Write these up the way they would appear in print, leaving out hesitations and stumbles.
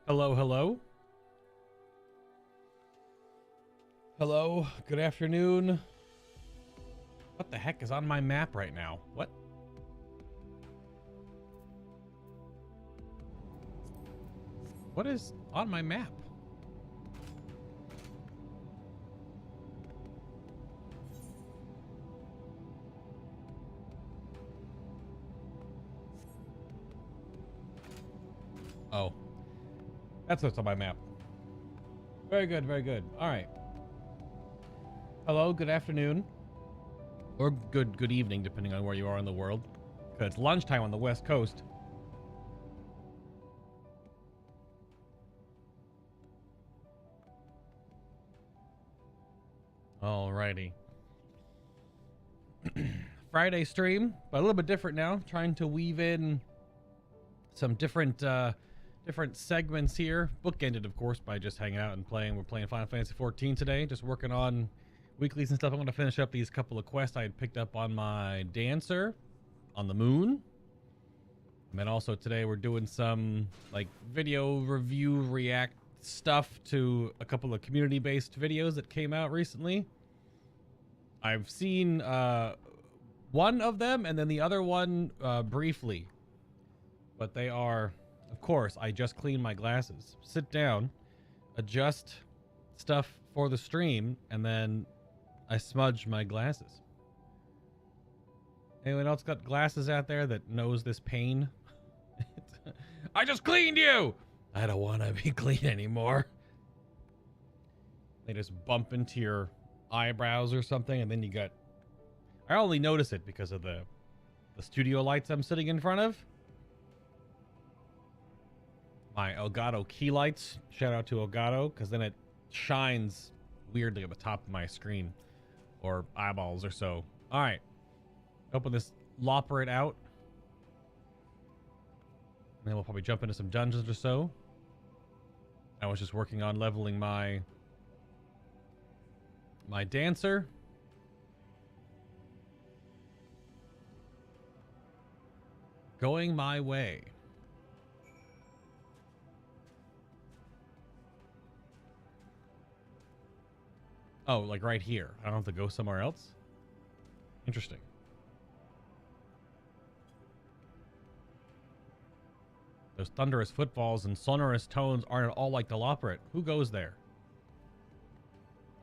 Hello, hello. Hello, good afternoon. What the heck is on my map right now? What? What is on my map? Oh, that's what's on my map. Very good, very good. All right. Hello, good afternoon. Or good evening, depending on where you are in the world. Because it's lunchtime on the West Coast. Alrighty. Friday stream, but a little bit different now. Trying to weave in some different segments here. Bookended, of course, by just hanging out and playing. We're playing Final Fantasy XIV today. Just working on weeklies and stuff. I'm going to finish up these couple of quests I had picked up on my dancer on the moon. And then also today we're doing some like video review react stuff to a couple of community-based videos that came out recently. I've seen one of them and then the other one briefly. But they are, of course, I just cleaned my glasses. Sit down, adjust stuff for the stream, and then I smudge my glasses. Anyone else got glasses out there that knows this pain? I just cleaned you! I don't want to be clean anymore. They just bump into your eyebrows or something, and then you got... I only notice it because of the studio lights I'm sitting in front of. My Elgato key lights. Shout out to Elgato, because then it shines weirdly at the top of my screen. Or eyeballs or so. Alright. Open this Lopperette out. And then we'll probably jump into some dungeons or so. I was just working on leveling my dancer. Going my way. Oh, like right here. I don't have to go somewhere else? Interesting. Those thunderous footfalls and sonorous tones aren't at all like the Lopperette. Who goes there?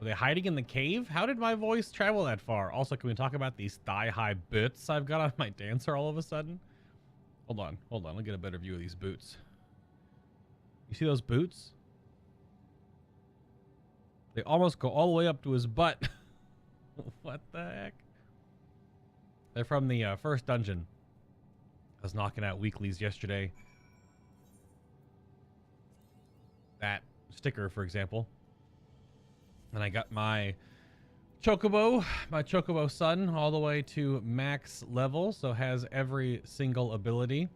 Are they hiding in the cave? How did my voice travel that far? Also, can we talk about these thigh-high boots I've got on my dancer all of a sudden? Hold on. Let me get a better view of these boots. You see those boots? They almost go all the way up to his butt. What the heck? They're from the first dungeon. I was knocking out weeklies yesterday. That sticker, for example. And I got my Chocobo son, all the way to max level, so has every single ability.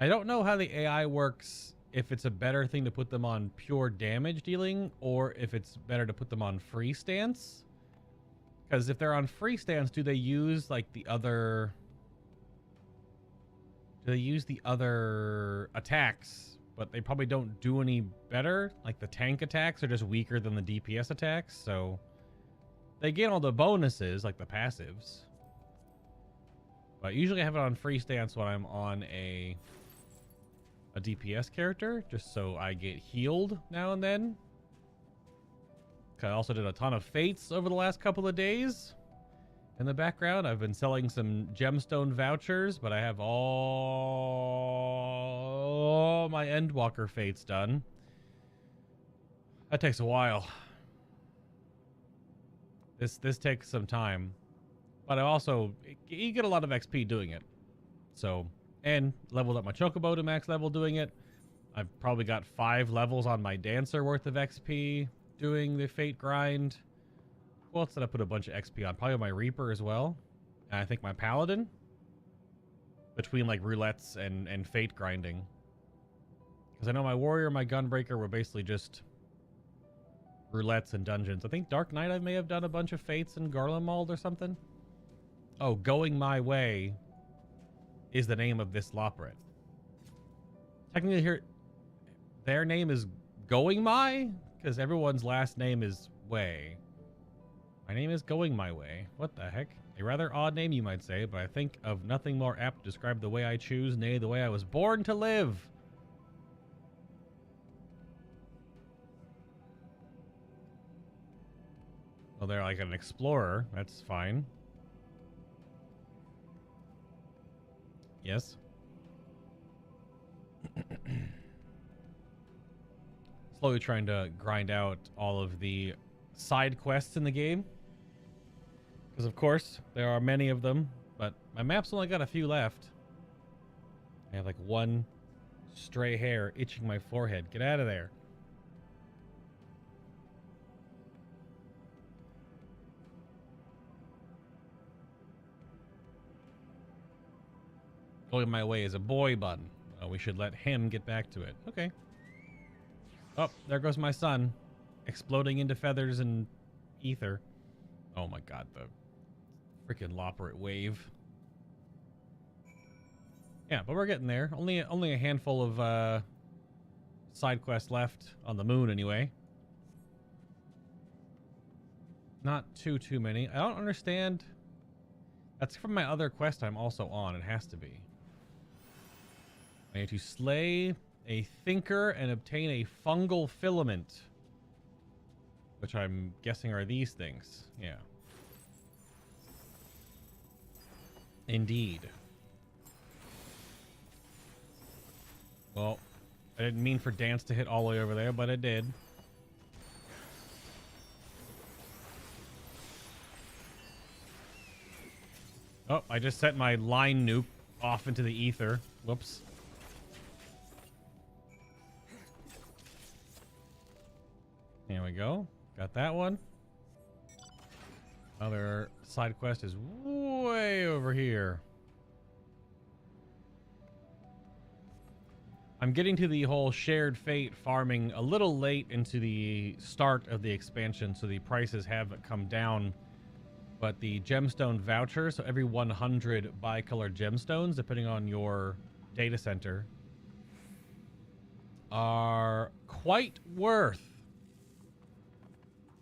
I don't know how the AI works, if it's a better thing to put them on pure damage dealing, or if it's better to put them on free stance. Because if they're on free stance, do they use like the other... Do they use the other attacks? But they probably don't do any better. Like the tank attacks are just weaker than the DPS attacks, so... They get all the bonuses, like the passives. But usually I have it on free stance when I'm on a DPS character, just so I get healed now and then. I also did a ton of fates over the last couple of days. In the background, I've been selling some gemstone vouchers, but I have all my Endwalker fates done. That takes a while. This takes some time, but I also, you get a lot of XP doing it. So, and leveled up my Chocobo to max level doing it. I've probably got 5 levels on my dancer worth of XP doing the fate grind. Who else did I put a bunch of XP on? Probably my Reaper as well. And I think my Paladin. Between like roulettes and fate grinding. Because I know my Warrior and my Gunbreaker were basically just roulettes and dungeons. I think Dark Knight I may have done a bunch of fates in Garlemald or something. Oh, Going My Way is the name of this Lopperette. Technically here, their name is Going My? Because everyone's last name is Way. My name is Going My Way. What the heck? A rather odd name, you might say, but I think of nothing more apt to describe the way I choose, nay, the way I was born to live. Well, they're like an explorer. That's fine. Yes. Slowly trying to grind out all of the side quests in the game. Because, of course, there are many of them, but my map's only got a few left. I have like one stray hair itching my forehead. Get out of there. Going My Way is a boy button. We should let him get back to it. Okay. Oh, there goes my son. Exploding into feathers and ether. Oh my god, the freaking Loperate wave. Yeah, but we're getting there. Only a handful of side quests left on the moon anyway. Not too many. I don't understand. That's from my other quest I'm also on. It has to be. I need to slay a thinker and obtain a fungal filament. Which I'm guessing are these things. Yeah. Indeed. Well, I didn't mean for Dance to hit all the way over there, but it did. Oh, I just set my line nuke off into the ether. Whoops. There we go. Got that one. Other side quest is way over here. I'm getting to the whole shared fate farming a little late into the start of the expansion, so the prices have come down. But the gemstone voucher, so every 100 bicolored gemstones, depending on your data center, are quite worth.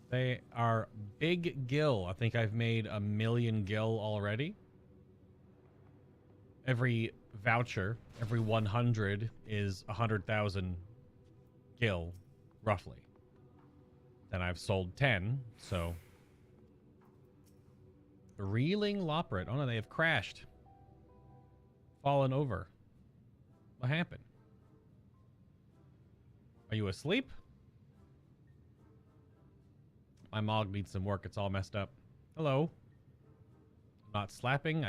They are big gil. I think I've made 1 million gil already. Every voucher, every 100 is 100,000 gil, roughly. Then I've sold 10, so... Reeling Loperate. Oh no, they have crashed. Fallen over. What happened? Are you asleep? My Mog needs some work. It's all messed up. Hello. I'm not slapping.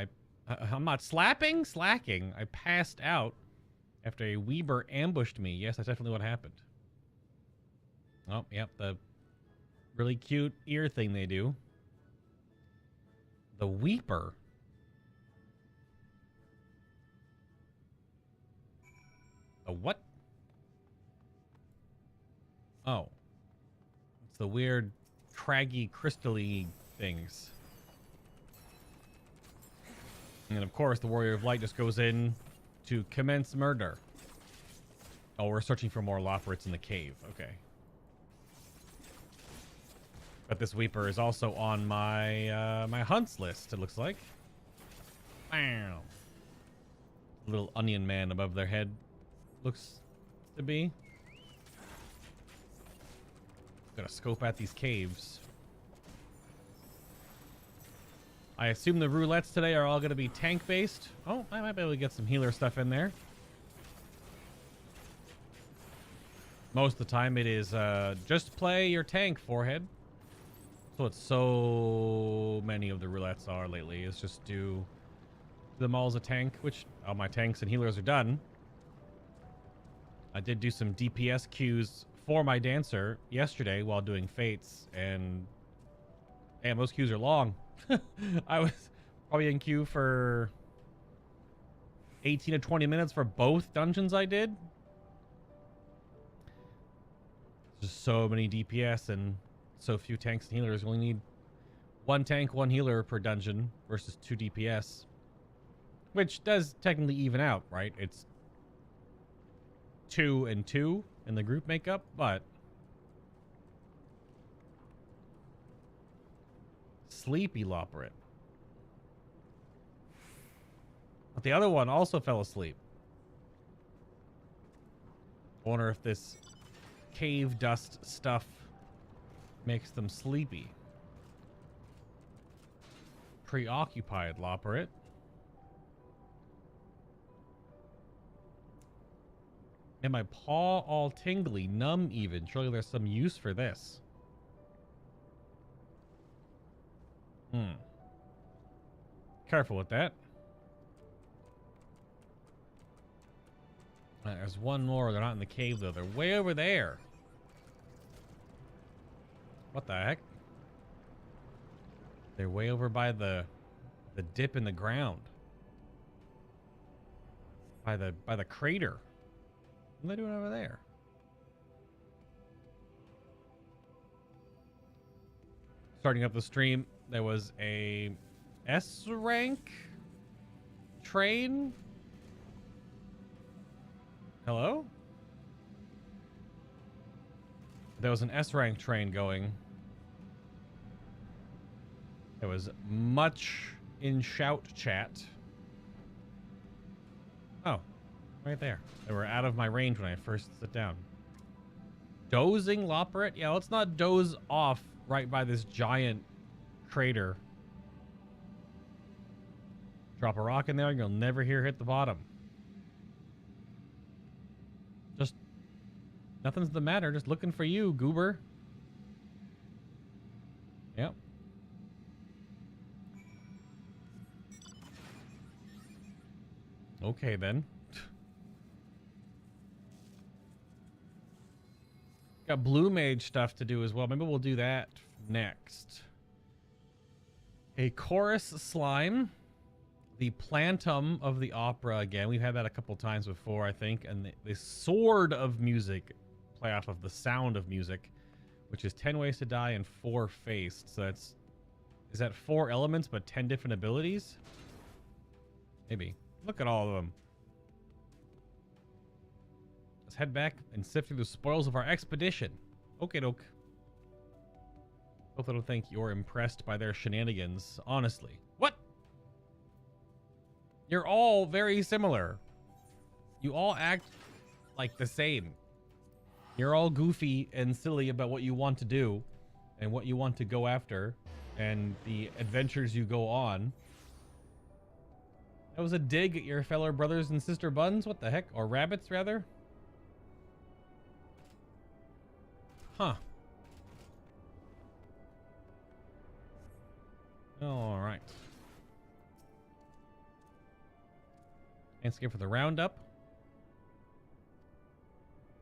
I'm not slapping? Slacking. I passed out after a Weber ambushed me. Yes, that's definitely what happened. Oh, yep. The really cute ear thing they do. The Weeper. The what? Oh. It's the weird, craggy, crystally things. And of course, the Warrior of Light just goes in to commence murder. Oh, we're searching for more Loperates in the cave. Okay. But this Weeper is also on my my hunts list, it looks like. Wow. Little onion man above their head looks to be. Gotta scope out these caves. I assume the roulettes today are all gonna be tank based. Oh, I might be able to get some healer stuff in there. Most of the time it is just play your tank, forehead. So what so many of the roulettes are lately is just do them all as a tank, which all my tanks and healers are done. I did do some DPS queues for my dancer yesterday while doing fates, and damn, those queues are long. I was probably in queue for 18 to 20 minutes for both dungeons I did. Just so many DPS and so few tanks and healers. We only need 1 tank, 1 healer per dungeon versus 2 DPS. Which does technically even out, right? It's 2 and 2 in the group makeup, but sleepy Loperate. But the other one also fell asleep. I wonder if this cave dust stuff makes them sleepy. Preoccupied Loperate. And my paw all tingly, numb even. Surely there's some use for this. Careful with that. There's one more. They're not in the cave, though. They're way over there. What the heck? They're way over by the dip in the ground. By the crater. What are they doing over there? Starting up the stream, there was a S rank train. Hello? There was an S rank train going. There was much in shout chat. Oh, right there. They were out of my range when I first sit down. Dozing Loperate? Yeah, let's not doze off right by this giant crater. Drop a rock in there and you'll never hear hit the bottom. Just nothing's the matter. Just looking for you, goober. Yep. Okay, then. Got blue mage stuff to do as well. Maybe we'll do that next. A chorus slime. The plantum of the opera again. We've had that a couple times before, I think. And the sword of music. Play off of the sound of music. Which is 10 ways to die and 4 faced. So that's... Is that 4 elements but 10 different abilities? Maybe. Look at all of them. Let's head back and sift through the spoils of our expedition. Okay, doke. Hope I don't think you're impressed by their shenanigans. Honestly. What? You're all very similar. You all act like the same. You're all goofy and silly about what you want to do and what you want to go after and the adventures you go on. That was a dig at your fellow brothers and sister buns? What the heck? Or rabbits, rather? Huh. Alright. Landscape for the roundup.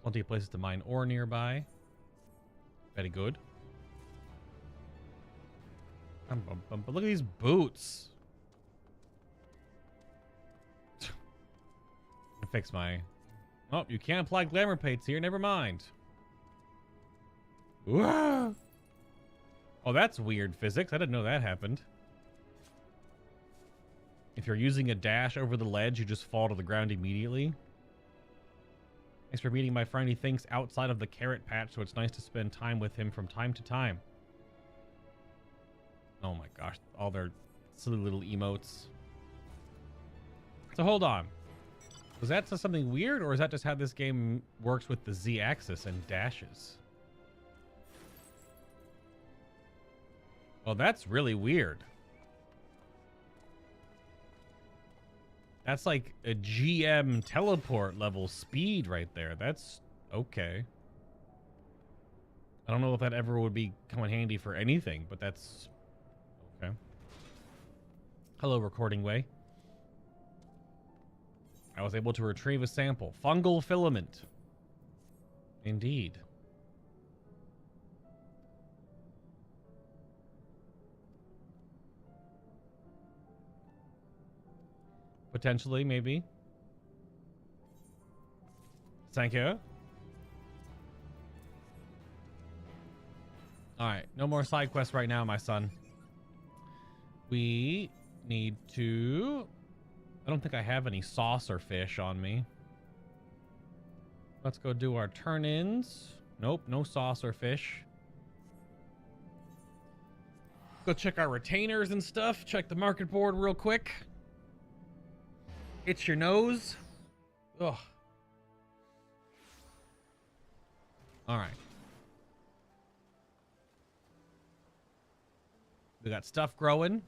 Plenty of places to mine ore nearby. Very good. But look at these boots. Fix my... Oh, you can't apply glamour paints here. Never mind. Whoa. Oh, that's weird physics. I didn't know that happened. If you're using a dash over the ledge, you just fall to the ground immediately. Thanks for meeting my friend. He thinks outside of the carrot patch, so it's nice to spend time with him from time to time. Oh my gosh. All their silly little emotes. So hold on. Was that something weird, or is that just how this game works with the Z-axis and dashes? Well, that's really weird. That's like a GM teleport level speed right there. That's okay. I don't know if that ever would come in handy for anything, but that's okay. Hello, Recording Way. I was able to retrieve a sample. Fungal filament. Indeed. Potentially, maybe. Thank you. Alright, no more side quests right now, my son. We need to... I don't think I have any sauce or fish on me. Let's go do our turn-ins. Nope, no saucer fish. Go check our retainers and stuff. Check the market board real quick. Itch your nose. Ugh. All right. We got stuff growing.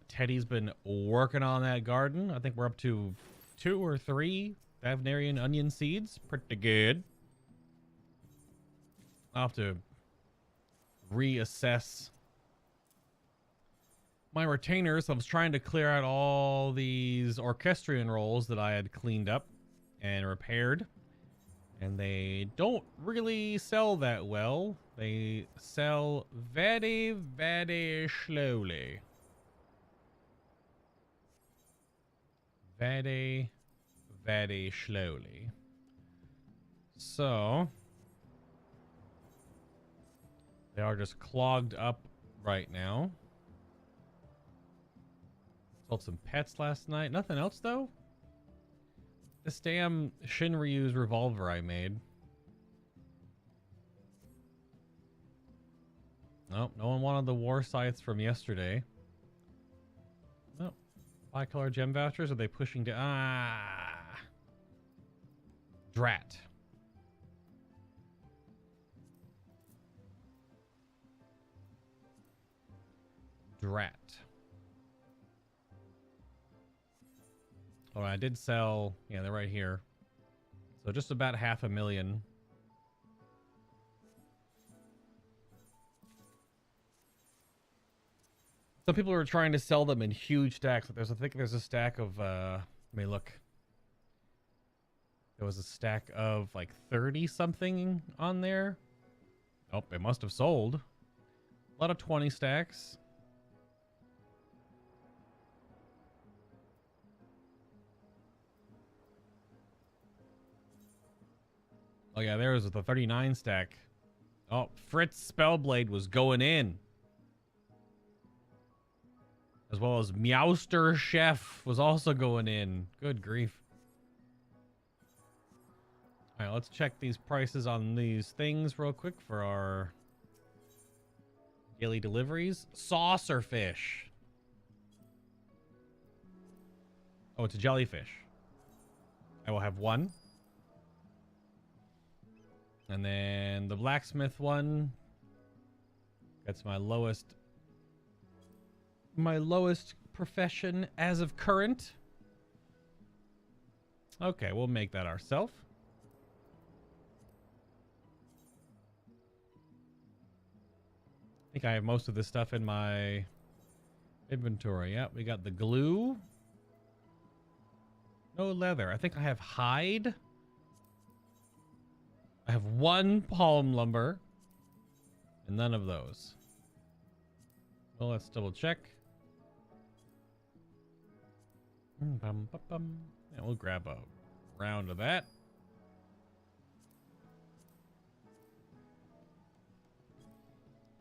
Teddy's been working on that garden. I think we're up to 2 or 3 Bavenarian onion seeds. Pretty good. I'll have to reassess my retainers. I was trying to clear out all these orchestrion rolls that I had cleaned up and repaired. And they don't really sell that well. They sell very, very slowly. Very, very slowly. So they are just clogged up right now. Sold some pets last night. Nothing else though. This damn Shinryu's revolver I made. Nope, no one wanted the war sites from yesterday. Nope. Bicolor gem vouchers, are they pushing down? Ah. Drat. Drat. Oh, I did sell, yeah, they're right here. So just about 500,000. Some people are trying to sell them in huge stacks. I think there's a stack of, let me look. There was a stack of like 30 something on there. Oh, it must have sold. A lot of 20 stacks. Oh yeah, there was the 39 stack. Oh, Fritz Spellblade was going in. As well as Meowster Chef was also going in. Good grief. All right, let's check these prices on these things real quick for our daily deliveries. Saucer fish. Oh, it's a jellyfish. I will have 1. And then the blacksmith one. That's my lowest profession as of current. Okay, we'll make that ourselves. I think I have most of this stuff in my inventory. Yeah, we got the glue. No leather. I think I have hide. I have 1 palm lumber. And none of those. Well, let's double check. Yeah, we'll grab a round of that.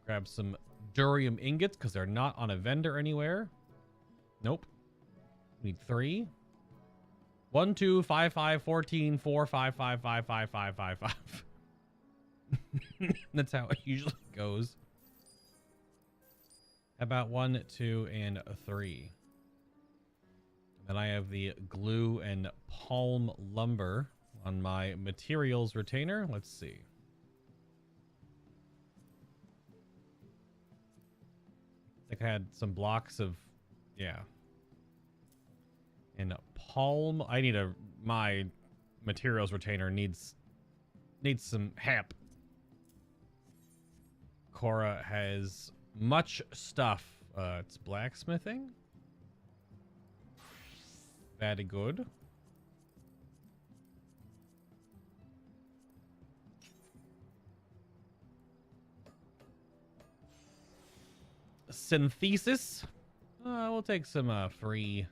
Grab some durium ingots because they're not on a vendor anywhere. Nope. We need 3. 1, 2, 5, 5, 14, 4, 5, 5, 5, 5, 5, 5, 5. That's how it usually goes. About 1, 2, and 3. Then I have the glue and palm lumber on my materials retainer. Let's see. I think I had some blocks of, yeah. And palm, I need my materials retainer needs some help. Cora has much stuff. It's blacksmithing. Very good. Synthesis. We'll take some free.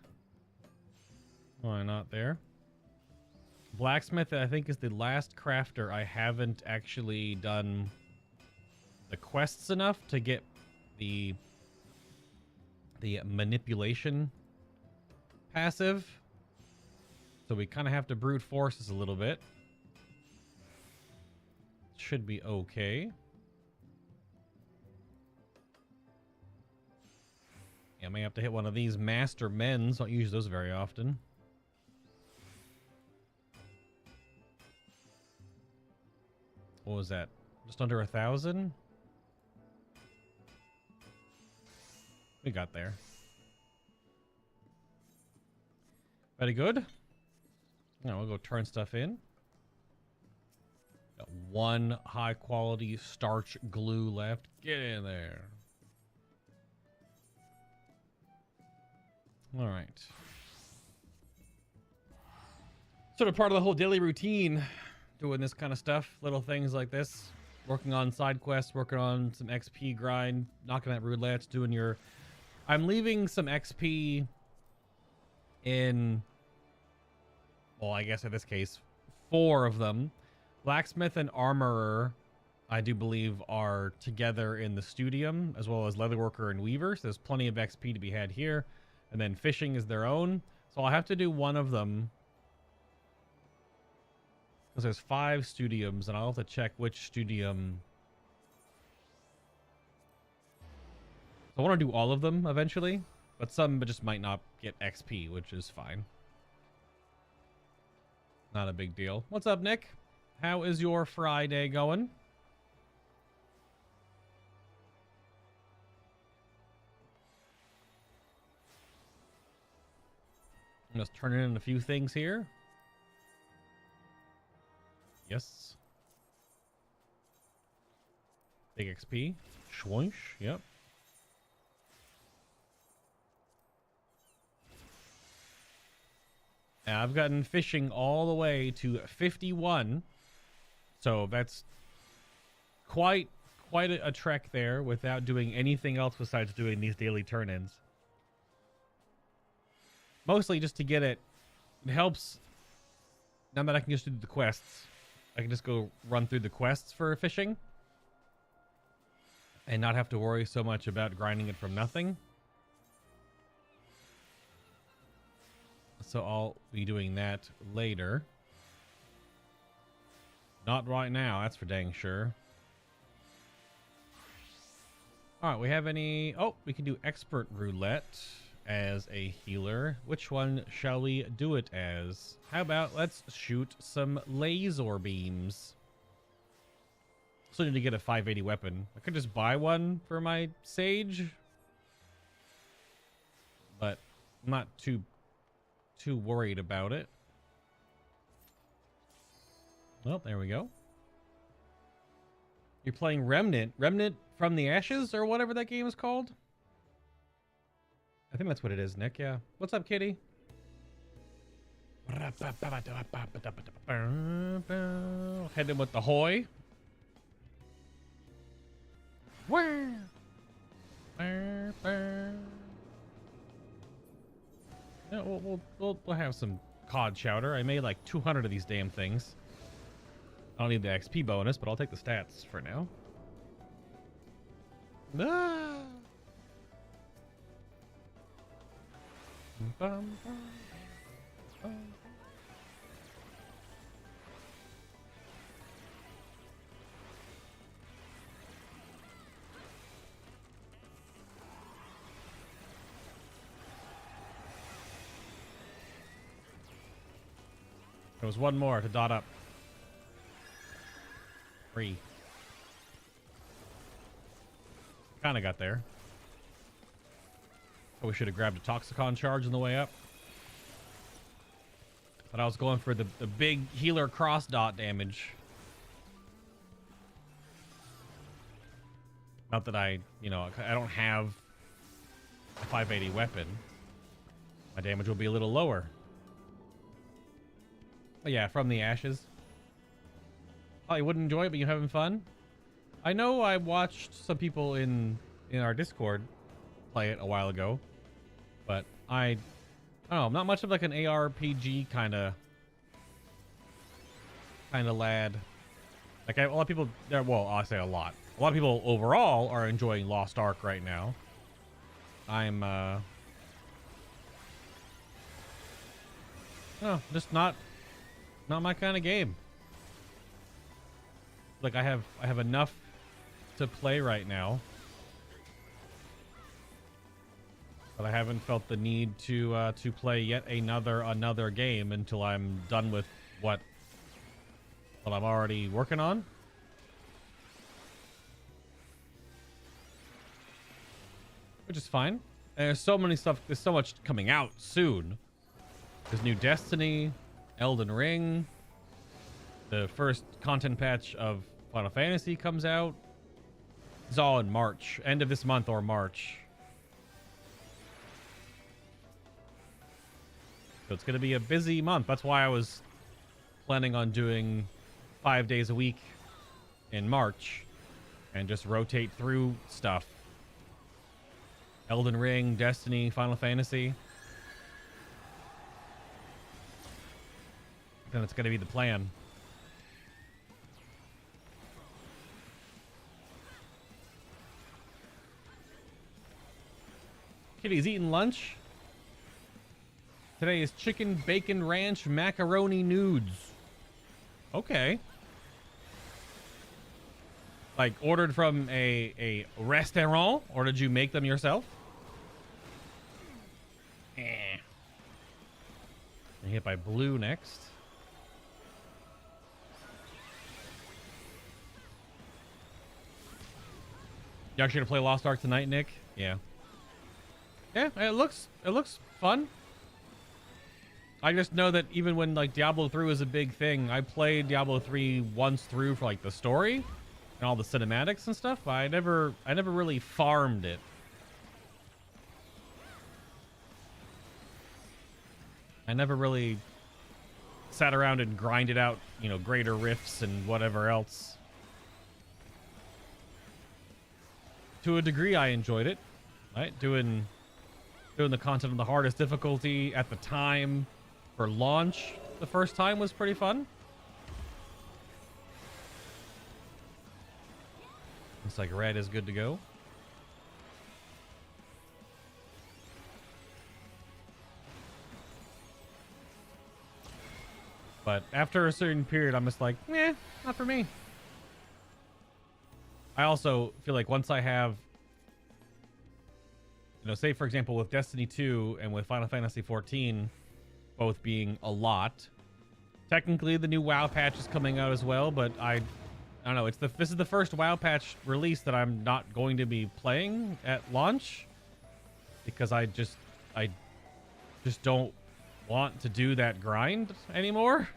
Why not there? Blacksmith, I think, is the last crafter I haven't actually done the quests enough to get the manipulation passive. So we kind of have to brute force this a little bit. Should be okay. Yeah, I may have to hit one of these master men's. Don't use those very often. What was that? Just under 1,000? We got there. Very good. Now we'll go turn stuff in. Got one high quality starch glue left. Get in there. All right. Sort of part of the whole daily routine, doing this kind of stuff, little things like this, working on side quests, working on some XP grind, knocking out roulettes, doing your... I'm leaving some XP in, well, I guess in this case, 4 of them. Blacksmith and Armorer, I do believe, are together in the Studium, as well as Leatherworker and Weaver. So there's plenty of XP to be had here. And then Fishing is their own. So I'll have to do one of them, because there's 5 Studiums, and I'll have to check which Studium. I want to do all of them eventually, but some just might not get XP, which is fine. Not a big deal. What's up, Nick? How is your Friday going? I'm just turning in a few things here. Yes. Big XP. Schwoinch. Yep. Now, I've gotten Fishing all the way to 51. So that's quite a trek there without doing anything else besides doing these daily turn-ins. Mostly just to get it. It helps. Now that I can just do the quests, I can just go run through the quests for Fishing and not have to worry so much about grinding it from nothing. So I'll be doing that later. Not right now, that's for dang sure. All right, we have any... Oh, we can do Expert Roulette as a healer. Which one shall we do it as? How about let's shoot some laser beams. Still need to get a 580 weapon. I could just buy one for my Sage, but I'm not too worried about it. Well, there we go. You're playing Remnant from the Ashes, or whatever that game is called. I think that's what it is, Nick. Yeah. What's up, Kitty? Heading with the hoy. Yeah, we'll have some cod chowder. I made like 200 of these damn things. I don't need the XP bonus, but I'll take the stats for now. Ah. There was one more to dot up. 3. Kind of got there. Oh, we should have grabbed a Toxicon charge on the way up. But I was going for the big healer cross dot damage. Not that I don't have a 580 weapon. My damage will be a little lower. But yeah, from the Ashes. Probably wouldn't enjoy it, but you're having fun. I know I watched some people in our Discord play it a while ago, but I don't know, I'm not much of like an ARPG kind of lad. Like a lot of people there, well, I say a lot of people overall are enjoying Lost Ark right now. I'm No, just not my kind of game. Like I have enough to play right now, but I haven't felt the need to play yet another game until I'm done with what I'm already working on. Which is fine. And there's so much coming out soon. There's new Destiny, Elden Ring, the first content patch of Final Fantasy comes out. It's all in March, end of this month or March. So it's going to be a busy month. That's why I was planning on doing 5 days a week in March and just rotate through stuff. Elden Ring, Destiny, Final Fantasy. Then it's going to be the plan. Kitty's eating lunch. Today is chicken bacon ranch macaroni nudes. Okay. Like ordered from a restaurant, or did you make them yourself? Hit by blue next. You actually gonna play Lost Ark tonight, Nick? Yeah. Yeah, it looks fun. I just know that even when like Diablo 3 was a big thing, I played Diablo 3 once through for like the story and all the cinematics and stuff, but I never really farmed it. I never really sat around and grinded out, you know, greater rifts and whatever else. To a degree, I enjoyed it. Right, doing the content on the hardest difficulty at the time for launch the first time was pretty fun. Looks like red is good to go. But after a certain period, I'm just like, eh, not for me. I also feel like once I have, you know, say for example with Destiny 2 and with Final Fantasy 14 both being a lot, technically the new WoW patch is coming out as well, but I don't know, this is the first WoW patch release that I'm not going to be playing at launch because I just don't want to do that grind anymore.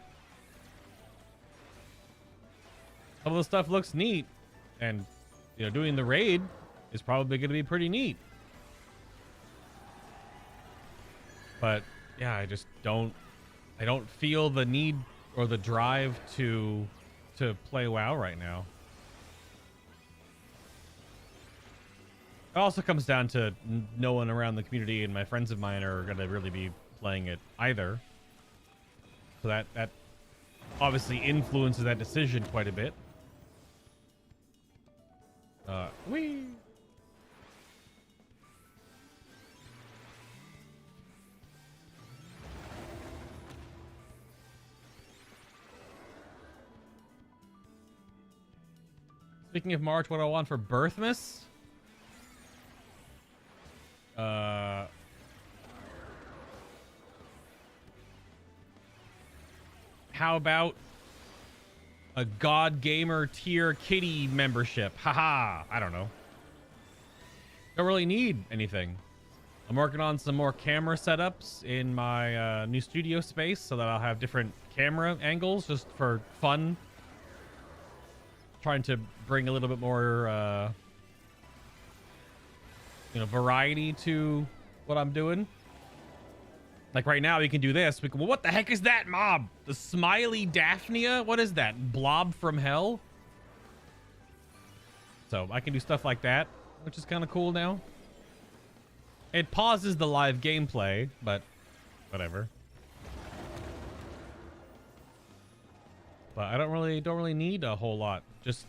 Some of the stuff looks neat, and you know, doing the raid is probably going to be pretty neat. But yeah, I don't feel the need or the drive to play WoW right now. It also comes down to no one around the community and my friends of mine are going to really be playing it either. So that obviously influences that decision quite a bit. Whee! Speaking of March, what do I want for Birthmas? How about a God Gamer tier kitty membership? Haha, I don't know. Don't really need anything. I'm working on some more camera setups in my new studio space so that I'll have different camera angles just for fun. Trying to bring a little bit more you know, variety to what I'm doing. Like right now we can do this. We can, well, what the heck is that mob? The smiley Daphnia? What is that? Blob from hell? So I can do stuff like that, which is kind of cool now. It pauses the live gameplay, but whatever. But I don't really need a whole lot. Just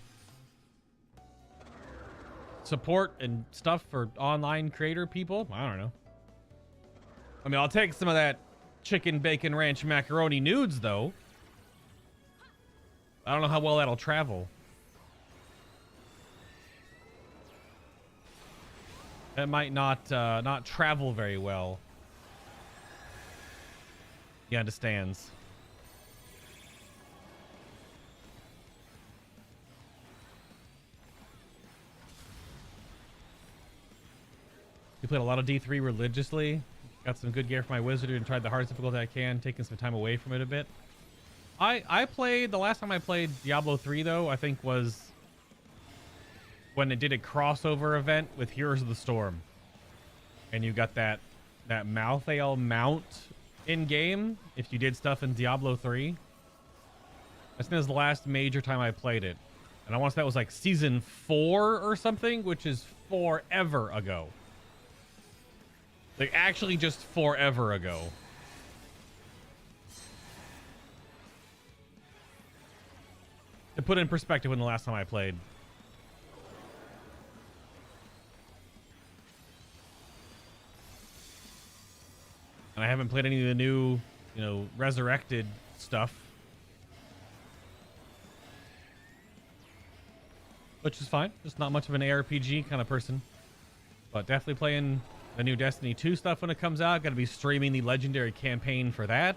support and stuff for online creator people. I don't know. I mean, I'll take some of that chicken bacon ranch macaroni nudes, though. I don't know how well that'll travel. That might not travel very well. He understands. You played a lot of D3 religiously. Got some good gear for my wizard and tried the hardest difficulty I can, taking some time away from it a bit. I played, the last time I played Diablo 3 though, I think was when it did a crossover event with Heroes of the Storm. And you got that Malthael mount in game if you did stuff in Diablo 3. I think that was the last major time I played it. And I want to say that was like season 4 or something, which is forever ago. Like actually just forever ago. To put in perspective when the last time I played. And I haven't played any of the new, you know, resurrected stuff. Which is fine. Just not much of an ARPG kind of person. But definitely playing the new Destiny 2 stuff when it comes out. Got to be streaming the legendary campaign for that.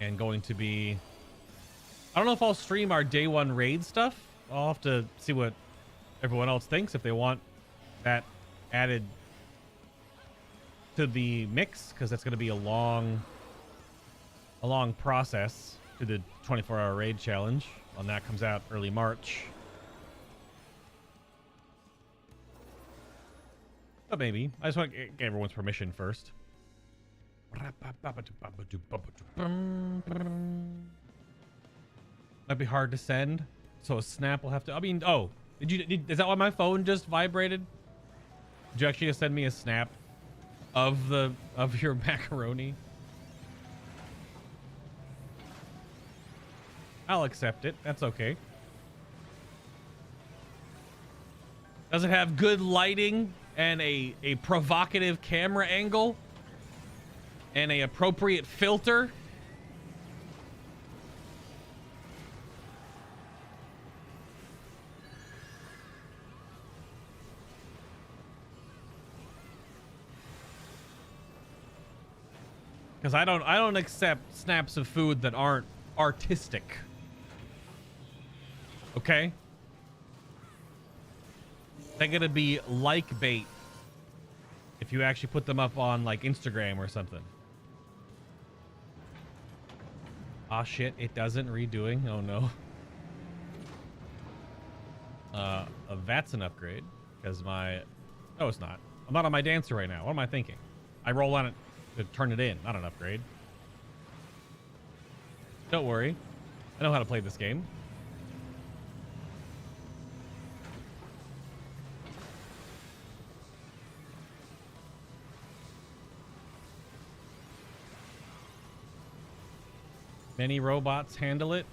And going to be... I don't know if I'll stream our day one raid stuff. I'll have to see what everyone else thinks, if they want that added to the mix, because that's going to be a long process to the 24-hour raid challenge. When that comes out early March. But maybe. I just want to get everyone's permission first. Might be hard to send, so a snap will have to... I mean, oh, is that why my phone just vibrated? Did you actually just send me a snap of your macaroni? I'll accept it. That's okay. Does it have good lighting and a provocative camera angle and a appropriate filter? Because I don't accept snaps of food that aren't artistic. Okay? They're gonna be like bait if you actually put them up on like Instagram or something. Ah shit, it doesn't redoing. Oh no. That's an upgrade because my... No, it's not. I'm not on my dancer right now. What am I thinking? I roll on it to turn it in, not an upgrade. Don't worry. I know how to play this game. Many robots handle it.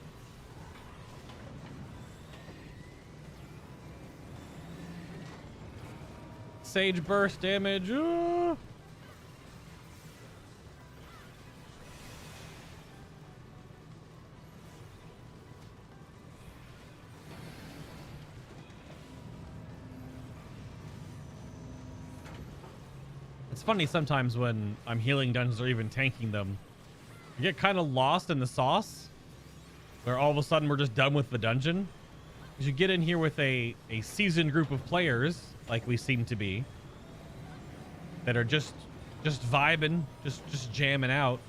Sage burst damage. It's funny sometimes when I'm healing dungeons or even tanking them. You get kind of lost in the sauce, where all of a sudden we're just done with the dungeon. Because you get in here with a seasoned group of players, like we seem to be, that are just vibing, just jamming out,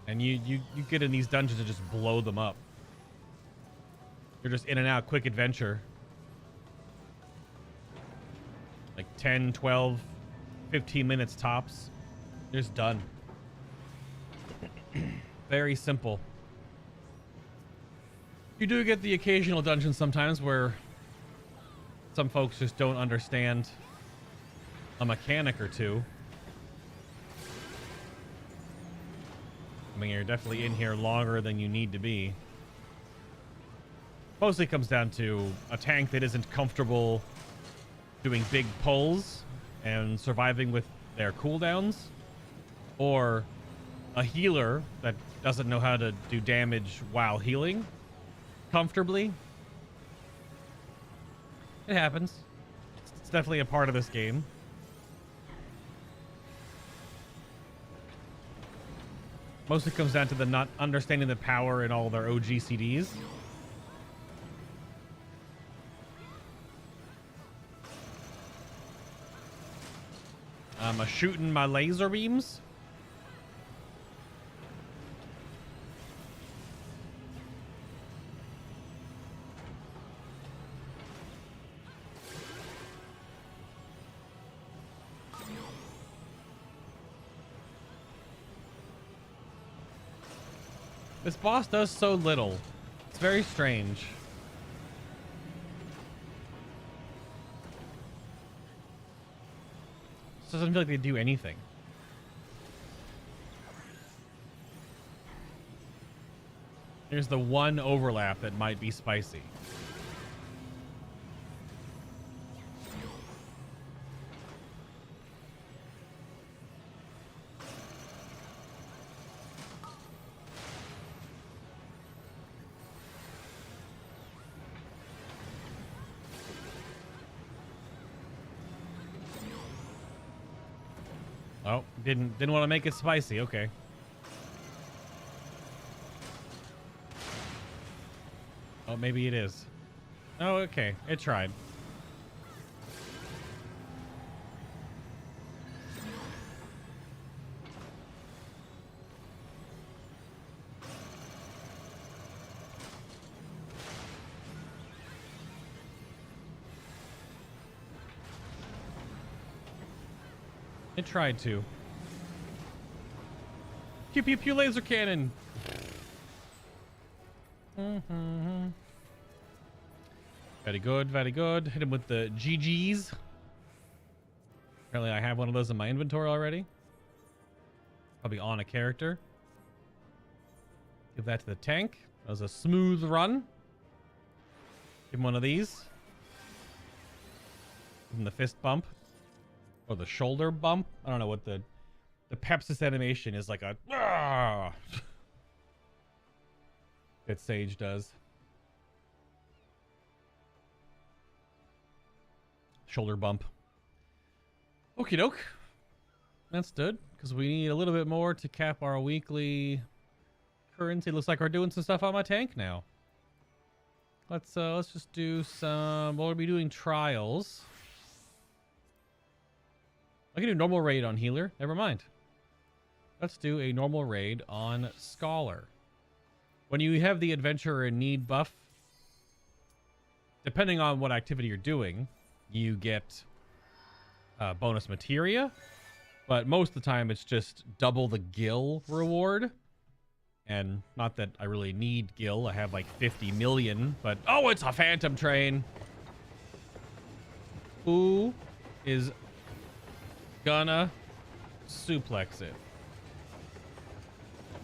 and you get in these dungeons and just blow them up. You're just in and out, quick adventure, like 10, 12, 15 minutes tops. You're just done. Very simple. You do get the occasional dungeon sometimes where some folks just don't understand a mechanic or two. I mean, you're definitely in here longer than you need to be. Mostly comes down to a tank that isn't comfortable doing big pulls and surviving with their cooldowns, or a healer that doesn't know how to do damage while healing comfortably. It happens. It's definitely a part of this game. Mostly comes down to the not understanding the power in all their OG CDs. I'm shooting my laser beams. This boss does so little. It's very strange. It doesn't feel like they do anything. Here's the one overlap that might be spicy. Oh, didn't want to make it spicy. Okay. Oh, maybe it is. Oh, okay. It tried. It tried to. Pew pew pew laser cannon. Very good, very good. Hit him with the GGs. Apparently I have one of those in my inventory already. Probably on a character. Give that to the tank. That was a smooth run. Give him one of these. Give him the fist bump. Or the shoulder bump. I don't know what the Pepsis animation is, like a that Sage does. Shoulder bump. Okie doke. That's good, because we need a little bit more to cap our weekly currency. Looks like we're doing some stuff on my tank now. Let's just do some. What are we doing? Trials. I can do normal raid on healer. Never mind. Let's do a normal raid on scholar. When you have the adventurer in need buff, depending on what activity you're doing, you get bonus materia. But most of the time, it's just double the gil reward. And not that I really need gil. I have like 50 million. But, oh, it's a phantom train. Who is gonna suplex it?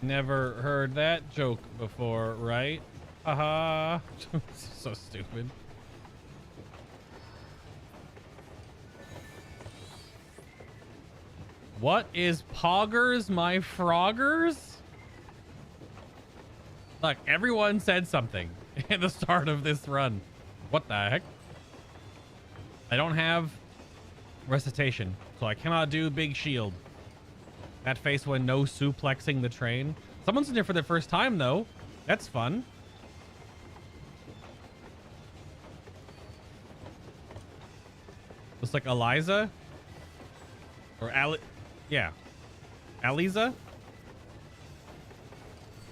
Never heard that joke before, right? Haha. So stupid. What is poggers, my froggers? Look, everyone said something at the start of this run. What the heck? I don't have recitation, so I cannot do big shield. That face when no suplexing the train. Someone's in here for their first time, though. That's fun. Looks like Eliza. Or Ali. Yeah. Aliza?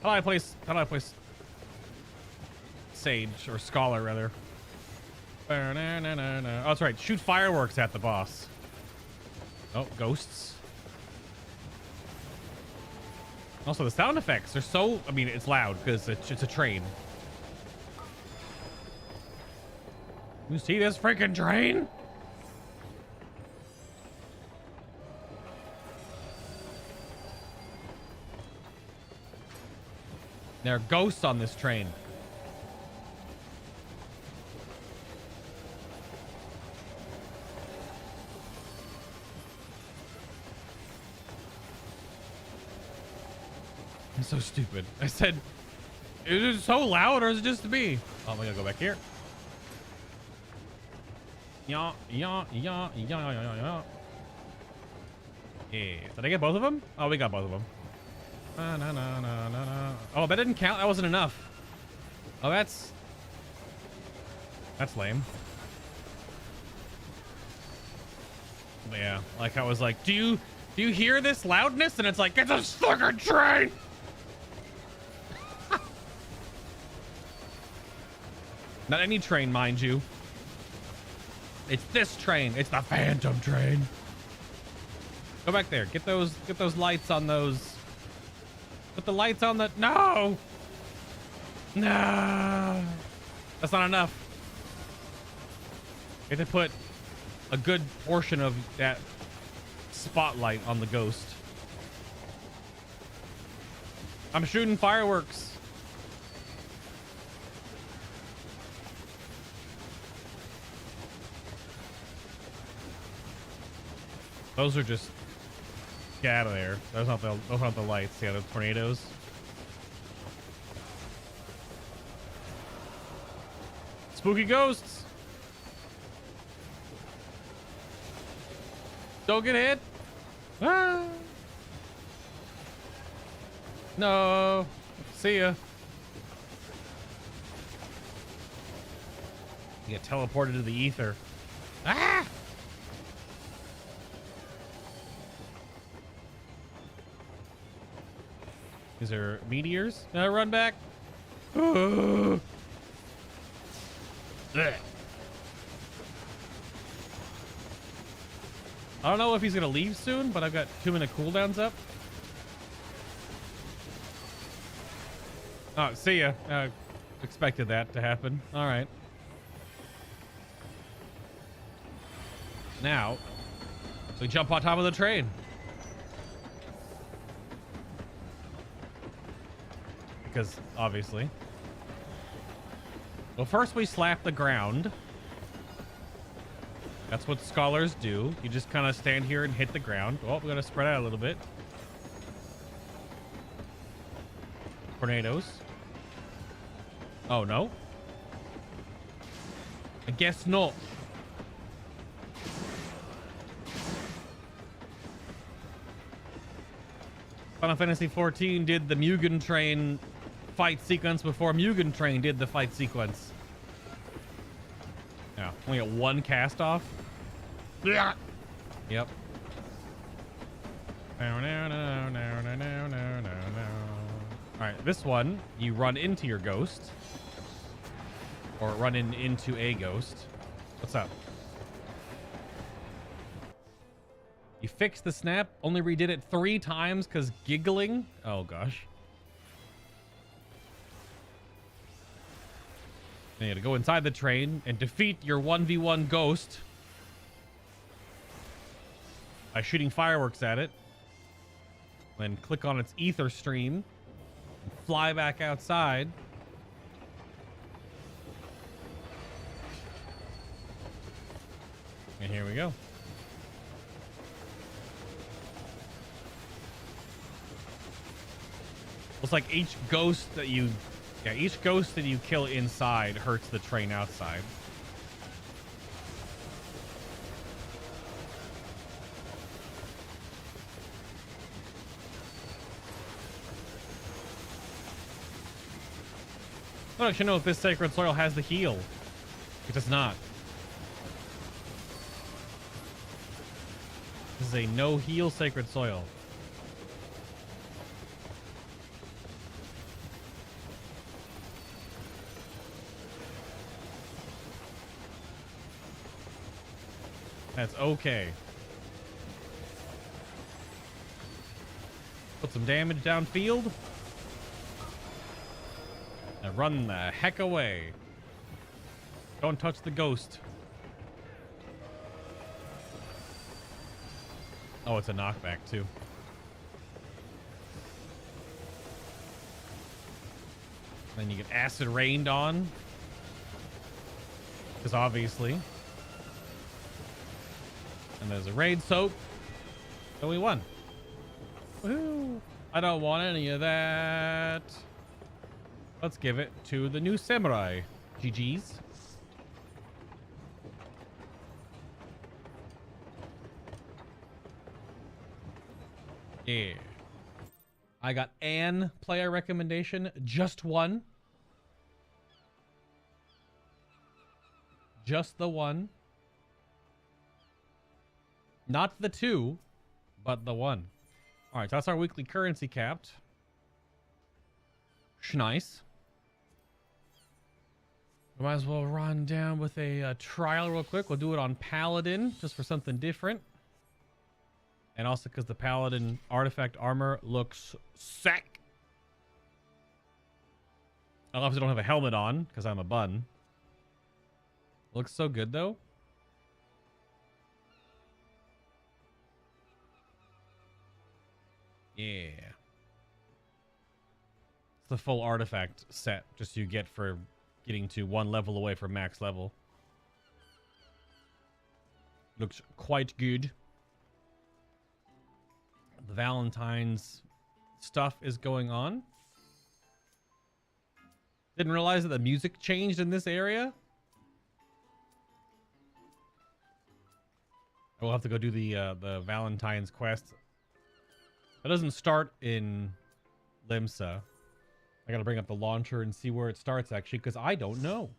How do I place Sage, or Scholar, rather? Oh, that's right. Shoot fireworks at the boss. Oh, ghosts. Also, the sound effects are so... I mean, it's loud because it's a train. You see this freaking train? There are ghosts on this train. I'm so stupid. I said, is it so loud or is it just me? Oh, we gotta go back here. Yeah. Yeah. Did I get both of them? Oh, we got both of them. Oh, that didn't count. That wasn't enough. Oh, that's lame. But yeah, like I was like, do you hear this loudness? And it's like, it's a fucking train. Not any train, mind you. It's this train. It's the Phantom train. Go back there. Get those lights on those. Put the lights on the. No. No. That's not enough. You have to put a good portion of that spotlight on the ghost. I'm shooting fireworks. Those are just, get out of there. Those aren't the lights. Yeah, the tornadoes. Spooky ghosts. Don't get hit. Ah. No. See ya. You get teleported to the ether. Ah! Is there meteors? Run back. Ugh. I don't know if he's gonna leave soon, but I've got 2 minute cooldowns up. Oh, see ya. Expected that to happen. All right. Now, we jump on top of the train. Because, obviously. Well, first we slap the ground. That's what scholars do. You just kind of stand here and hit the ground. Oh, we gotta spread out a little bit. Tornadoes. Oh, no? I guess not. Final Fantasy XIV did the Mugen Train fight sequence before Mugen Train did the fight sequence. Yeah, only got 1 cast off. Yeah. Yep. Alright, this one, you run into your ghost. Or run into a ghost. What's up? You fixed the snap, only redid it 3 times because giggling? Oh gosh. You had to go inside the train and defeat your 1v1 ghost by shooting fireworks at it. Then click on its ether stream and fly back outside. And here we go. It's like each ghost that you kill inside hurts the train outside. I don't actually know if this sacred soil has the heal. It does not. This is a no heal sacred soil. That's okay. Put some damage downfield. And run the heck away. Don't touch the ghost. Oh, it's a knockback too. Then you get acid rained on. Because obviously. And there's a raid soap. So we won. Woohoo! I don't want any of that. Let's give it to the new samurai. GG's. Yeah. I got an player recommendation. Just one. Just the one. Not the two, but the one. All right, so that's our weekly currency capped. Nice. We might as well run down with a trial real quick. We'll do it on Paladin, just for something different. And also because the Paladin artifact armor looks sick. I obviously don't have a helmet on, because I'm a bun. Looks so good, though. Yeah. It's the full artifact set, just you get for getting to one level away from max level. Looks quite good. The Valentine's stuff is going on. Didn't realize that the music changed in this area. We'll have to go do the Valentine's quest. It doesn't start in Limsa. I gotta bring up the launcher and see where it starts, actually, because I don't know.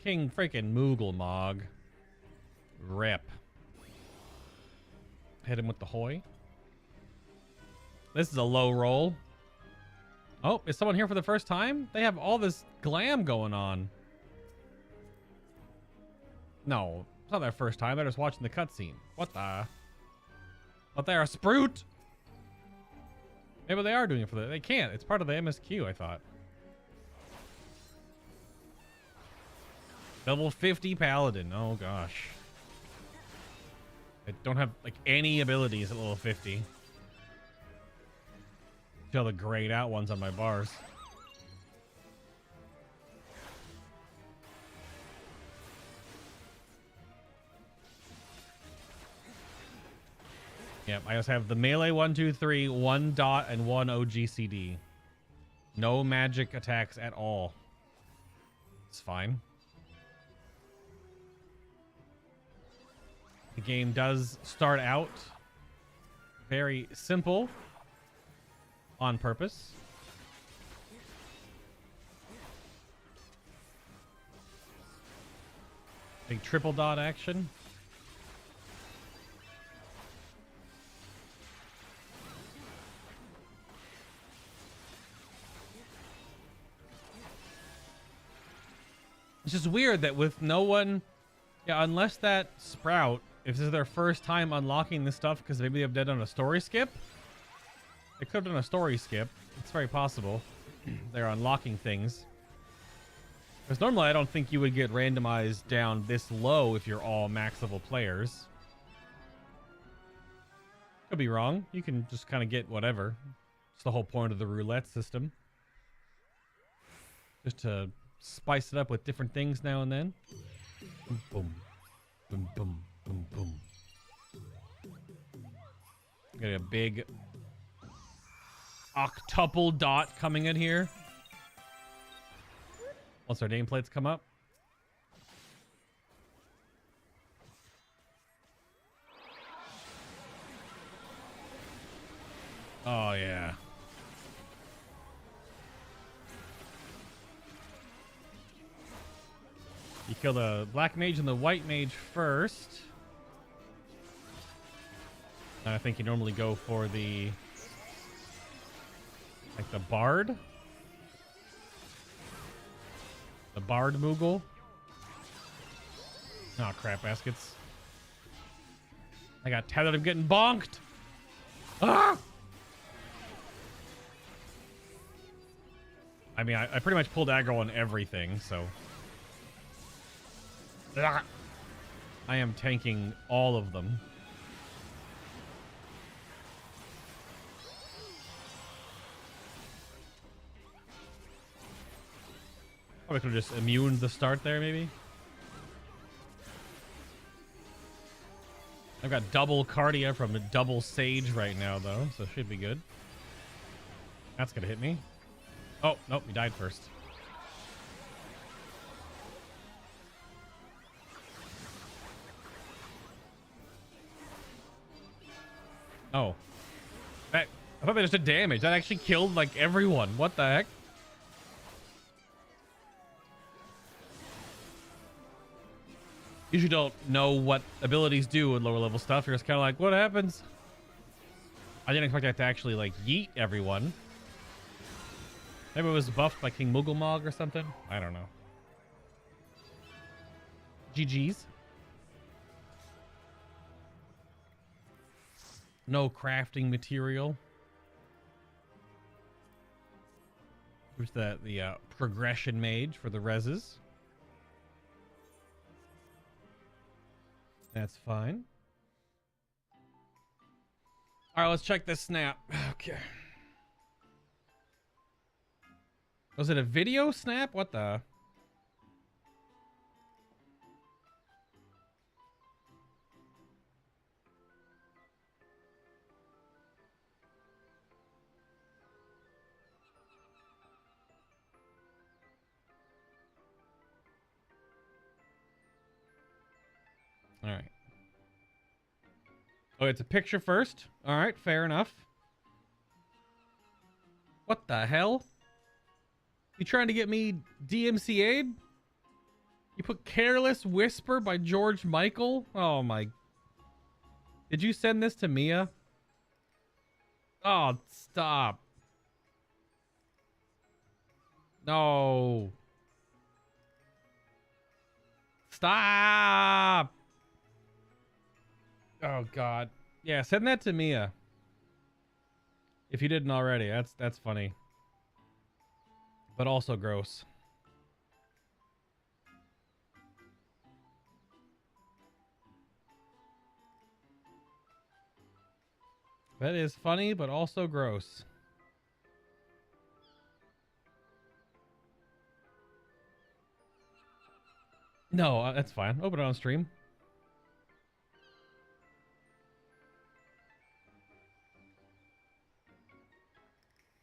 King freaking Moogle Mog. Rip. Hit him with the Hoy. This is a low roll. Oh, is someone here for the first time? They have all this glam going on. No, it's not their first time. They're just watching the cutscene. What the? But they're a Sprout. Maybe they are doing it for the... They can't. It's part of the MSQ, I thought. Level 50 Paladin. Oh, gosh. I don't have, like, any abilities at level 50. Till the grayed out ones on my bars. Yep, I just have the melee 1, 2, 3, 1 dot, and 1 OGCD. No magic attacks at all. It's fine. The game does start out very simple on purpose. Big triple dot action. It's just weird that with no one, yeah, unless that Sprout, if this is their first time unlocking this stuff, because maybe they've done a story skip. They could have done a story skip. It's very possible. They're unlocking things. Because normally I don't think you would get randomized down this low if you're all max level players. Could be wrong. You can just kind of get whatever. It's the whole point of the roulette system. Just to spice it up with different things now and then. Boom, boom, boom, boom, boom, boom. Got a big octuple dot coming in here. Once our nameplates come up. Oh, yeah. You kill the black mage and the white mage first. And I think you normally go for the... like the bard. The bard Moogle. Oh, crap baskets. I got tethered. I'm getting bonked. Ah! I mean, I pretty much pulled aggro on everything, so... I am tanking all of them. Probably could have just immuned the start there, maybe. I've got double Cardia from a double Sage right now, though, so it should be good. That's gonna hit me. Oh, nope, he died first. Oh. I thought they just did damage. That actually killed, like, everyone. What the heck? Usually don't know what abilities do in lower level stuff. You're just kind of like, what happens? I didn't expect that to actually, like, yeet everyone. Maybe it was buffed by King Mugglemog or something. I don't know. GG's. No crafting material. There's the progression mage for the reses. That's fine. All right, let's check this snap. Okay. Was it a video snap? What the? All right. Oh, it's a picture first. All right, fair enough. What the hell? You trying to get me DMCA'd? You put Careless Whisper by George Michael? Oh my. Did you send this to Mia? Oh, stop. No. Stop. Oh God. Yeah, send that to Mia. If you didn't already. That's funny. But also gross. That is funny, but also gross. No, that's fine. Open it on stream.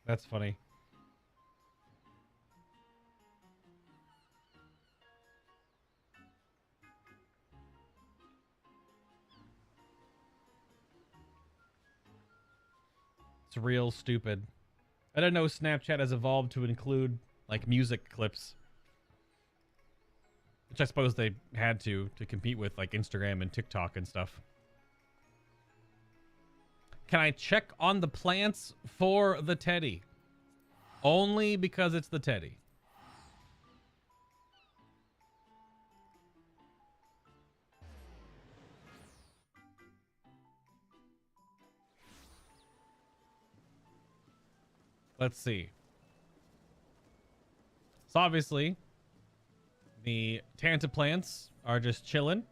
That's funny. It's real stupid. I don't know Snapchat has evolved to include, like, music clips. Which I suppose they had to compete with, like, Instagram and TikTok and stuff. Can I check on the plants for the teddy? Only because it's the teddy. Let's see. So obviously, the Tanta plants are just chilling.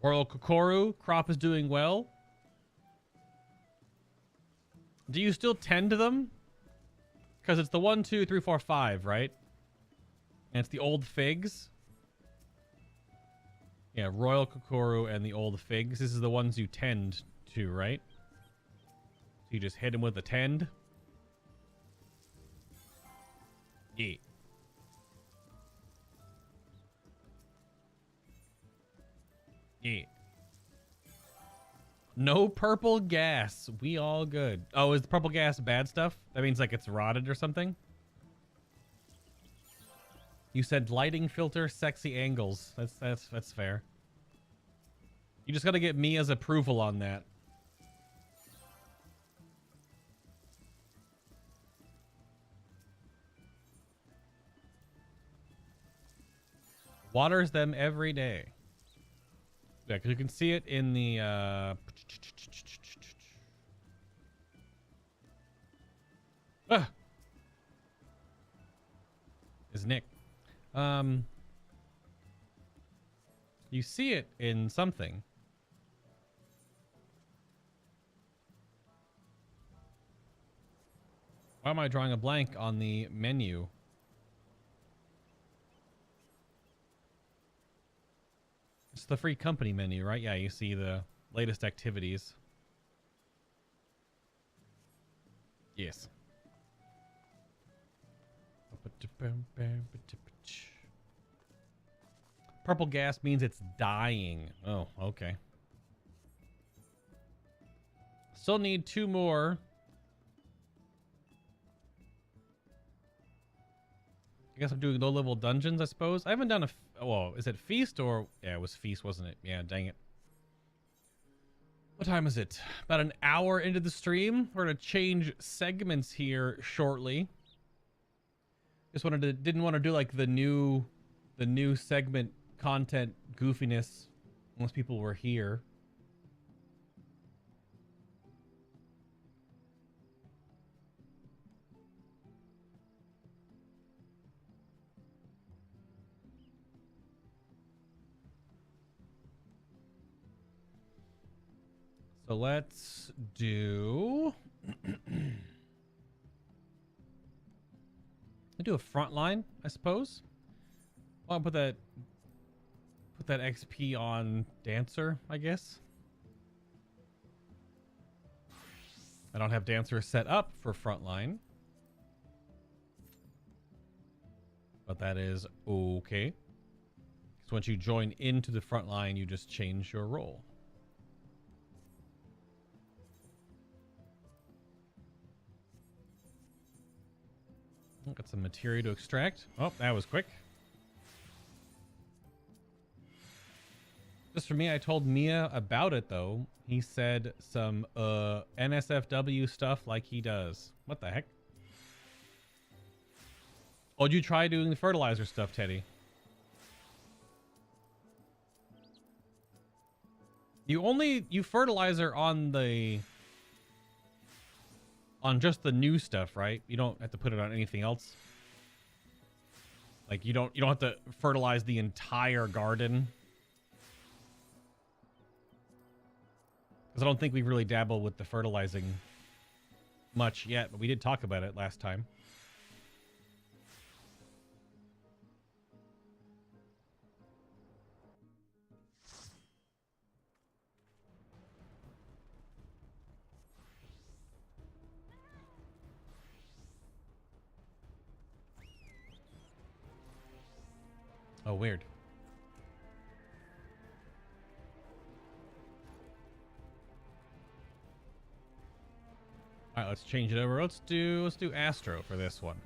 Royal Kokoru crop is doing well. Do you still tend to them? Because it's the 1, 2, 3, 4, 5, right? And it's the old figs. Yeah, Royal Kokoru and the old figs. This is the ones you tend to, right? So you just hit them with a tend. Yeah. Yeah. No purple gas. We all good. Oh, is the purple gas bad stuff? That means like it's rotted or something? You said lighting filter, sexy angles. That's fair. You just got to get Mia's approval on that. Waters them every day. Yeah, because you can see it in the is Nick. You see it in something. Why am I drawing a blank on the menu? It's the free company menu, right? Yeah, you see the latest activities. Yes. Purple gas means it's dying. Oh, okay. Still need 2 more. I guess I'm doing low-level dungeons, I suppose. I haven't done a... well, is it Feast or... yeah, it was Feast, wasn't it? Yeah, dang it. What time is it? About an hour into the stream. We're going to change segments here shortly. Just didn't want to do like the new segment content goofiness unless people were here. So let's do... I do a front line, I suppose. Well, I'll put that XP on Dancer, I guess. I don't have Dancer set up for front line, but that is okay. So once you join into the front line, you just change your role. Got some materia to extract. Oh, that was quick. Just for me, I told Mia about it though. He said some NSFW stuff like he does. What the heck? Oh, did you try doing the fertilizer stuff, Teddy? You fertilizer on just the new stuff, right? You don't have to put it on anything else. Like you don't have to fertilize the entire garden. Because I don't think we've really dabbled with the fertilizing much yet, but we did talk about it last time. Oh, weird. All right, let's change it over. Let's do Astro for this one.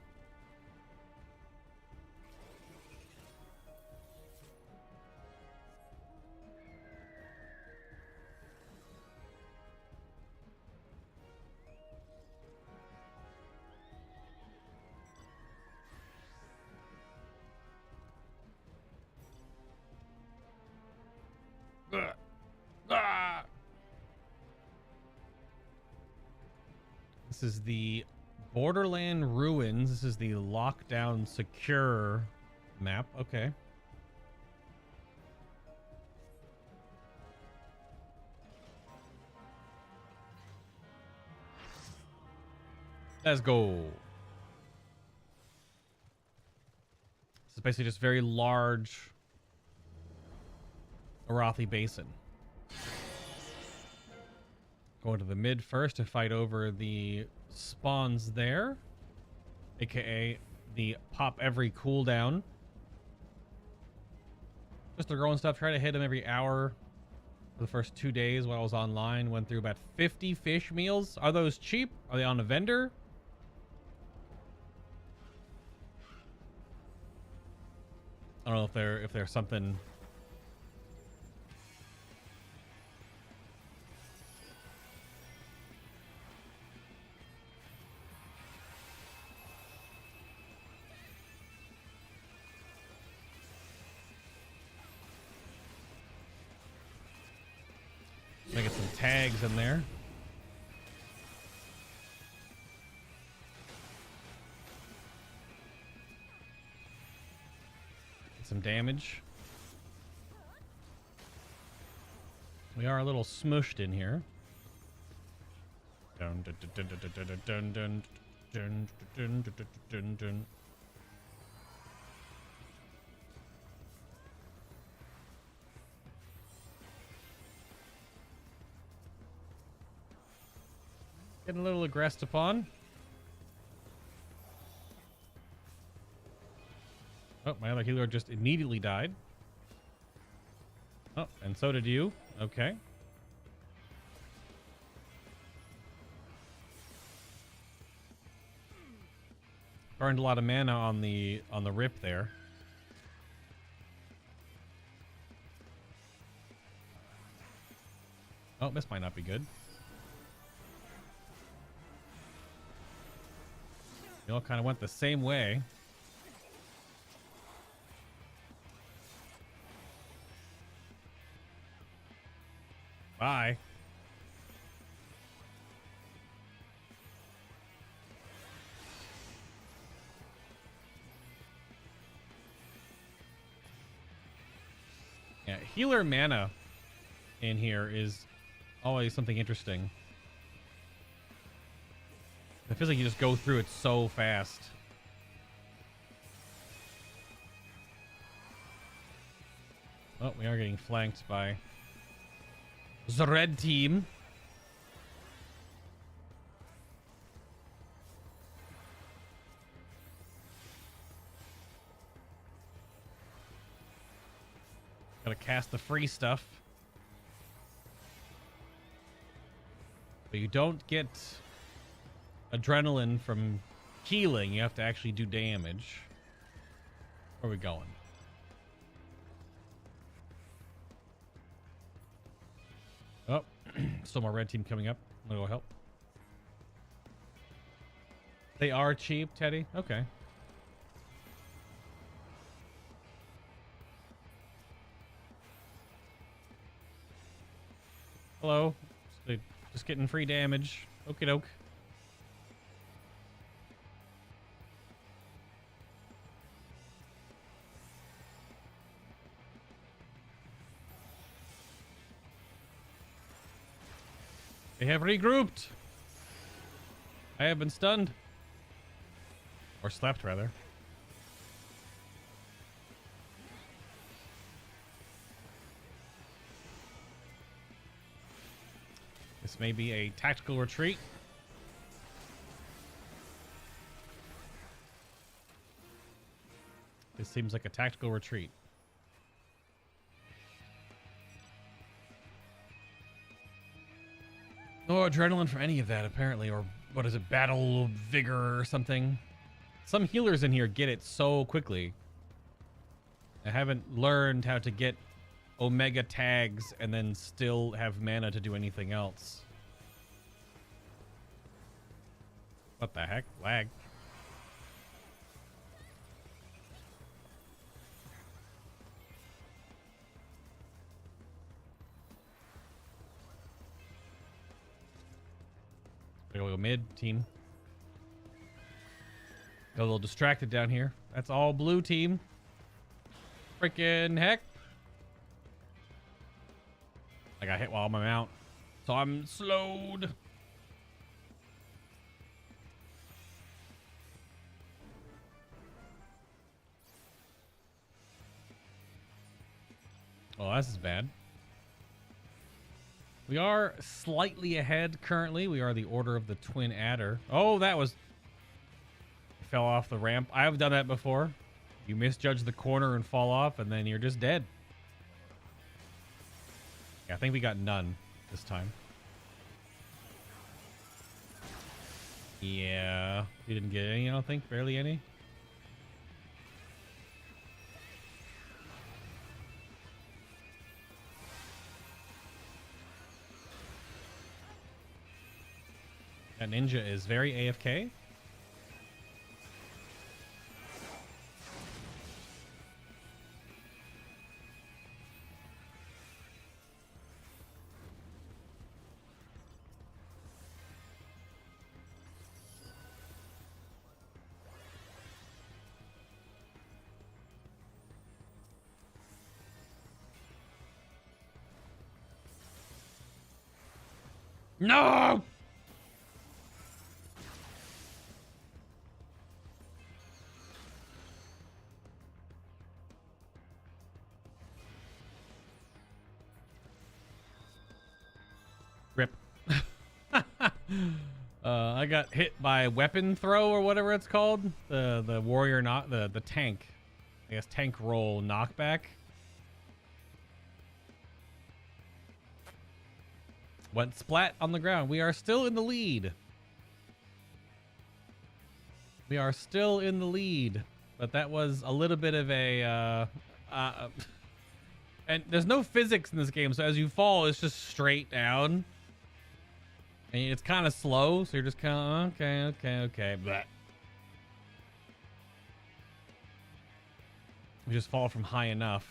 This is the Borderland Ruins. This is the lockdown secure map. Okay. Let's go. This is basically just very large Arathi Basin. Going to the mid first to fight over the spawns there, aka the pop every cooldown. Just to grow and stuff. Try to hit them every hour for the first 2 days while I was online. Went through about 50 fish meals. Are those cheap? Are they on a vendor? I don't know if there's something. Get some tags in there. Get some damage. We are a little smushed in here. Dun, dun, dun, dun, dun, dun, dun, dun, dun, dun, dun, dun, dun. getting a little aggressed upon. Oh, my other healer just immediately died. Oh, and so did you. Okay. Burned a lot of mana on the rip there. Oh, this might not be good. They all kind of went the same way. Bye. Yeah, healer mana in here is always something interesting. It feels like you just go through it so fast. Oh, we are getting flanked by the red team. Gotta cast the free stuff. But you don't get adrenaline from healing. You have to actually do damage. Where are we going? Oh, still more red team coming up. I'm gonna go help. They are cheap, Teddy? Okay. Hello. Just getting free damage. Okie doke. They have regrouped. I have been stunned. Or slapped, rather. This may be a tactical retreat. This seems like a tactical retreat. No adrenaline for any of that, apparently. Or what is it? Battle vigor or something. Some healers in here get it so quickly. I haven't learned how to get Omega tags and then still have mana to do anything else. What the heck? Lag. Gotta go mid team. Got a little distracted down here. That's all blue team. Freaking heck. I got hit while I'm out, so I'm slowed. Oh, this is bad. We are slightly ahead currently. We are the Order of the Twin Adder. Oh, that was... fell off the ramp. I have done that before. You misjudge the corner and fall off, and then you're just dead. Yeah, I think we got none this time. Yeah, we didn't get any, I don't think. Barely any. That ninja is very AFK. No! Rip. I got hit by weapon throw or whatever it's called. The warrior, not the tank. I guess tank roll knockback. Went splat on the ground. We are still in the lead. We are still in the lead. But that was a little bit of a... and there's no physics in this game, so as you fall, it's just straight down. And it's kind of slow, so you're just kind of, okay. But we just fall from high enough.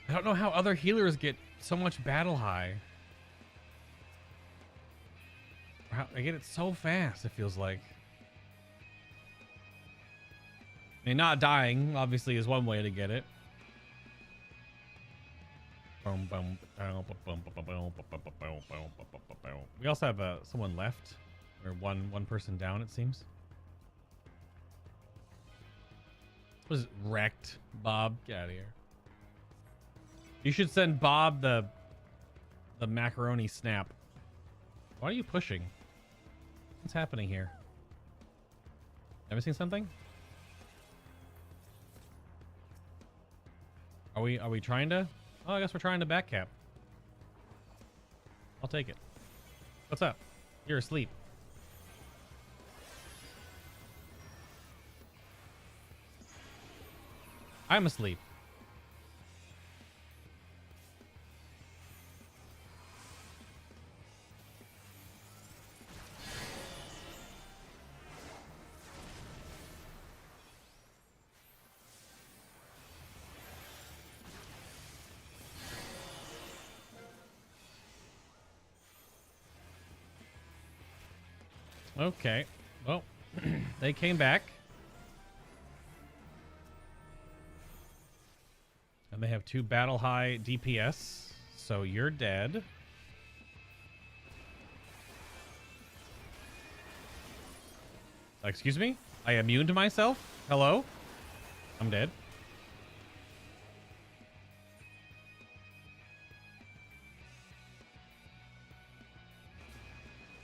I don't know how other healers get so much battle high. I get it so fast, it feels like. I mean, not dying, obviously, is one way to get it. We also have someone left. Or one person down, it seems. What is it? Wrecked? Bob? Get out of here. You should send Bob the macaroni snap. Why are you pushing? What's happening here? Ever seen something? Are we trying to? Oh, I guess we're trying to back cap. I'll take it. What's up? You're asleep. I'm asleep. Okay, well, they came back. And they have 2 battle high DPS, so you're dead. Excuse me? I immune to myself? Hello? I'm dead.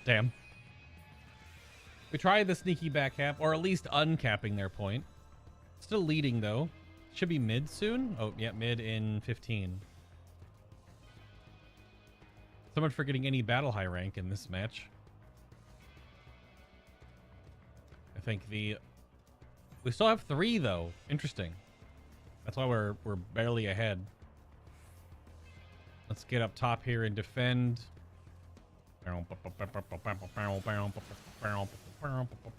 Damn. We tried the sneaky back cap, or at least uncapping their point. Still leading, though. Should be mid soon. Oh, yeah, mid in 15. So much for getting any battle high rank in this match. I think we still have 3, though. Interesting. That's why we're barely ahead. Let's get up top here and defend.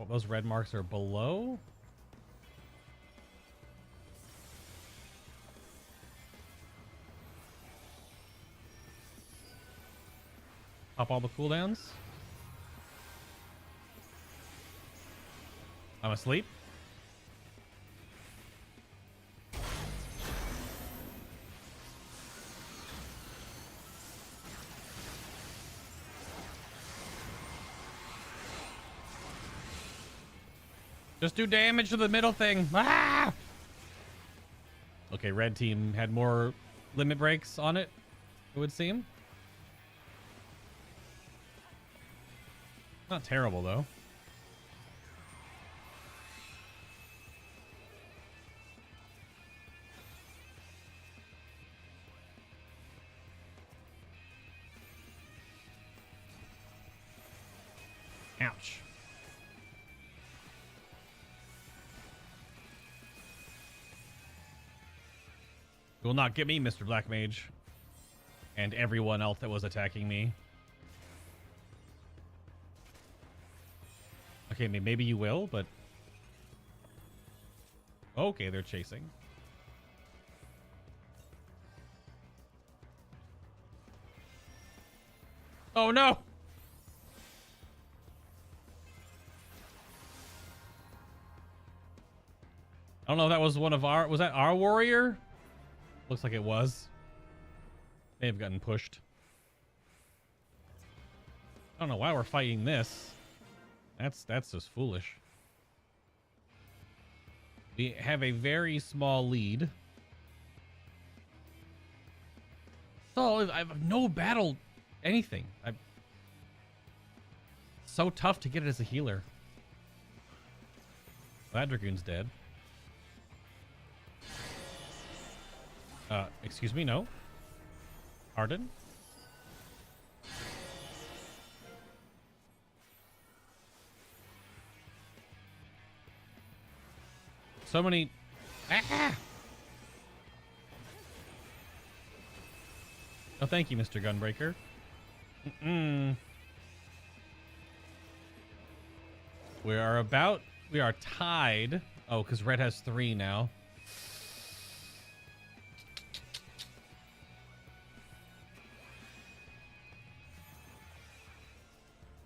Those red marks are below. Pop all the cooldowns. I'm asleep. Just do damage to the middle thing. Ah! Okay, red team had more limit breaks on it, it would seem. Not terrible, though. Ouch. You will not get me, Mr. Black Mage. And everyone else that was attacking me. Okay, maybe you will, but... Okay, they're chasing. Oh, no! I don't know if that was one of our... Was that our warrior? Looks like it was. May have gotten pushed. I don't know why we're fighting this. That's just foolish. We have a very small lead. So I've no battle anything. I'm so tough to get it as a healer. That Dragoon's dead. Excuse me, no. Pardon? So many... Ah! Oh, thank you, Mr. Gunbreaker. We are tied. Oh, because red has 3 now.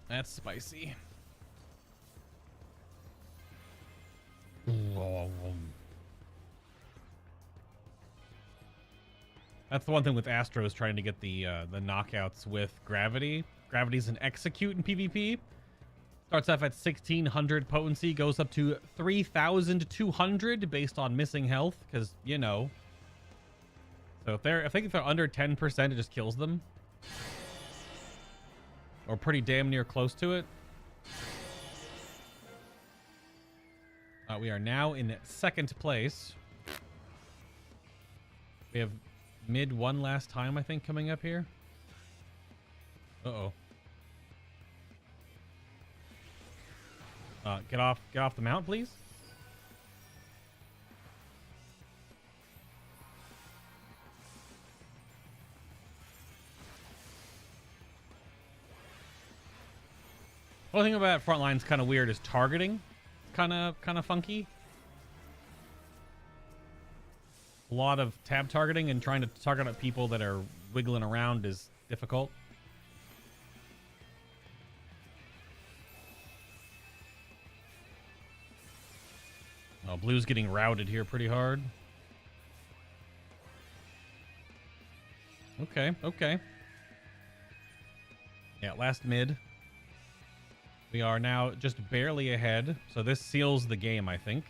That's spicy. That's the one thing with Astros trying to get the knockouts with Gravity. Gravity's an execute in PvP. Starts off at 1600 potency, goes up to 3200 based on missing health, because you know. So if they're under 10%, it just kills them. Or pretty damn near close to it. We are now in 2nd place. We have mid one last time, I think, coming up here. Uh-oh. Get off the mount, please. The only thing about Frontline's kind of weird is targeting. Kind of funky. A lot of tab targeting, and trying to target at people that are wiggling around is difficult. Oh, blue's getting routed here pretty hard. Okay, okay. Yeah, last mid. We are now just barely ahead, so this seals the game, I think.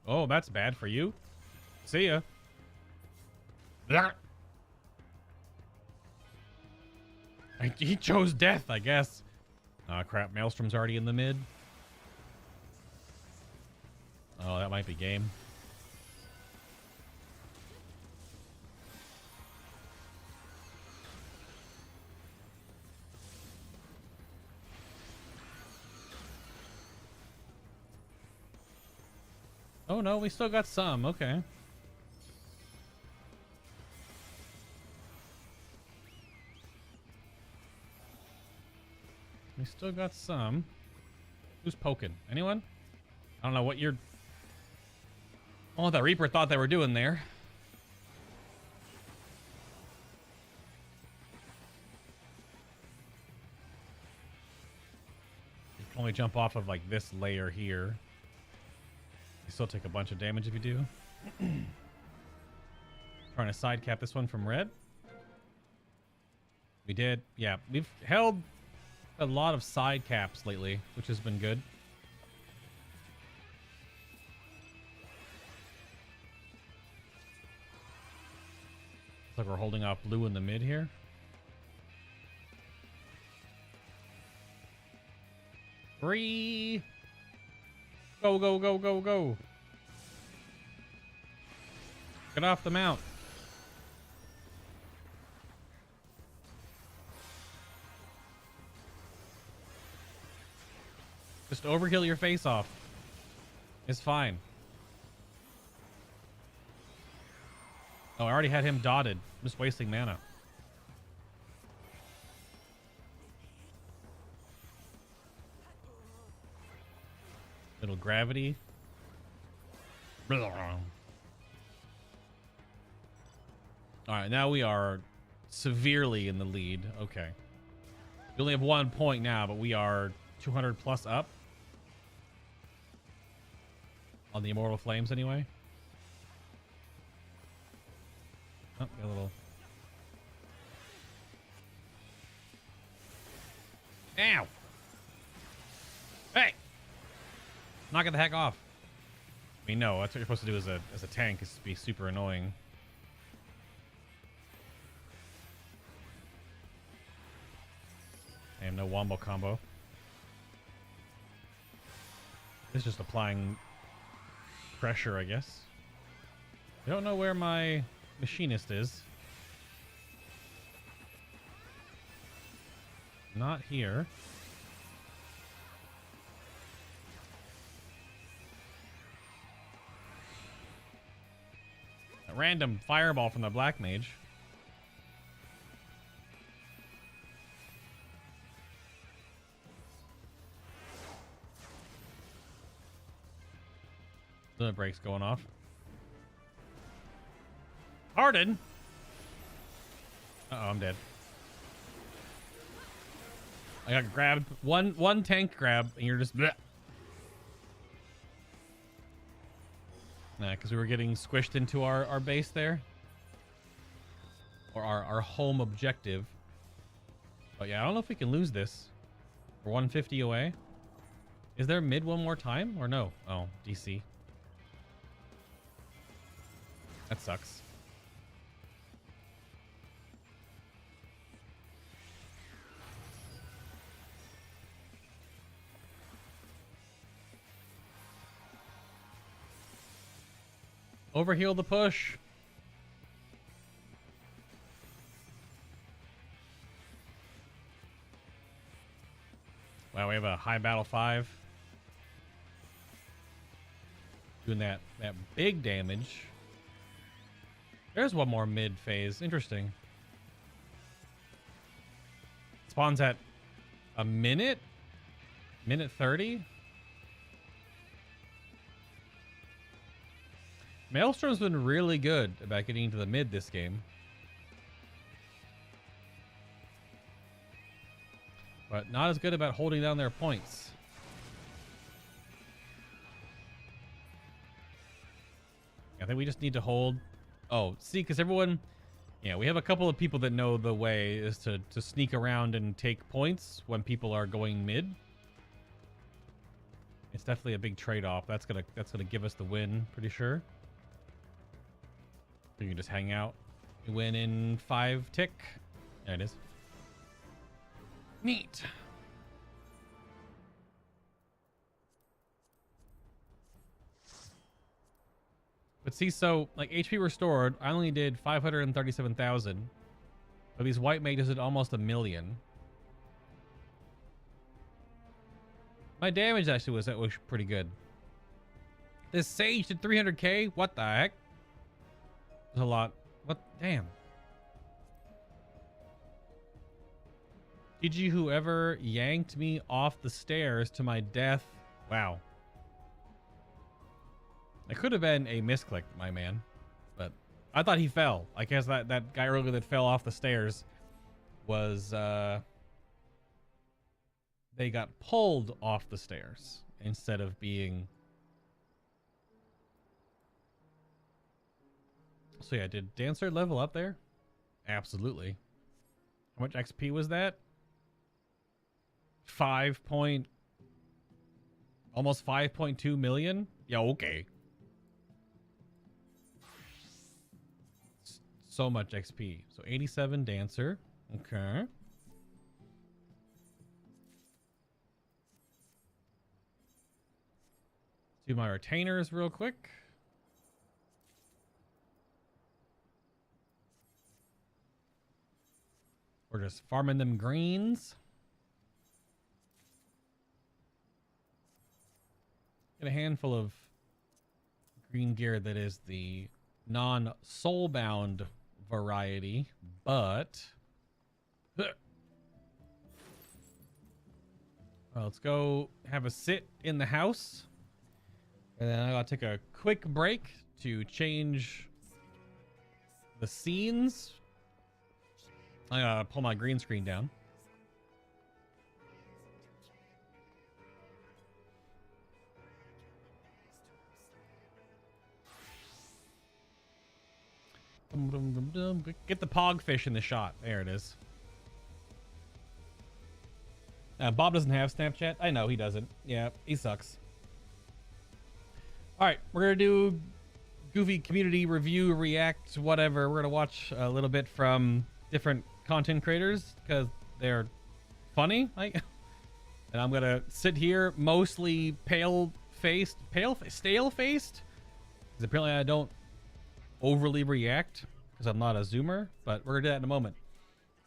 Oh, that's bad for you. See ya. He chose death, I guess. Ah, crap. Maelstrom's already in the mid. Oh, that might be game. Oh no, we still got some. Okay. We still got some. Who's poking? Anyone? I don't know what you're... Oh, that Reaper thought they were doing there. You can only jump off of like this layer here. You still take a bunch of damage if you do. Trying to side cap this one from red. We did. Yeah, we've held a lot of side caps lately, which has been good. Looks like we're holding off blue in the mid here. Three. Go, go, go, go, go. Get off the mount. Just overkill your face off. It's fine. Oh, I already had him dotted. I'm just wasting mana. Little gravity. Alright, now we are severely in the lead. Okay. We only have 1 point now, but we are 200 plus up. On the Immortal Flames, anyway. Oh, got a little... Ow! Hey! Knock it the heck off. I mean, no, that's what you're supposed to do as a tank, is be super annoying. Damn, no wombo combo. It's just applying pressure, I guess. I don't know where my machinist is. Not here. A random fireball from the black mage. The brakes going off. Harden. Uh-oh, I'm dead. I got grabbed. One tank grab, and you're just bleh. Nah, because we were getting squished into our base there. Or our home objective. But yeah, I don't know if we can lose this. We're 150 away. Is there mid one more time? Or no? Oh, DC. That sucks. Overheal the push. Wow, we have a high battle 5. Doing that big damage. There's one more mid phase. Interesting. Spawns at a minute? Minute 30? Maelstrom's been really good about getting into the mid this game. But not as good about holding down their points. I think we just need to hold. Oh, see, because everyone, yeah, we have a couple of people that know the way is to sneak around and take points when people are going mid. It's definitely a big trade-off. That's gonna give us the win, pretty sure. You can just hang out. You win in 5 tick. There it is. Neat. But see, so like HP restored, I only did 537,000. But these white mages did almost 1 million. My damage actually was pretty good. This sage did 300k. What the heck? There's a lot. What? Damn. GG whoever yanked me off the stairs to my death. Wow. It could have been a misclick, my man. But I thought he fell. I guess that guy earlier that fell off the stairs was they got pulled off the stairs instead of being. So yeah, did Dancer level up there? Absolutely. How much XP was that? Almost 5.2 million? Yeah, okay. So much XP. So 87 Dancer. Okay. Do my retainers real quick. We're just farming them greens. Get a handful of green gear that is the non-soulbound variety, but well, let's go have a sit in the house. And then I gotta take a quick break to change the scenes. I gotta pull my green screen down. Get the pogfish in the shot. There it is. Bob doesn't have Snapchat. I know he doesn't. Yeah, he sucks. All right, we're gonna do goofy community review, react, whatever. We're gonna watch a little bit from different content creators because they're funny. Like, and I'm gonna sit here mostly stale-faced, because apparently I don't overly react because I'm not a zoomer. But we're gonna do that in a moment.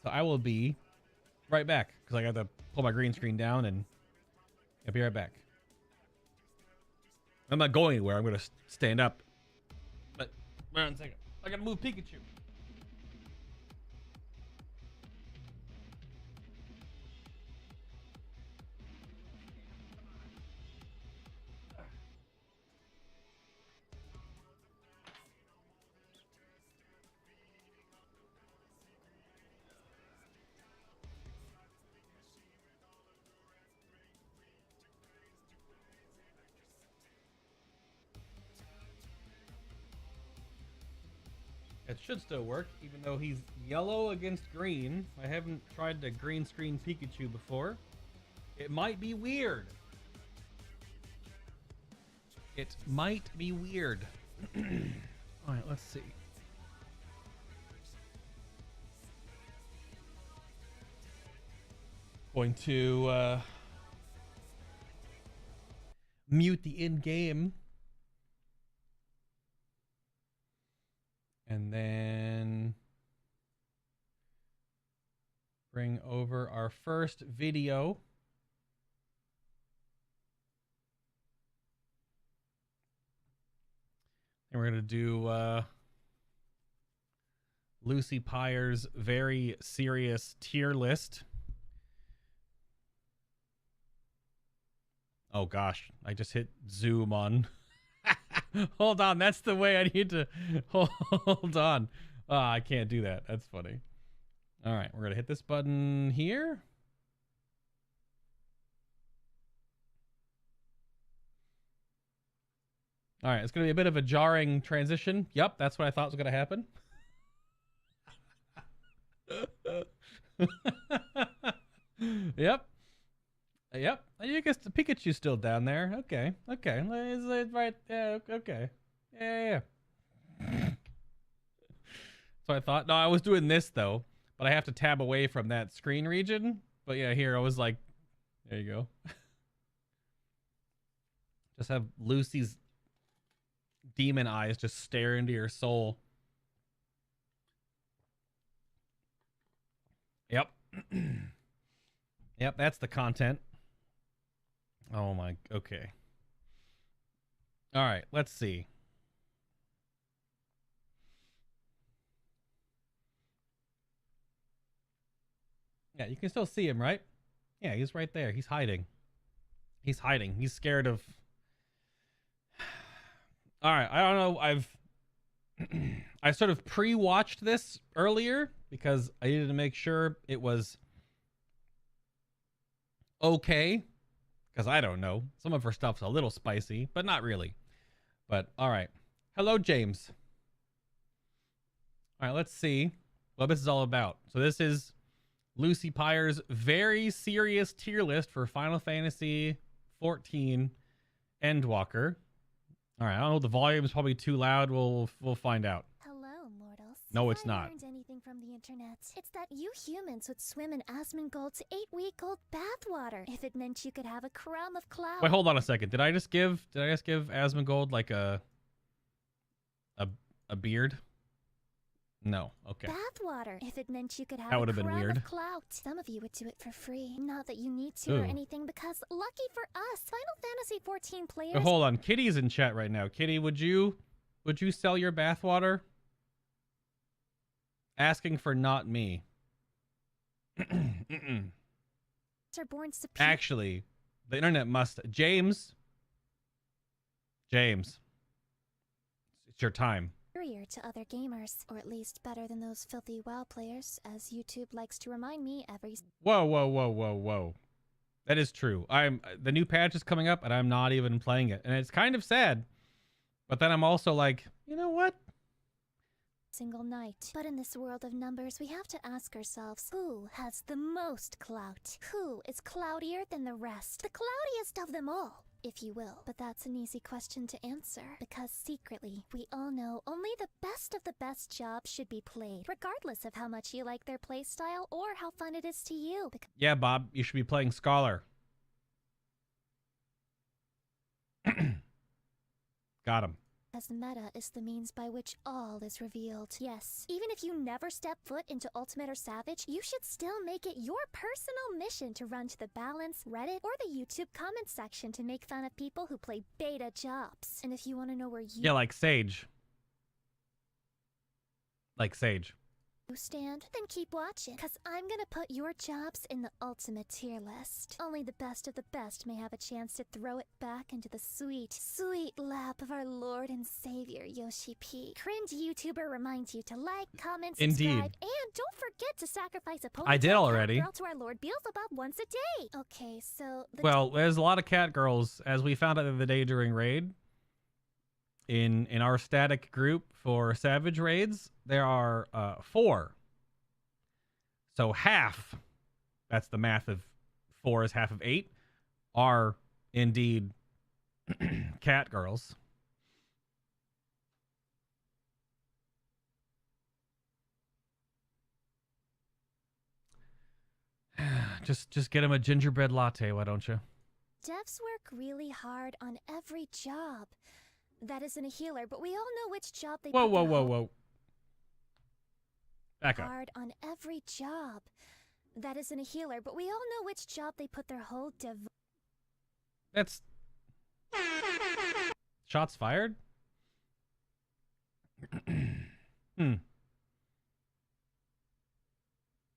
So I will be right back because I got to pull my green screen down, and I'll be right back. I'm not going anywhere. I'm gonna stand up. But wait on a second. I gotta move Pikachu. It should still work, even though he's yellow against green. I haven't tried to green screen Pikachu before. It might be weird. It might be weird. Alright, let's see. Going to mute the in-game. And then bring over our first video. And we're going to do Lucy Pyre's very serious tier list. Oh gosh, I just hit zoom on. Hold on, that's the way I need to hold on. I can't do that. That's funny. All right, we're gonna hit this button here. All right, it's gonna be a bit of a jarring transition. Yep, that's what I thought was gonna happen. Yep. Yep. I guess the Pikachu's still down there. Okay. Okay. Is it right? Yeah. Okay. Yeah. So I thought. No, I was doing this though, but I have to tab away from that screen region. But yeah, here I was like, there you go. Just have Lucy's demon eyes just stare into your soul. Yep. Yep. That's the content. Oh my, okay. All right, let's see. Yeah, you can still see him, right? Yeah, he's right there. He's hiding. He's hiding. He's scared of... All right, I don't know. I sort of pre-watched this earlier because I needed to make sure it was okay. Because I don't know. Some of her stuff's a little spicy, but not really. But, all right. Hello, James. All right, let's see what this is all about. So this is Lucy Pyre's very serious tier list for Final Fantasy XIV Endwalker. All right, I don't know. The volume is probably too loud. We'll find out. Hello, mortals. No, it's not. If I learned anything from the internet, it's that you humans would swim in Asmongold's 8-week-old bathwater if it meant you could have a crumb of cloud. Wait, hold on a second. Did I just give Asmongold like a beard? No. Okay. Bathwater. If it meant you could have That would a have been crumb weird. of clout. Some of you would do it for free. Not that you need to or Ooh. anything, because lucky for us, Final Fantasy XIV players. Wait, hold on. Kitty's in chat right now. Kitty, would you sell your bathwater? Asking for not me. Are born superior. Actually, the internet must. James, it's your time. To other gamers, or at least better than those filthy WoW players, as YouTube likes to remind me every... Whoa. That is true. The new patch is coming up and I'm not even playing it. And it's kind of sad. But then I'm also like, you know what? Single night. But in this world of numbers, we have to ask ourselves, who has the most clout? Who is cloudier than the rest? The cloudiest of them all if you will. But that's an easy question to answer, because secretly, we all know only the best of the best jobs should be played, regardless of how much you like their playstyle or how fun it is to you. Yeah, Bob, you should be playing Scholar. Got him. As meta is the means by which all is revealed. Yes, even if you never step foot into Ultimate or Savage, you should still make it your personal mission to run to the Balance, Reddit, or the YouTube comment section to make fun of people who play beta jobs. And if you want to know where you like Sage. Like Sage. stand, then keep watching, cause I'm gonna put your jobs in the ultimate tier list. Only the best of the best may have a chance to throw it back into the sweet, sweet lap of our Lord and Savior, Yoshi P. Cringe YouTuber reminds you to like, comment, subscribe, Indeed. and don't forget to sacrifice a I did already. girl to our Lord Beelzebub once a day. Okay, so Well, there's a lot of cat girls, as we found out the other day during raid. In our static group for Savage raids, there are 4. So half, that's the math of 4 is half of 8, are indeed cat girls. Just get him a gingerbread latte, why don't you? devs work really hard on every job. That isn't a healer, but we all know which job they Whoa, put their whoa, whoa, whole whoa. Back up. hard on every job. That isn't a healer, but we all know which job they put their whole That's... Shots fired?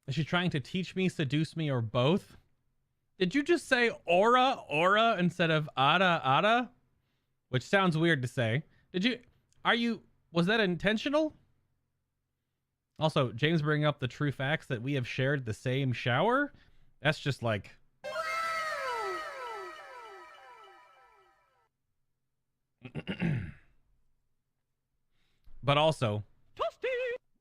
Is she trying to teach me, seduce me, or both? Did you just say aura instead of ada? Which sounds weird to say. Was that intentional? Also, James bringing up the true facts that we have shared the same shower? That's just like... But also...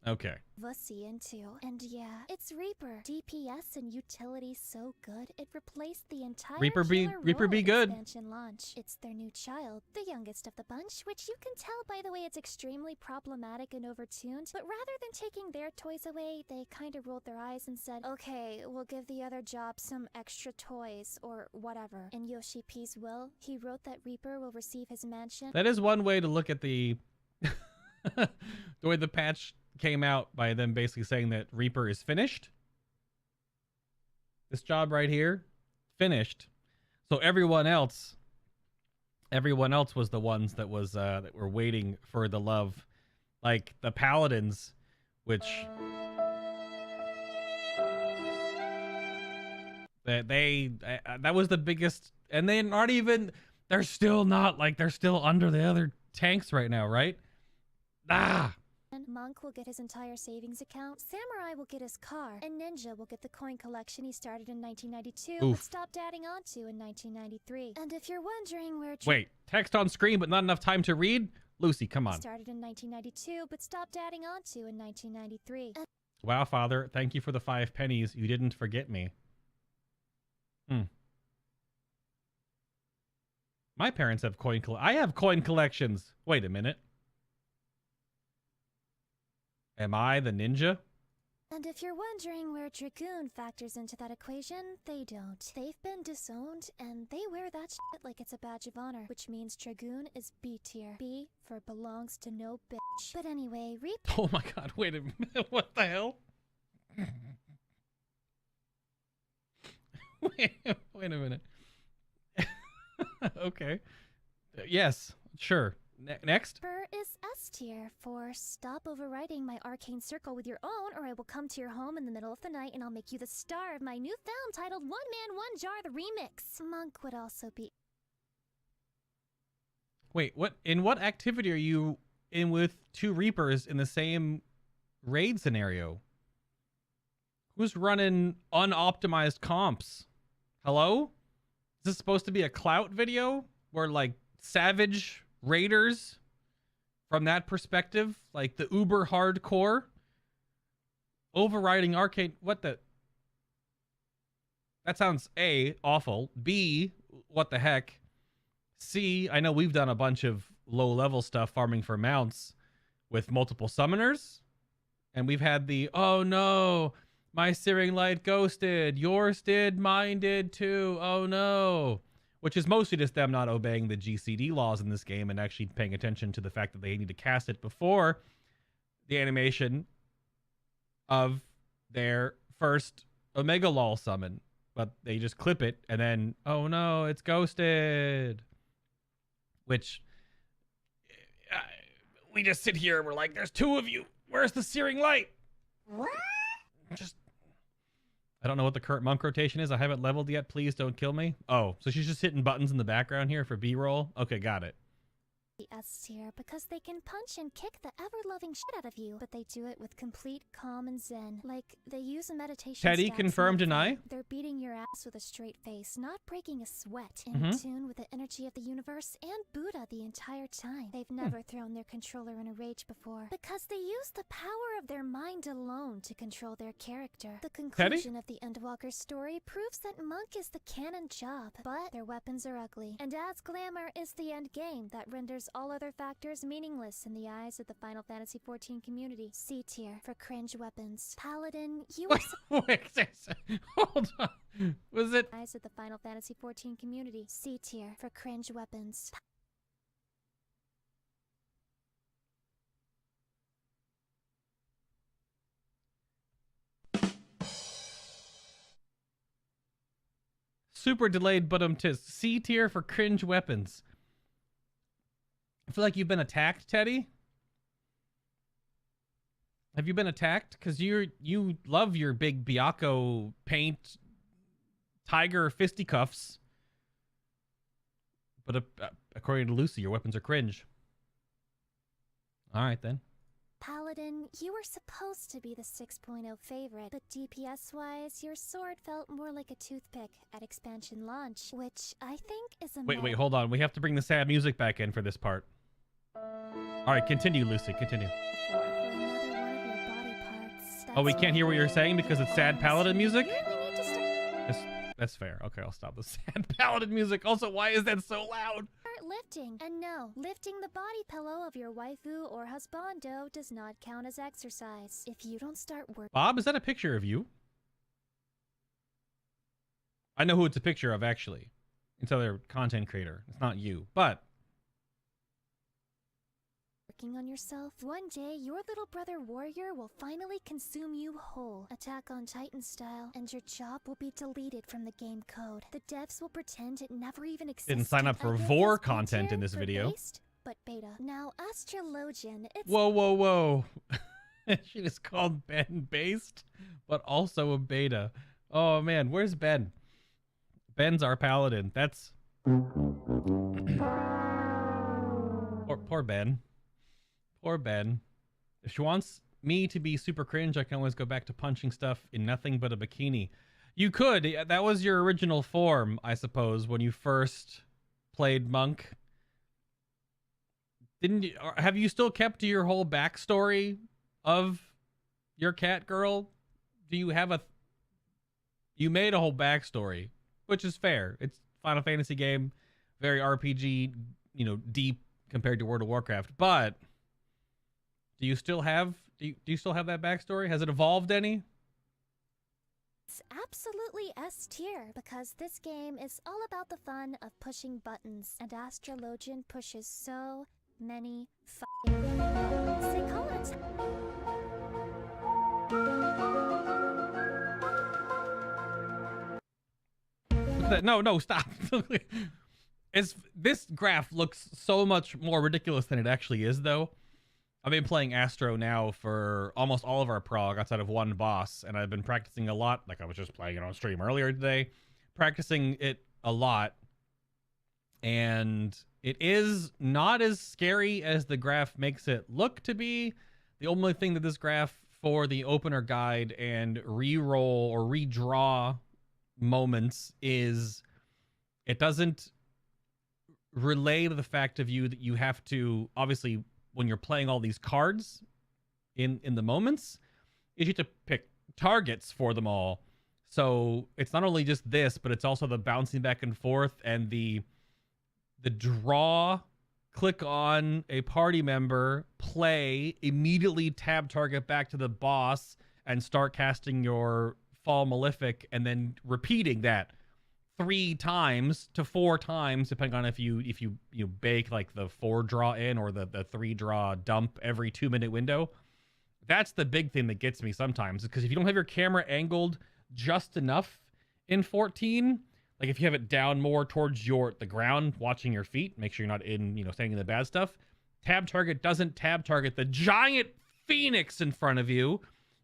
Okay. Vussy into. And yeah, it's Reaper. DPS and utility so good, it replaced the entire Reaper be Roulette good. expansion launch. It's their new child, the youngest of the bunch, which you can tell by the way it's extremely problematic and overtuned. But rather than taking their toys away, they kind of rolled their eyes and said, okay, we'll give the other job some extra toys, or whatever. In Yoshi P's will, he wrote that Reaper will receive his mansion. That is one way to look at the... the way the patch came out, by them basically saying that Reaper is finished. This job right here, finished. So everyone else was the ones that were waiting for the love, like the paladins, which that was the biggest, and they're not even. They're still not like they're still under the other tanks right now, right? Monk will get his entire savings account, Samurai will get his car, and Ninja will get the coin collection he started in 1992 but stopped adding on to in 1993. And if you're wondering where... Wait, text on screen but not enough time to read? Lucy, come on. Started in 1992 but stopped adding on to in 1993. Wow, Father, thank you for the 5 pennies. You didn't forget me. My parents have I have coin collections. Wait a minute. Am I the ninja? And if you're wondering where Dragoon factors into that equation, they don't. They've been disowned, and they wear that shit like it's a badge of honor, which means Dragoon is B tier. B for belongs to no bitch. But anyway, Oh my god, wait a minute. What the hell? wait a minute. Okay. Yes, sure. Next. Reaper is S tier for stop overriding my arcane circle with your own, or I will come to your home in the middle of the night and I'll make you the star of my new film titled One Man, One Jar, the Remix. Monk would also be... Wait, in what activity are you in with 2 Reapers in the same raid scenario? Who's running unoptimized comps? Hello? Is this supposed to be a clout video? Where, like, Savage raiders, from that perspective, like the uber hardcore, overriding arcane... What the... That sounds A, awful. B, what the heck? C, I know we've done a bunch of low level stuff farming for mounts with multiple summoners, and we've had the, oh no, my Searing Light ghosted, yours did, mine did too, oh no, which is mostly just them not obeying the GCD laws in this game and actually paying attention to the fact that they need to cast it before the animation of their first Omega Lol summon, but they just clip it and then, oh no, it's ghosted. Which we just sit here and we're like, there's two of you. Where's the Searing Light? What? Just, I don't know what the current monk rotation is. I haven't leveled yet. Please don't kill me. Oh, so she's just hitting buttons in the background here for B-roll. Okay, got it. The S tier because they can punch and kick the ever-loving shit out of you, but they do it with complete calm and zen. Like, they use a meditation Teddy, stance confirm, method. deny? They're beating your ass with a straight face, not breaking a sweat, in tune with the energy of the universe and Buddha the entire time. They've never thrown their controller in a rage before, because they use the power of their mind alone to control their character. The conclusion of the Endwalker story proves that Monk is the canon job, but their weapons are ugly. And as glamour is the end game that renders all other factors meaningless in the eyes of the Final Fantasy XIV community. C tier for cringe weapons. Paladin, you are Wait, hold on. Was it? eyes of the Final Fantasy XIV community. C tier for cringe weapons. Super delayed, but tis. C tier for cringe weapons. I feel like you've been attacked, Teddy. Have you been attacked? Because you love your big Byakko paint tiger fisticuffs. But according to Lucy, your weapons are cringe. All right, then. Paladin, you were supposed to be the 6.0 favorite, but DPS-wise, your sword felt more like a toothpick at expansion launch, which I think is a Wait, hold on. We have to bring the sad music back in for this part. All right, continue, Lucy. Continue. for another one of your body parts. Oh, we can't hear what you're saying because it's sad Paladin music? You really need to That's fair. Okay, I'll stop the sad Paladin music. Also, why is that so loud? start lifting. And no, lifting the body pillow of your waifu or husbando does not count as exercise. If you don't start working Bob, is that a picture of you? I know who it's a picture of, actually. It's other content creator. It's not you, but on yourself, one day your little brother warrior will finally consume you whole, Attack on Titan style, and your job will be deleted from the game code. The devs will pretend it never even existed. didn't sign up for I guess Vor it's content in B-tier this for video. based, but beta. Now, Astrologian, it's Whoa. She just called Ben based, but also a beta. Oh man, where's Ben? Ben's our paladin. That's poor Ben. Poor Ben. If she wants me to be super cringe, I can always go back to punching stuff in nothing but a bikini. You could. That was your original form, I suppose, when you first played Monk. Didn't you? Have you still kept to your whole backstory of your cat girl? Do you have you made a whole backstory, which is fair. It's Final Fantasy game, very RPG, deep compared to World of Warcraft. But do you still have that backstory? Has it evolved any? It's absolutely S tier because this game is all about the fun of pushing buttons, and Astrologian pushes so many fucking buttons. They call it. Look at that. No, stop. This graph looks so much more ridiculous than it actually is, though. I've been playing Astro now for almost all of our prog outside of one boss, and I've been practicing a lot. Like, I was just playing it on stream earlier today, practicing it a lot. And it is not as scary as the graph makes it look to be. The only thing that this graph for the opener guide and re-roll or redraw moments is it doesn't relay to the fact of you that you have to, obviously, when you're playing all these cards in the moments, is you have to pick targets for them all. So it's not only just this, but it's also the bouncing back and forth and the the draw, click on a party member, play, immediately tab target back to the boss, and start casting your Fall Malefic, and then repeating that 3 times to 4 times, depending on if you bake like the 4 draw in or the 3 draw dump every 2-minute window. That's the big thing that gets me sometimes, because if you don't have your camera angled just enough in 14, like if you have it down more towards the ground, watching your feet, make sure you're not in, standing in the bad stuff. Tab target doesn't tab target the giant phoenix in front of you.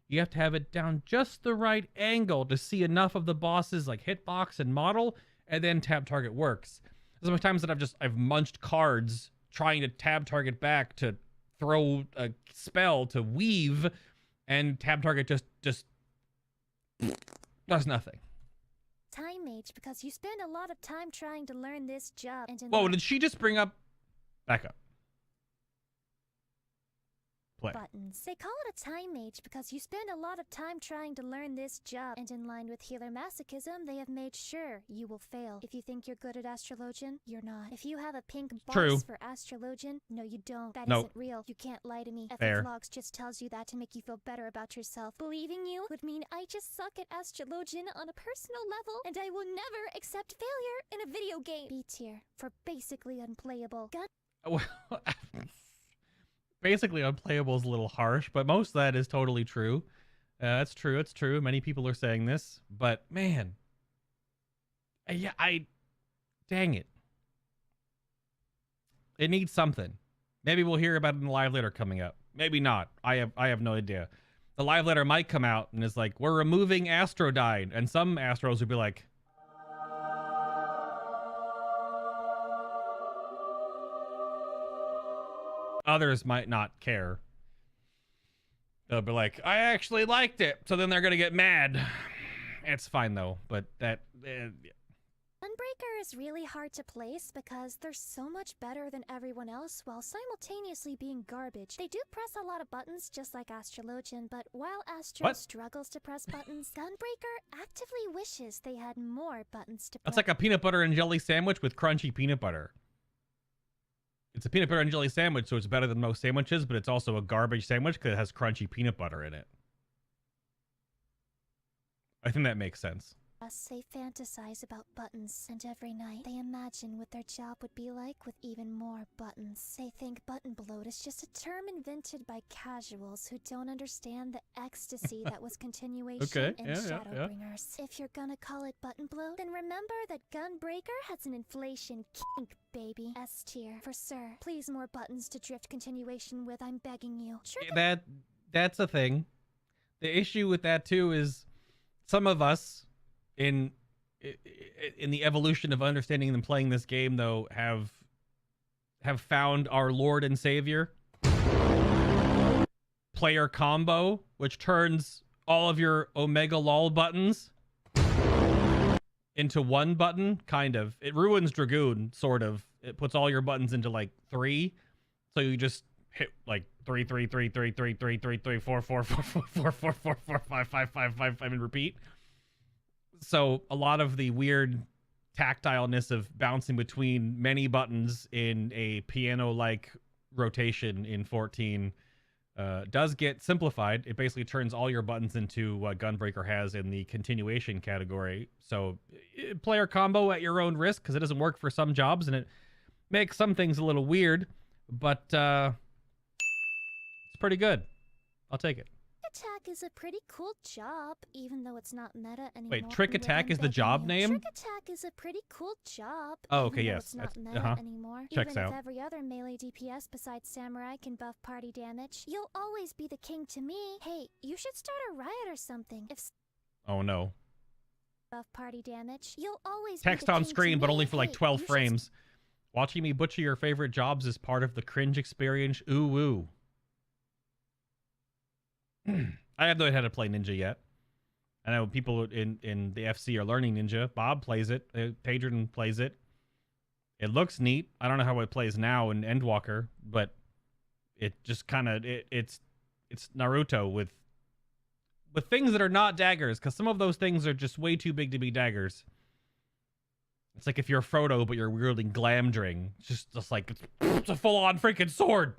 You have to have it down just the right angle to see enough of the boss's like hitbox and model, and then tab target works. There's so many times that I've munched cards trying to tab target back to throw a spell to weave, and tab target just does nothing. Time Mage, because you spend a lot of time trying to learn this job. And whoa, did she just bring up? Back up. Play. Buttons. They call it a time mage because you spend a lot of time trying to learn this job, and in line with healer masochism, they have made sure you will fail. If you think you're good at astrologian, you're not. If you have a pink box for astrologian, no you don't. That isn't real. You can't lie to me. FFXIV just tells you that to make you feel better about yourself. Believing you would mean I just suck at astrologian on a personal level, and I will never accept failure in a video game. B tier for basically unplayable. Well, basically unplayable is a little harsh, but most of that is totally true. That's true. It's true. Many people are saying this, but man, yeah, dang it. It needs something. Maybe we'll hear about it in the live letter coming up. Maybe not. I have no idea. The live letter might come out and it's like, we're removing Astrodyne, and some Astros would be like, others might not care. They'll be like, I actually liked it. So then they're going to get mad. It's fine, though. But that... Gunbreaker is really hard to place because they're so much better than everyone else while simultaneously being garbage. They do press a lot of buttons just like Astrologian, but while Astro struggles to press buttons, Gunbreaker actively wishes they had more buttons to press. That's like a peanut butter and jelly sandwich with crunchy peanut butter. It's a peanut butter and jelly sandwich, so it's better than most sandwiches, but it's also a garbage sandwich because it has crunchy peanut butter in it. I think that makes sense. They fantasize about buttons, and every night they imagine what their job would be like with even more buttons. They think button bloat is just a term invented by casuals who don't understand the ecstasy that was continuation in Shadowbringers. If you're gonna call it button bloat, then remember that Gunbreaker has an inflation kink, baby. S tier for sir. Please more buttons to drift continuation with, I'm begging you. That's a thing. The issue with that too is some of us in the evolution of understanding and playing this game, though, have found our Lord and Savior, player combo, which turns all of your Omega LOL buttons into one button, kind of. It ruins Dragoon, sort of. It puts all your buttons into like 3, so you just hit like 3 3 3 3 3 3 3 3 4 4 4 4 4 4 4 4 5 5 5 5 5 and repeat. So a lot of the weird tactileness of bouncing between many buttons in a piano-like rotation in 14 does get simplified. It basically turns all your buttons into what Gunbreaker has in the continuation category. So player combo at your own risk, because it doesn't work for some jobs and it makes some things a little weird, but it's pretty good. I'll take it. Attack is a pretty cool job, even though it's not meta anymore. Wait, Trick Attack is the job name? Trick Attack is a pretty cool job. Oh, okay, even yes. It's not meta anymore. Checks even out. if every other melee DPS besides Samurai can buff party damage, you'll always be the king to me. Hey, you should start a riot or something. If oh no. Buff party damage, you'll always text be the on king screen, to but me. only for like 12 frames. Watching me butcher your favorite jobs is part of the cringe experience. Ooh woo. I have no idea how to play Ninja yet. I know people in the FC are learning Ninja. Bob plays it. Padron plays it. It looks neat. I don't know how it plays now in Endwalker, but it just kind of it's Naruto with things that are not daggers, because some of those things are just way too big to be daggers. It's like if you're Frodo, but you're wielding Glamdring. It's just like, it's a full-on freaking sword.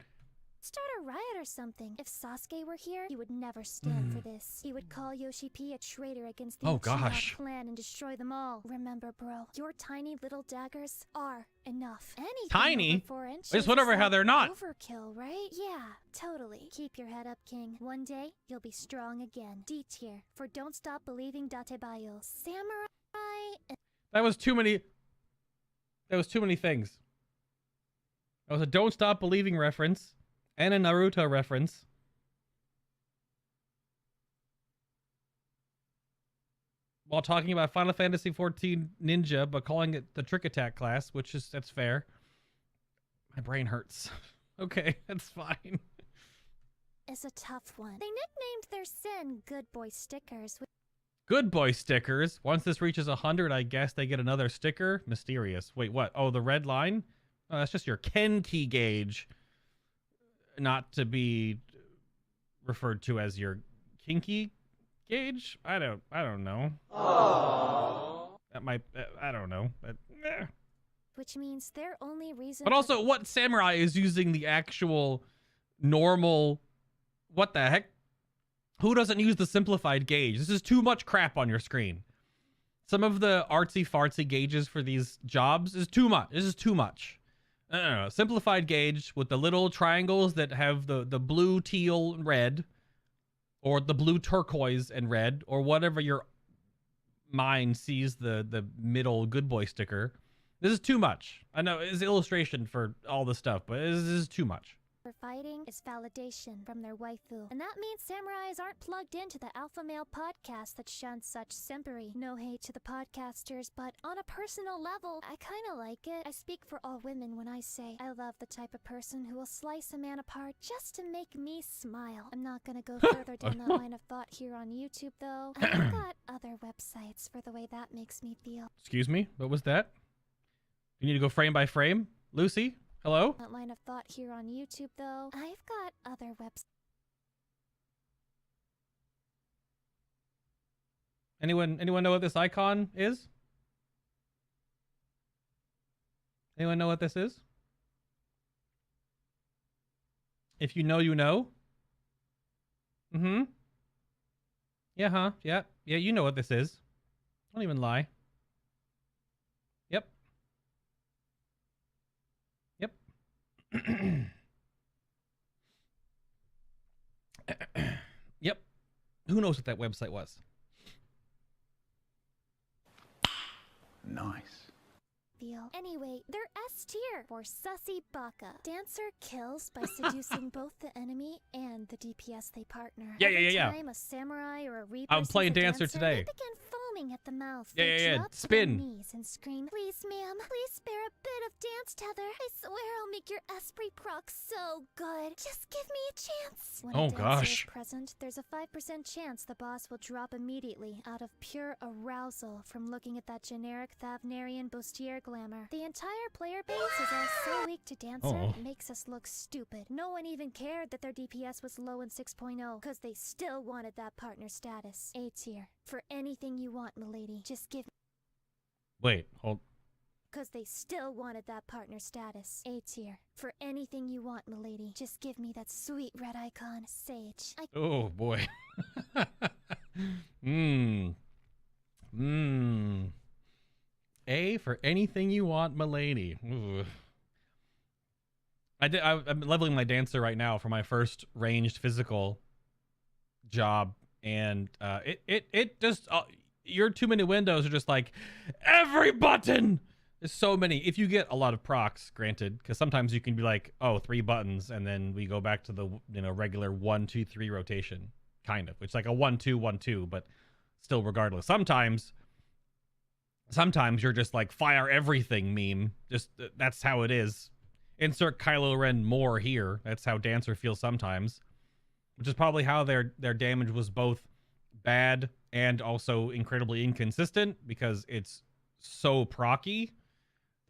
Start a riot or something. If Sasuke were here, he would never stand for this. He would call Yoshi P a traitor against the Uchiha clan and destroy them all. Remember, bro, your tiny little daggers are enough. Anything tiny? over 4 inches I just wonder how they're not. Overkill, right? Yeah, totally. Keep your head up, King. One day, you'll be strong again. D tier for Don't Stop Believing Datebayo. Samurai. That was too many. That was too many things. That was a Don't Stop Believing reference. And a Naruto reference. While talking about Final Fantasy XIV Ninja, but calling it the Trick Attack class, that's fair. My brain hurts. Okay, that's fine. It's a tough one. They nicknamed their sin Good Boy Stickers. Good Boy Stickers. Once this reaches 100, I guess they get another sticker. Mysterious. Wait, what? Oh, the red line? Oh, that's just your Kenki gauge. Not to be referred to as your kinky gauge. I don't know. Aww. That might. I don't know. But, which means their only reason. But also, what samurai is using the actual normal? What the heck? Who doesn't use the simplified gauge? This is too much crap on your screen. Some of the artsy fartsy gauges for these jobs is too much. This is too much. No. Simplified gauge with the little triangles that have the blue, teal, and red, or the blue, turquoise, and red, or whatever your mind sees the middle good boy sticker. This is too much. I know it's illustration for all the stuff, but this is too much. For fighting is validation from their waifu. And that means samurais aren't plugged into the alpha male podcast that shuns such simpery. No hate to the podcasters, but on a personal level, I kinda like it. I speak for all women when I say I love the type of person who will slice a man apart just to make me smile. I'm not gonna go further down that line of thought here on YouTube though. I've got other websites for the way that makes me feel. Excuse me? What was that? You need to go frame by frame? Lucy? Hello? That line of thought here on YouTube, though. I've got other websites. Anyone know what this icon is? Anyone know what this is? If you know, you know. Mm-hmm. Yeah, huh? Yeah, you know what this is. Don't even lie. Yep. Yep. Who knows what that website was? Nice. Anyway, they're S tier for Sussy Baka. Dancer kills by seducing both the enemy and the DPS they partner. Every time a samurai or a reaper I'm playing dancer they today. begin foaming at the mouth. Yeah. They drop to Spin. their knees and scream, "Please, ma'am, please spare a bit of dance tether. I swear I'll make your esprit proc so good. Just give me a chance." When a dancer is present, there's a 5% chance the boss will drop immediately out of pure arousal from looking at that generic Thavnarian bustier glamour. The entire player base is all so weak to dancer, it makes us look stupid. No one even cared that their DPS was low in 6.0, because they still wanted that partner status. A tier. For anything you want, milady. Just give... Wait, hold... Because they still wanted that partner status. A tier. For anything you want, milady. Just give me that sweet red icon, Sage. Oh, boy. A for anything you want, milady. Ooh. I'm leveling my dancer right now for my first ranged physical job, and it just your 2 minute windows are just like every button. There's so many. If you get a lot of procs, granted, because sometimes you can be like, oh, 3 buttons, and then we go back to the regular 1, 2, 3 rotation, kind of. It's like a 1, 2, 1, 2, but still, regardless. Sometimes you're just like fire everything meme. Just that's how it is. Insert Kylo Ren more here. That's how dancer feels sometimes, which is probably how their damage was both bad and also incredibly inconsistent, because it's so procky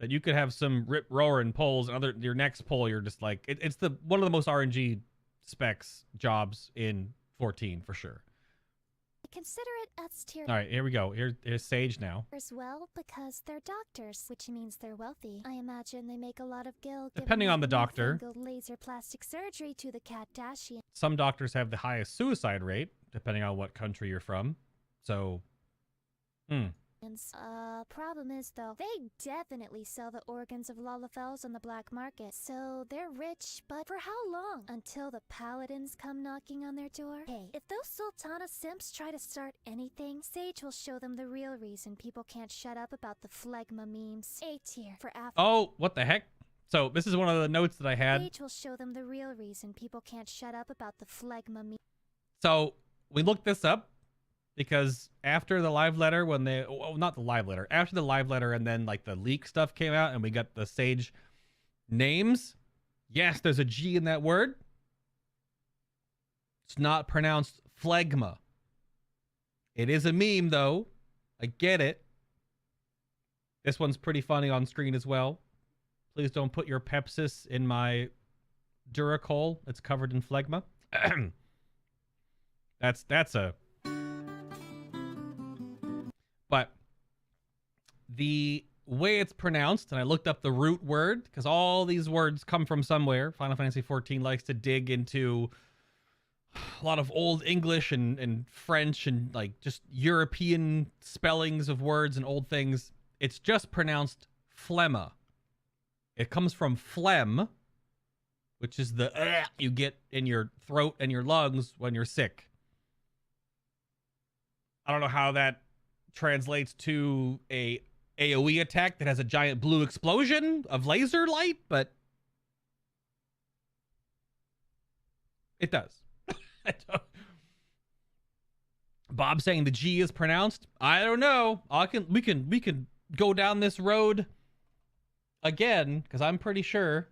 that you could have some rip roaring pulls and your next pull you're just like it's one of the most RNG specs jobs in 14 for sure. consider it S tier. All right, here we go. Here's Sage now. As well, because they're doctors, which means they're wealthy. I imagine they make a lot of gil. Depending on the doctor. Laser plastic surgery to the Kardashians. Some doctors have the highest suicide rate, depending on what country you're from. So, Problem is though, they definitely sell the organs of Lalafels on the black market. So they're rich, but for how long? Until the paladins come knocking on their door? Hey, if those Sultana simps try to start anything, Sage will show them the real reason people can't shut up about the phlegma memes. A tier for Africa. oh, what the heck? So this is one of the notes that I had. Sage will show them the real reason people can't shut up about the phlegma memes. So we looked this up because after the live letter, when they, oh, not the live letter, after the live letter and then like the leak stuff came out and we got the Sage names. Yes, there's a G in that word. It's not pronounced phlegma. It is a meme though. I get it. This one's pretty funny on screen as well. Please don't put your Pepsis in my Duracol. It's covered in phlegma. That's a... But the way it's pronounced, and I looked up the root word, because all these words come from somewhere. Final Fantasy XIV likes to dig into a lot of old English and French and like just European spellings of words and old things. It's just pronounced phlegma. It comes from phlegm, which is the you get in your throat and your lungs when you're sick. I don't know how that translates to a AoE attack that has a giant blue explosion of laser light, but it does. Bob saying the G is pronounced. I don't know. We can go down this road again, because I'm pretty sure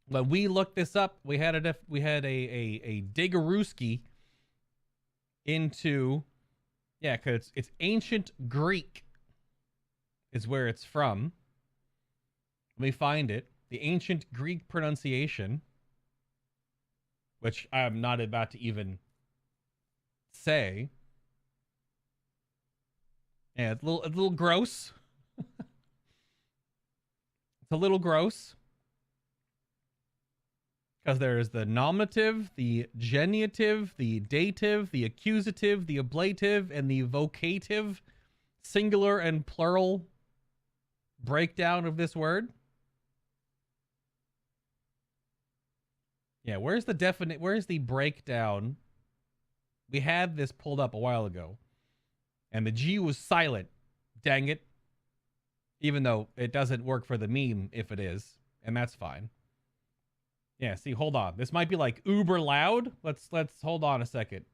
when we looked this up, we had a Digarooski into, yeah, because it's ancient Greek is where it's from. Let me find it. The ancient Greek pronunciation, which I'm not about to even say. Yeah, it's a little gross. It's a little gross. Because there's the nominative, the genitive, the dative, the accusative, the ablative, and the vocative singular and plural breakdown of this word. Yeah, where's the breakdown? We had this pulled up a while ago. And the G was silent. Dang it. Even though it doesn't work for the meme if it is. And that's fine. Yeah, see, hold on. This might be like uber loud. Let's hold on a second.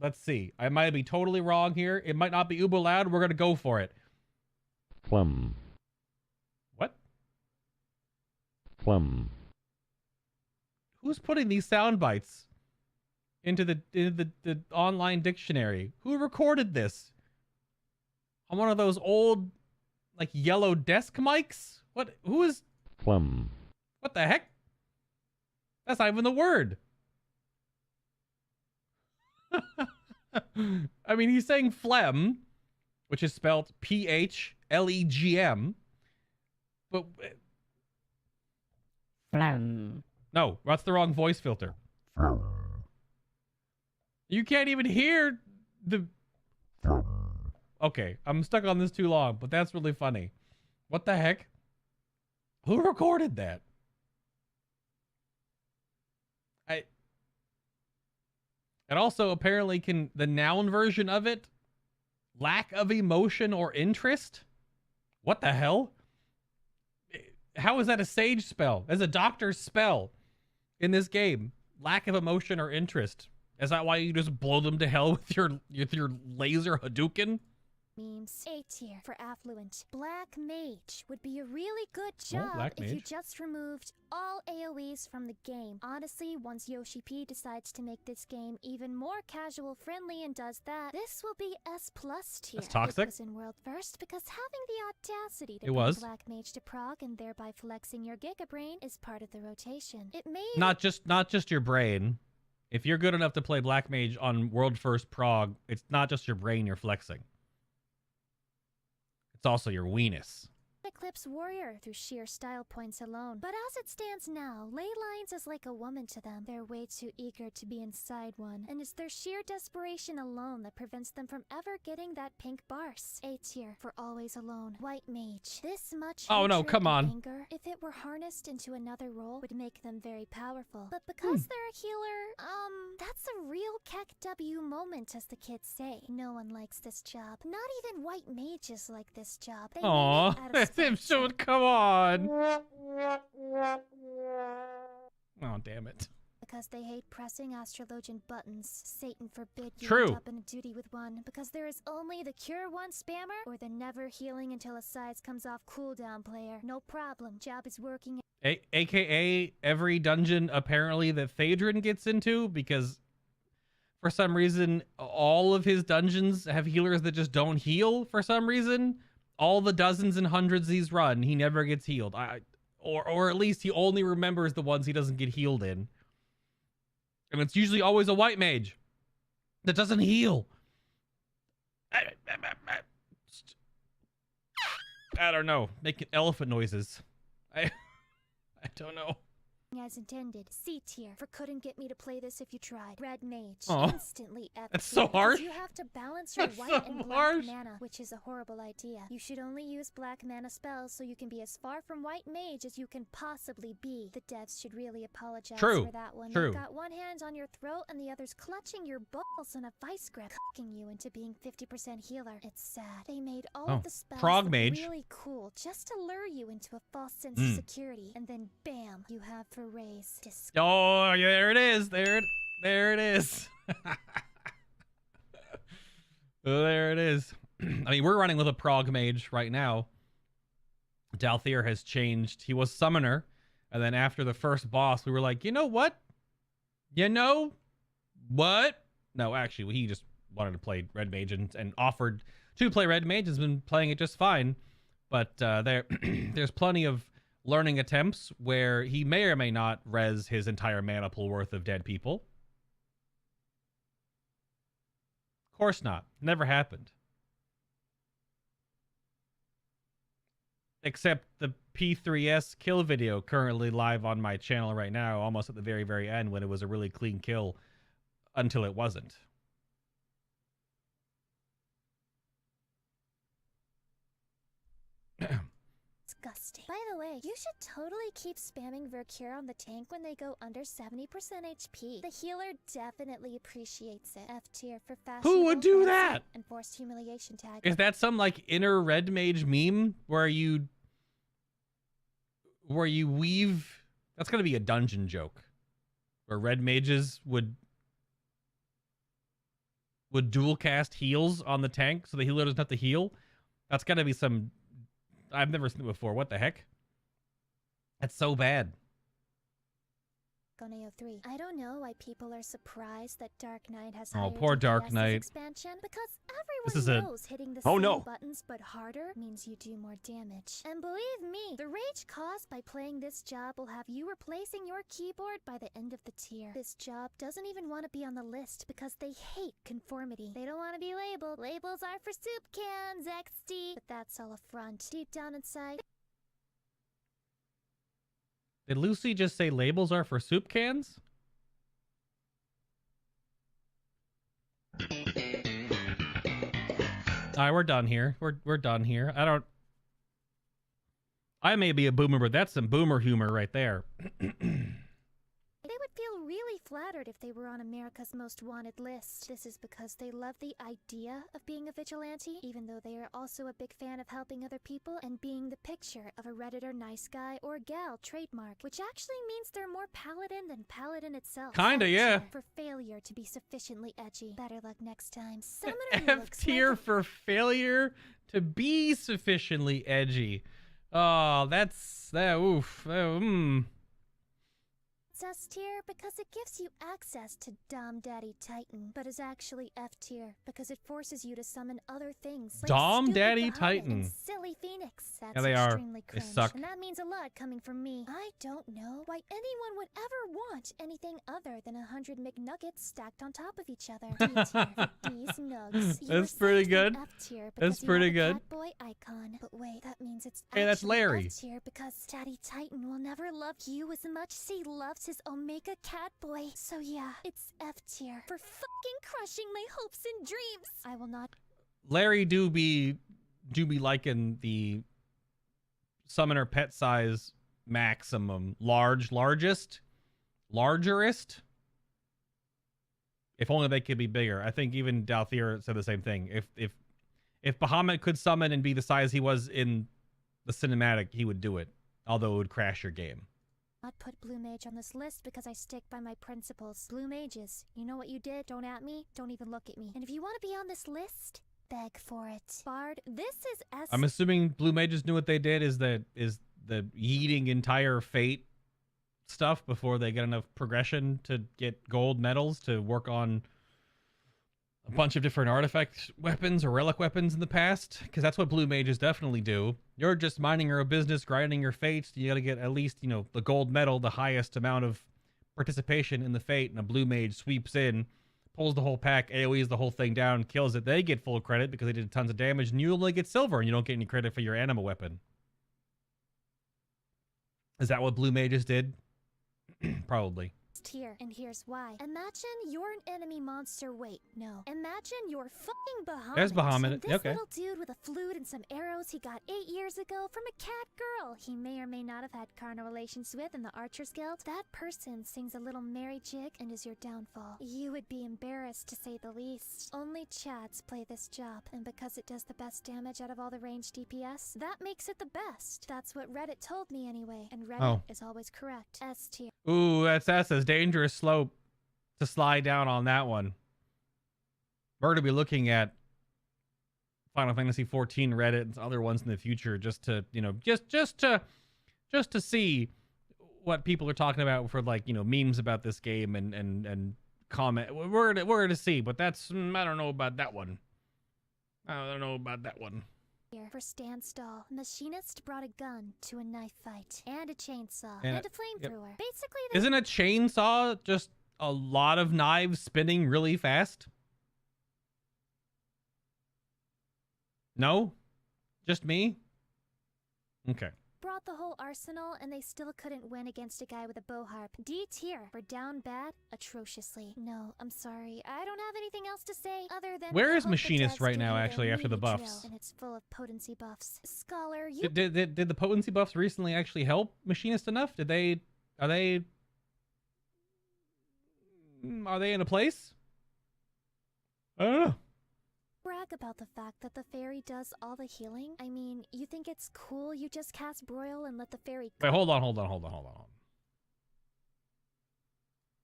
Let's see. I might be totally wrong here. It might not be uber loud. We're going to go for it. Plum. What? Plum. Who's putting these sound bites into the online dictionary? Who recorded this? On one of those old like yellow desk mics? What? Who is? Plum. What the heck? That's not even the word. I mean, he's saying phlegm, which is spelled P-H-L-E-G-M. But Phlegm. no, that's the wrong voice filter. You can't even hear the... Okay, I'm stuck on this too long, but that's really funny. What the heck? Who recorded that? And also, apparently, can the noun version of it, lack of emotion or interest? What the hell? How is that a Sage spell? As a doctor's spell in this game? Lack of emotion or interest. Is that why you just blow them to hell with your laser Hadouken? Memes. A tier for affluent. Black Mage would be a really good job Black if you Mage. just removed all AoEs from the game. Honestly, once Yoshi P decides to make this game even more casual friendly and does that, this will be S+ tier. That's toxic. It was in world first because having the audacity to It was. bring Black Mage to prog and thereby flexing your Giga Brain is part of the rotation. It may Not just your brain. If you're good enough to play Black Mage on World First Prog, it's not just your brain you're flexing. It's also your weenus. Eclipse Warrior through sheer style points alone. But as it stands now, Ley Lines is like a woman to them. They're way too eager to be inside one, and it's their sheer desperation alone that prevents them from ever getting that pink barse. A tier for always alone. White Mage. This much Oh no, hatred come and on. anger, if it were harnessed into another role, would make them very powerful. But because they're a healer, that's a real Keck W moment, as the kids say. No one likes this job. Not even White Mages like this job. They Aw, made it out of him so come on. Oh, damn it. Because they hate pressing astrologian buttons. Satan forbid you True. end up in a duty with one. Because there is only the cure one spammer or the never healing until a size comes off cooldown player. No problem. Job is working. AKA every dungeon apparently that Phaedron gets into, because for some reason all of his dungeons have healers that just don't heal for some reason. All the dozens and hundreds he's run, he never gets healed. Or at least he only remembers the ones he doesn't get healed in. And it's usually always a white mage that doesn't heal. I don't know. Making elephant noises. I don't know. As intended. C tier for couldn't get me to play this if you tried. Red Mage. Aw. Instantly F That's tier, so harsh. because you have to balance your That's white so and black harsh. mana, which is a horrible idea. You should only use black mana spells so you can be as far from White Mage as you can possibly be. The devs should really apologize True. for that one. True. You've got one hand on your throat and the other's clutching your balls in a vice grip, cooking you into being 50% healer. It's sad. They made all Oh, of the spells Prog look Mage. really cool just to lure you into a false sense Mm. of security, and then bam, you have for raise. Oh, yeah, there it is. There it is. There it is. I mean, we're running with a Prog Mage right now. Dalthier has changed. He was Summoner, and then after the first boss, we were like, you know what? You know what? No, actually, he just wanted to play Red Mage and offered to play Red Mage. Has been playing it just fine, but there's plenty of learning attempts where he may or may not res his entire mana pool worth of dead people. Of course not. Never happened. Except the P3S kill video currently live on my channel right now, almost at the very, very end, when it was a really clean kill until it wasn't. Disgusting. By the way, you should totally keep spamming Vercure on the tank when they go under 70% HP. The healer definitely appreciates it. F tier for fast. Who would do that? And forced humiliation tag. Is that some like inner Red Mage meme where you weave? That's gonna be a dungeon joke, where Red Mages would dual cast heals on the tank so the healer doesn't have to heal. That's gotta be some. I've never seen it before. What the heck? That's so bad. On AO3. I don't know why people are surprised that Dark Knight has Oh, higher poor Dark DPS Knight. expansion, because This is everyone knows hitting the Oh, same no. buttons but harder means you do more damage. And believe me, the rage caused by playing this job will have you replacing your keyboard by the end of the tier. This job doesn't even want to be on the list because they hate conformity. They don't want to be labeled. Labels are for soup cans, XD. But that's all a front. Deep down inside, Did Lucy just say labels are for soup cans? All right, we're done here. We're done here. I may be a boomer, but that's some boomer humor right there. they would feel really flattered if they were on America's Most Wanted list. This is because they love the idea of being a vigilante, even though they are also a big fan of helping other people and being the picture of a Redditor nice guy or gal trademark, which actually means they're more paladin than paladin itself. Kinda, yeah. For failure to be sufficiently edgy. Better luck next time. F Summoner looks tier like for failure to be sufficiently edgy. Oh, that's that. Oof. It's S tier because it gives you access to Dom Daddy Titan, but is actually F tier because it forces you to summon other things like Dom stupid Daddy Bahamut Titan. and silly Phoenix. That's Yeah, they are. extremely They cringe, suck. and that means a lot coming from me. I don't know why anyone would ever want anything other than 100 McNuggets stacked on top of each other. D tier for these nugs. You That's were pretty saved good. from F tier That's because you pretty have a good. cat boy icon. But wait, that means it's Hey, that's actually Larry. F tier because Daddy Titan will never love you as much as he loves his Omega cat boy. So yeah, it's F tier for fucking crushing my hopes and dreams. I will not. Larry do be liking the summoner pet size maximum. Largerest. If only they could be bigger. I think even Dalthir said the same thing. If Bahamut could summon and be the size he was in the cinematic, he would do it. Although it would crash your game. Not put Blue Mage on this list because I stick by my principles. Blue Mages, you know what you did? Don't at me, don't even look at me. And if you want to be on this list, beg for it. Bard, this is S. I'm assuming Blue Mages knew what they did is the yeeting entire fate stuff before they get enough progression to get gold medals to work on a bunch of different artifact weapons or relic weapons in the past, because that's what Blue Mages definitely do. You're just minding your own business, grinding your fates. You got to get at least, the gold medal, the highest amount of participation in the fate, and a Blue Mage sweeps in, pulls the whole pack, AoEs the whole thing down, kills it. They get full credit because they did tons of damage, and you only get silver, and you don't get any credit for your anima weapon. Is that what Blue Mages did? Probably. Tier, and here's why. Imagine you're an enemy monster. Wait, no. Imagine you're fucking Bahamut. There's Bahamut. And this Okay. little dude with a flute and some arrows he got 8 years ago from a cat girl he may or may not have had carnal relations with in the Archers Guild. That person sings a little merry jig and is your downfall. You would be embarrassed to say the least. Only Chads play this job, and because it does the best damage out of all the ranged DPS, that makes it the best. That's what Reddit told me anyway, and Reddit is always correct. S tier. Ooh, that's a dangerous slope to slide down on that one. We're going to be looking at Final Fantasy 14 Reddit and other ones in the future just to, just to see what people are talking about for memes about this game and comment. We're going to see, but that's I don't know about that one. For Standstall, Machinist brought a gun to a knife fight, and a chainsaw, And and a flamethrower. yep. Basically, they Isn't a chainsaw just a lot of knives spinning really fast? No? Just me? Okay. brought the whole arsenal, and they still couldn't win against a guy with a bow harp. D tier for down bad atrociously. No, I'm sorry. I don't have anything else to say other than Where I is hope the Machinist devs right give now, you their actually, after the meaty buffs? drill, and it's full of potency buffs. Scholar, you Did the potency buffs recently actually help Machinist enough? Are they in a place? I don't know. brag about the fact that the fairy does all the healing? I mean, you think it's cool you just cast Broil and let the fairy Wait, hold on.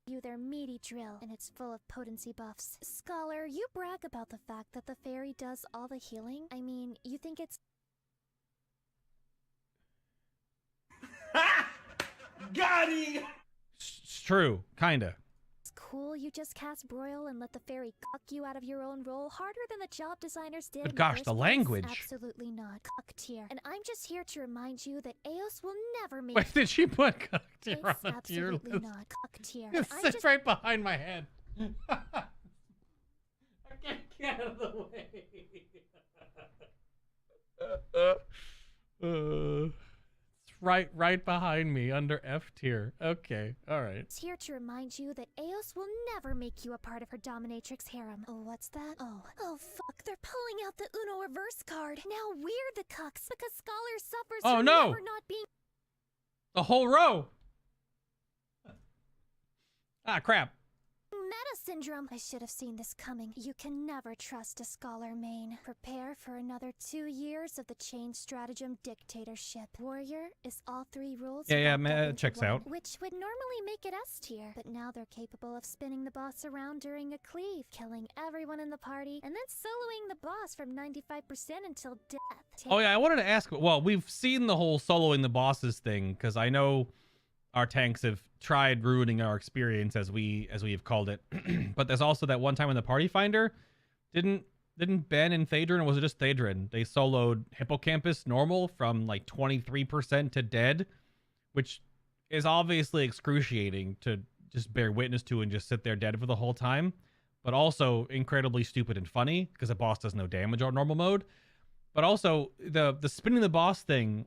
you their meaty drill, and it's full of potency buffs. Scholar, you brag about the fact that the fairy does all the healing? I mean, you think it's Got him! It's true, kinda. cool you just cast Broil and let the fairy cuck you out of your own role harder than the job designers did But in gosh, first the place? language. Absolutely not. Cuck tier. And I'm just here to remind you that Eos will never make Wait, did she put cuck tier it's on the tier absolutely list? not. Cuck tier. It And I'm sits just right behind my head. I can't get out of the way. It's right behind me under F tier. Okay, all right. here to remind you that Eos will never make you a part of her dominatrix harem. Oh, what's that? Oh fuck, they're pulling out the Uno reverse card. Now we're the cucks because Scholar suffers Oh, from no. never not being The whole row. Ah, crap. meta syndrome. I should have seen this coming. You can never trust a Scholar main. Prepare for another 2 years of the change stratagem dictatorship. Warrior is all 3 rules. Yeah, wrapped up into checks one, out. which would normally make it S tier, but now they're capable of spinning the boss around during a cleave, killing everyone in the party, and then soloing the boss from 95% until death. Oh yeah, I wanted to ask. Well, we've seen the whole soloing the bosses thing because I know our tanks have tried ruining our experience, as we have called it. But there's also that one time in the Party Finder, didn't Ben and Thadrin, or was it just Thadrin? They soloed Hippocampus normal from like 23% to dead, which is obviously excruciating to just bear witness to and just sit there dead for the whole time, but also incredibly stupid and funny because the boss does no damage on normal mode. But also the spinning the boss thing,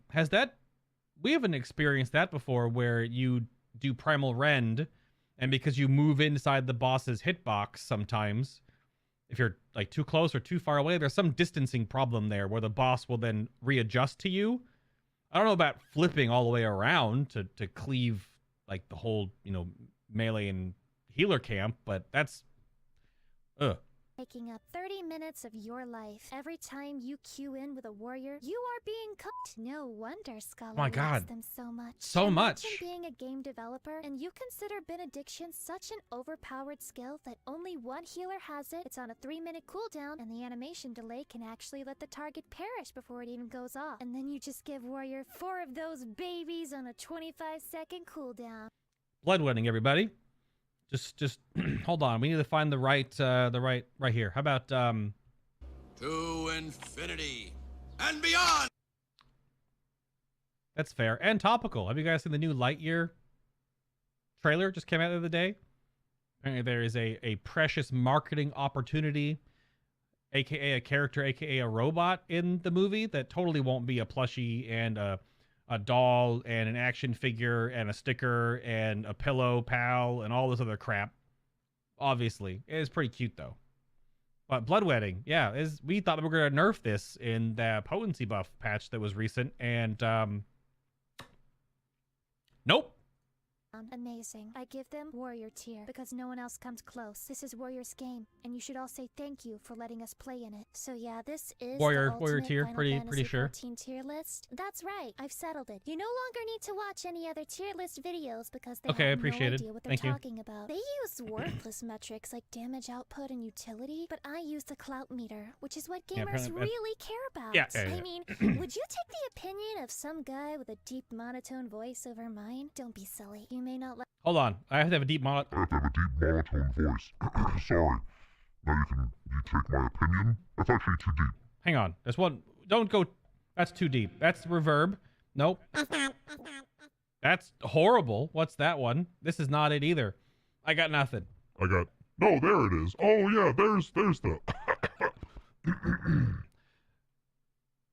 we haven't experienced that before, where you do Primal Rend, and because you move inside the boss's hitbox sometimes, if you're like too close or too far away, there's some distancing problem there where the boss will then readjust to you. I don't know about flipping all the way around to cleave like the whole, melee and healer camp, but that's Taking up 30 minutes of your life. Every time you queue in with a warrior, you are being cooked. No wonder Scholar my God. likes them so much. So much. Imagine being a game developer and you consider Benediction such an overpowered skill that only one healer has it. It's on a 3-minute cooldown, and the animation delay can actually let the target perish before it even goes off. And then you just give warrior 4 of those babies on a 25-second cooldown. Bloodletting, everybody. Just hold on. We need to find the right right here. How about To infinity and beyond. That's fair and topical. Have you guys seen the new Lightyear trailer? Just came out the other day. Apparently there is a precious marketing opportunity, aka a character, aka a robot in the movie that totally won't be a plushie and a doll and an action figure and a sticker and a pillow pal and all this other crap. Obviously, it is pretty cute though. But Bloodletting, yeah, we thought we were gonna nerf this in the potency buff patch that was recent, and nope. Amazing. I give them Warrior tier because no one else comes close. This is Warrior's game, and you should all say thank you for letting us play in it. So yeah, this is Warrior the tier, Final pretty Fantasy sure. 14 tier list. That's right, I've settled it. You no longer need to watch any other tier list videos because they Okay, have appreciate no it. idea what they're Thank you. talking about. They use worthless metrics like damage output and utility, but I use the clout meter, which is what Yeah, gamers apparently- really care about. Yeah. I mean, would you take the opinion of some guy with a deep monotone voice over mine? Don't be silly. You may not like. Hold on. I have to have a deep I have to have a deep monotone voice. Sorry. Now you take my opinion? That's actually too deep. Hang on. There's one. Don't go. That's too deep. That's reverb. Nope. That's horrible. What's that one? This is not it either. I got nothing. No, there it is. Oh yeah, there's the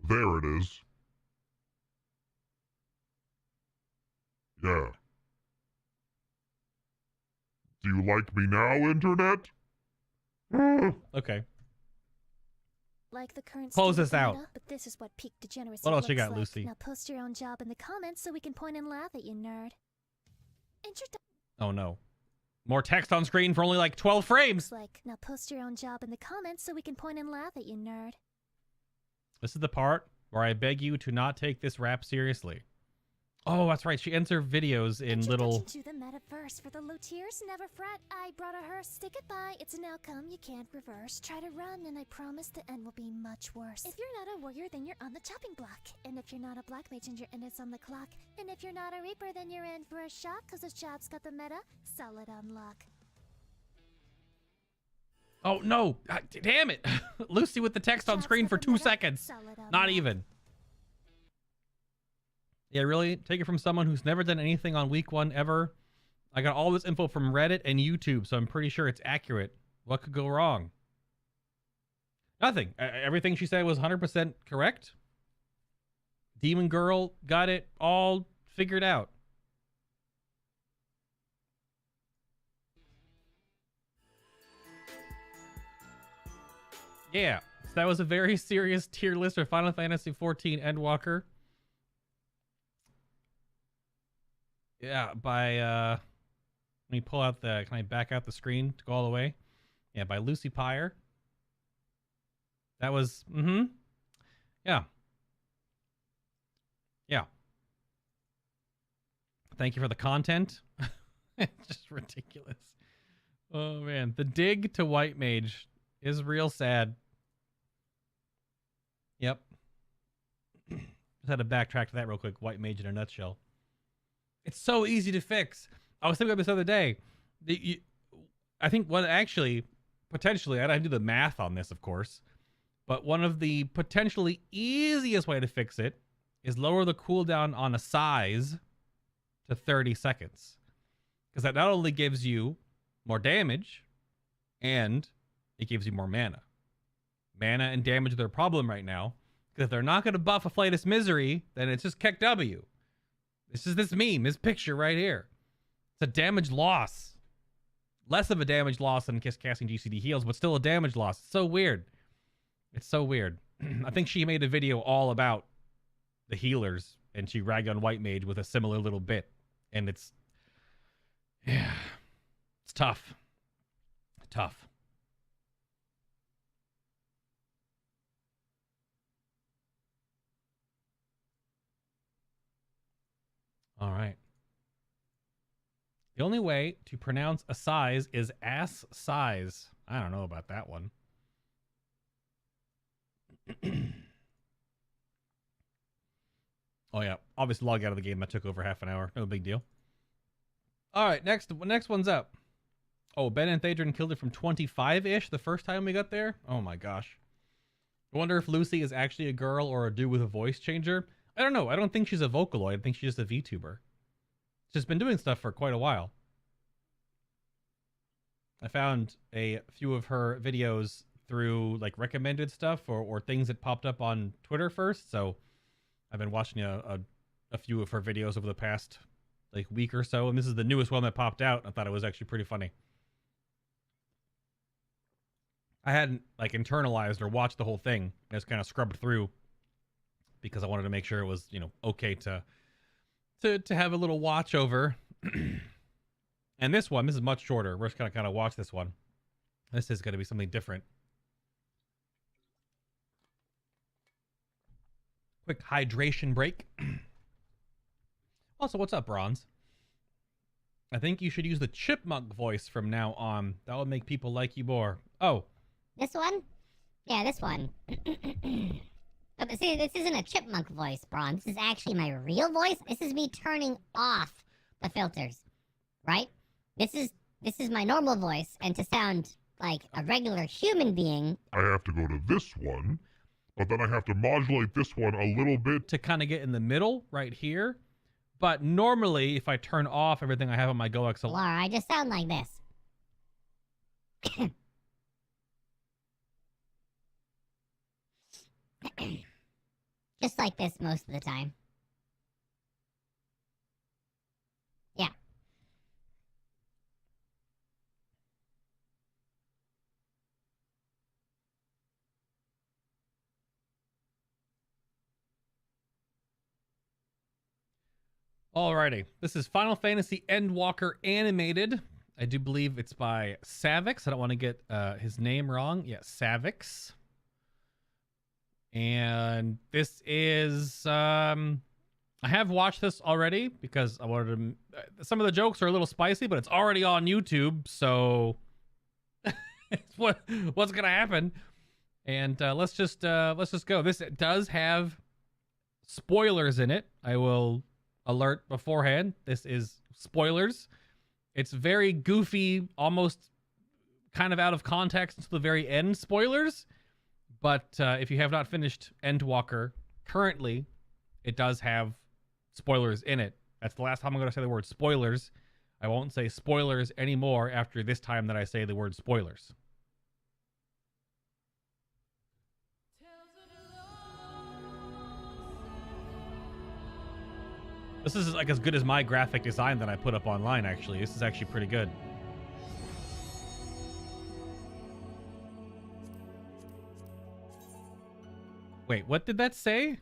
there it is. Yeah. Do you like me now, Internet? Okay. Like the current Close state this of out. meta, but this is what peak degeneracy What else you looks got, like. Lucy? Now post your own job in the comments so we can point and laugh at you, nerd. Oh no. More text on screen for only like 12 frames. Now post your own job in the comments so we can point and laugh at you, nerd. This is the part where I beg you to not take this rap seriously. Oh, that's right. She ends her videos in little... Introduction to the metaverse for the low tiers. Never fret. I brought a hearse. Say goodbye. It's an outcome you can't reverse. Try to run, and I promise the end will be much worse. If you're not a warrior, then you're on the chopping block. And if you're not a black mage, and your end is on the clock. And if you're not a reaper, then you're in for a shock, cause this job's got the meta solid unlock. Oh, no. Ah, damn it. Lucy with the text on screen for 2 seconds. Not even. Yeah, really? Take it from someone who's never done anything on week 1 ever. I got all this info from Reddit and YouTube, so I'm pretty sure it's accurate. What could go wrong? Nothing. Everything she said was 100% correct. Demon Girl got it all figured out. Yeah, so that was a very serious tier list for Final Fantasy XIV Endwalker. Yeah, by let me pull out the, can I back out the screen to go all the way? Yeah, by Lucy Pyre. That was yeah. Yeah. Thank you for the content. It's just ridiculous. Oh man, the dig to White Mage is real sad. Yep. Just had to backtrack to that real quick. White Mage in a nutshell. It's so easy to fix. I was thinking about this the other day. I think what actually, potentially, I didn't do the math on this, of course, but one of the potentially easiest way to fix it is lower the cooldown on a size to 30 seconds. Because that not only gives you more damage, and it gives you more mana. Mana and damage are their problem right now. Because if they're not going to buff a Flatus Misery, then it's just Keck W. This is this meme, this picture right here. It's a damage loss. Less of a damage loss than casting GCD heals, but still a damage loss. It's so weird. It's so weird. I think she made a video all about the healers, and she ragged on White Mage with a similar little bit. And it's... yeah. It's tough. Tough. All right. The only way to pronounce a size is ass size. I don't know about that one. Oh yeah, obviously log out of the game. That took over half an hour. No big deal. All right, next one's up. Oh, Ben and Thadrin killed it from 25-ish the first time we got there. Oh my gosh. I wonder if Lucy is actually a girl or a dude with a voice changer. I don't know. I don't think she's a Vocaloid. I think she's just a VTuber. She's been doing stuff for quite a while. I found a few of her videos through like recommended stuff or things that popped up on Twitter first. So I've been watching a few of her videos over the past like week or so. And this is the newest one that popped out. I thought it was actually pretty funny. I hadn't like internalized or watched the whole thing. I just kind of scrubbed through because I wanted to make sure it was, you know, okay to have a little watch over. And this is much shorter. We're just gonna kind of watch this one. This is gonna be something different. Quick hydration break. Also, what's up, Bronze? I think you should use the chipmunk voice from now on. That would make people like you more. Oh. This one? Yeah, this one. But see, this isn't a chipmunk voice, Braun. This is actually my real voice. This is me turning off the filters, right? This is my normal voice, and to sound like a regular human being, I have to go to this one, but then I have to modulate this one a little bit to kind of get in the middle right here. But normally, if I turn off everything I have on my GoXL, Laura, I just sound like this. Just like this most of the time. Yeah. alrighty. This is Final Fantasy Endwalker animated. I do believe it's by Savix. I don't want to get his name wrong. Yeah, Savix. And this is, I have watched this already because I wanted to, some of the jokes are a little spicy, but it's already on YouTube. So it's what's going to happen. And let's just go. This does have spoilers in it. I will alert beforehand. This is spoilers. It's very goofy, almost kind of out of context until the very end spoilers. But if you have not finished Endwalker, currently, it does have spoilers in it. That's the last time I'm going to say the word spoilers. I won't say spoilers anymore after this time that I say the word spoilers. This is like as good as my graphic design that I put up online, actually. This is actually pretty good. Wait, what did that say?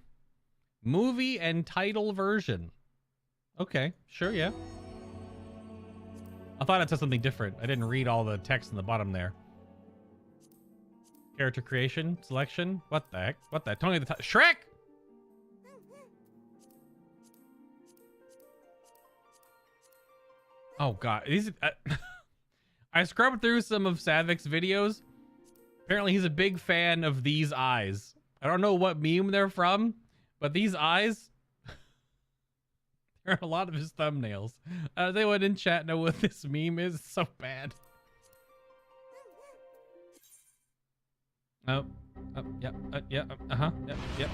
Movie and title version. Okay, sure, yeah. I thought it said something different. I didn't read all the text in the bottom there. Character creation, selection. What the heck? What the heck? Tony the Shrek! Oh god, these I scrubbed through some of Savic's videos. Apparently he's a big fan of these eyes. I don't know what meme they're from, but these eyes, a lot of his thumbnails. They went in chat know what this meme is. It's so bad. Oh, yeah, yeah, uh-huh, yep, yep.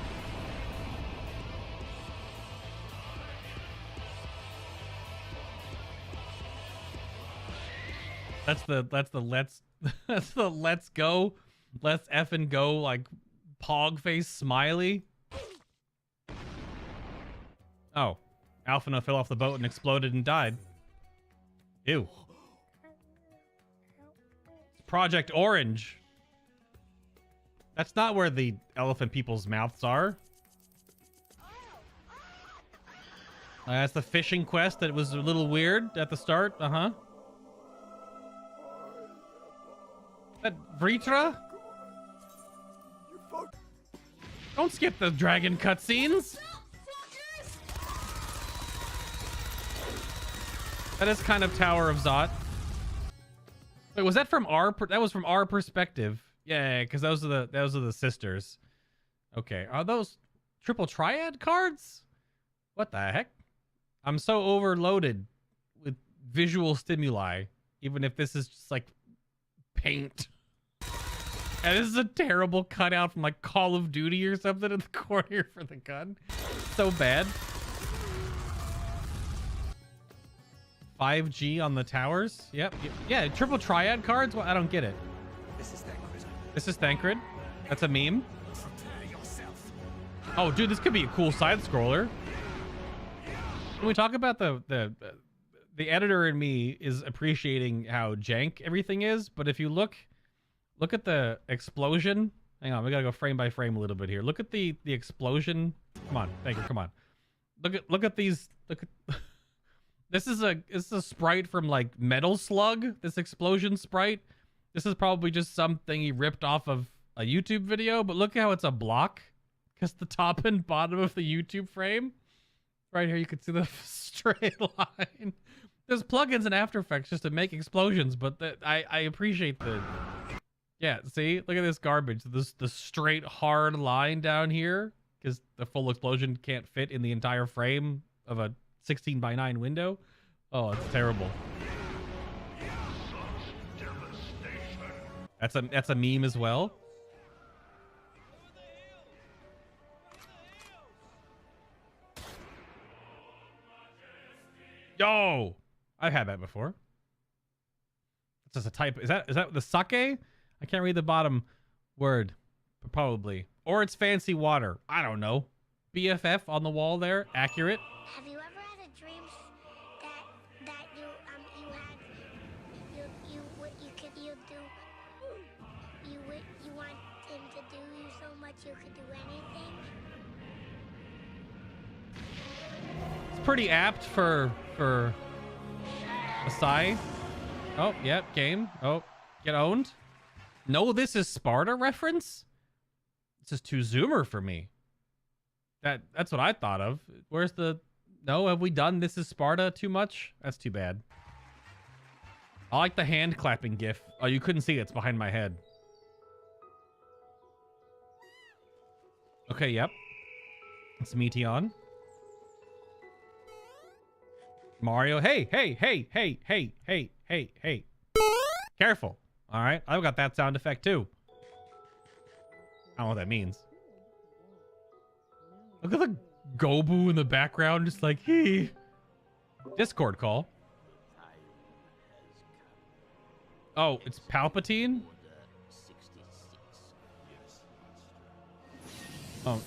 That's the let's go, let's effing go, like pog face smiley. Oh, Alphina fell off the boat and exploded and died. Ew. It's Project Orange. That's not where the elephant people's mouths are. That's the fishing quest that was a little weird at the start. Uh-huh. That Vritra? Don't skip the dragon cutscenes. That is kind of Tower of Zot. Wait, was that from our? That was from our perspective. Yeah, because those are the sisters. Okay, are those triple triad cards? What the heck? I'm so overloaded with visual stimuli, even if this is just like paint. And this is a terrible cutout from like Call of Duty or something in the corner for the gun. So bad. 5G on the towers. Yep. Yeah, triple triad cards. Well, I don't get it. This is Thancred. That's a meme. Oh, dude, this could be a cool side scroller. When we talk about the editor in me is appreciating how jank everything is, but if you look at the explosion. Hang on, we gotta go frame by frame a little bit here. Look at the explosion. Come on, Thancred, come on. Look at these. Look at this is a sprite from like Metal Slug. This explosion sprite. This is probably just something he ripped off of a YouTube video, but look how it's a block, because the top and bottom of the YouTube frame, right here, you can see the straight line. There's plugins and After Effects just to make explosions, but I appreciate the, yeah, see, look at this garbage. The straight hard line down here, because the full explosion can't fit in the entire frame of a 16:9 window. Oh, it's terrible. That's a meme as well. Yo, I've had that before. It's just a type. Is that the sake? I can't read the bottom word, but probably. Or it's fancy water. I don't know. BFF on the wall there. Accurate. Have you ever had a dream that you want him to do you so much you could do anything? It's pretty apt for Asai. Oh, yep, game. Oh, get owned. No, this is Sparta reference? This is too zoomer for me. That's what I thought of. Where's the... No, have we done This is Sparta too much? That's too bad. I like the hand clapping gif. Oh, you couldn't see it. It's behind my head. Okay, yep. It's Meteon. Mario. Hey, hey, hey, hey, hey, hey, hey, hey. Careful. All right. I've got that sound effect too. I don't know what that means. Look at the Gobu in the background, just like, he. Discord call. Oh, it's Palpatine? Oh.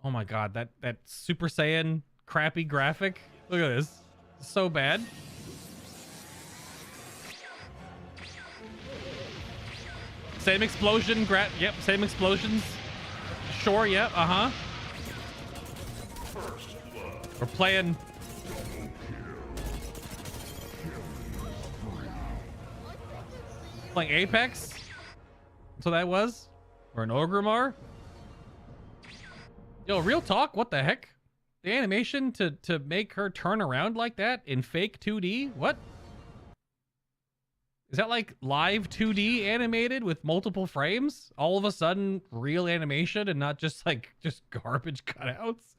Oh my god, that Super Saiyan crappy graphic. Look at this. It's so bad. Same explosion, yep, same explosions. Sure, yep, uh-huh. We're playing... Playing Apex? So that was? Or an Orgrimmar? Yo, real talk, what the heck? The animation to make her turn around like that in fake 2D? What? Is that like live 2D animated with multiple frames? All of a sudden, real animation and not just like, just garbage cutouts?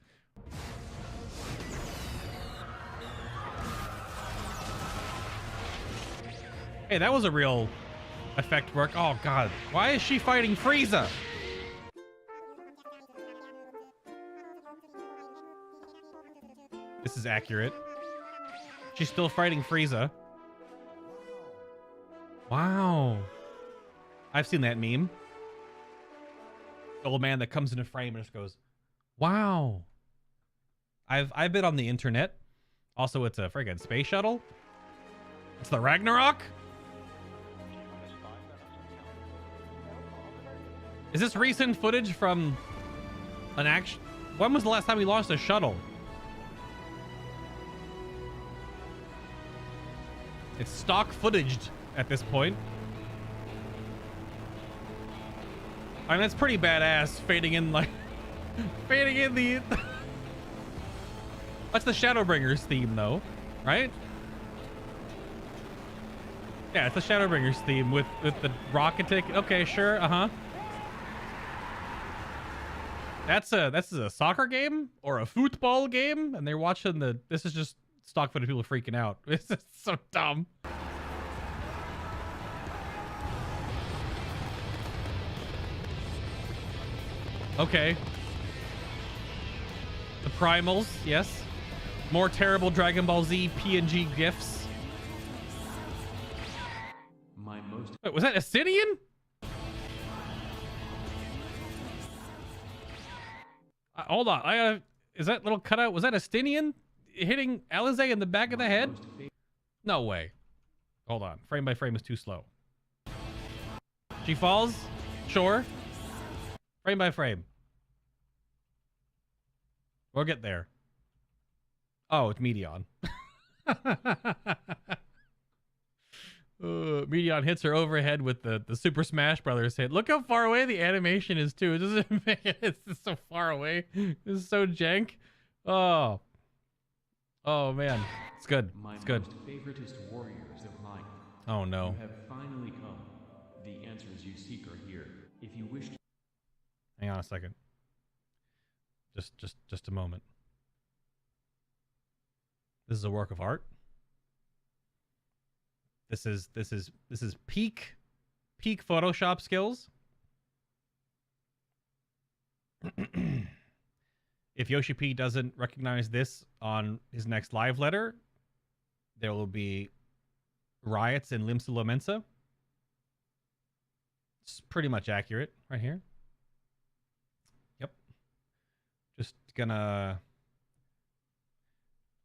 Hey, that was a real effect work. Oh god, why is she fighting Frieza? This is accurate. She's still fighting Frieza. Wow. I've seen that meme. The old man that comes in a frame and just goes, wow. I've been on the internet. Also, it's a friggin' space shuttle. It's the Ragnarok. Is this recent footage from an action? When was the last time we launched a shuttle? It's stock footage at this point. I mean, it's pretty badass fading in like fading in the that's the Shadowbringers theme though, right? Yeah, it's the Shadowbringers theme with the rocket ticket. Okay, sure, That's a soccer game or a football game, and they're watching the. This is just stock footage of people freaking out. This is so dumb. Okay. The primals, yes. More terrible Dragon Ball Z PNG gifs. Wait, was that Ascidian? Hold on, is that little cutout? Was that Ascidian hitting Alize in the back of the head? No way. Hold on, frame by frame is too slow. She falls, sure. Frame by frame. We'll get there. Oh, it's Medion. Medion hits her overhead with the Super Smash Brothers hit. Look how far away the animation is too. It doesn't make it. It's just so far away. This is so jank. Oh man, it's good. It's good. My most favoritist warriors of light. Oh no. You have finally come. The answers you seek are here. If you wish to... Hang on a second. Just a moment. This is a work of art. This is peak Photoshop skills. If Yoshi P doesn't recognize this on his next live letter, there will be riots in Limsa Lomensa. It's pretty much accurate right here. Yep. Just gonna...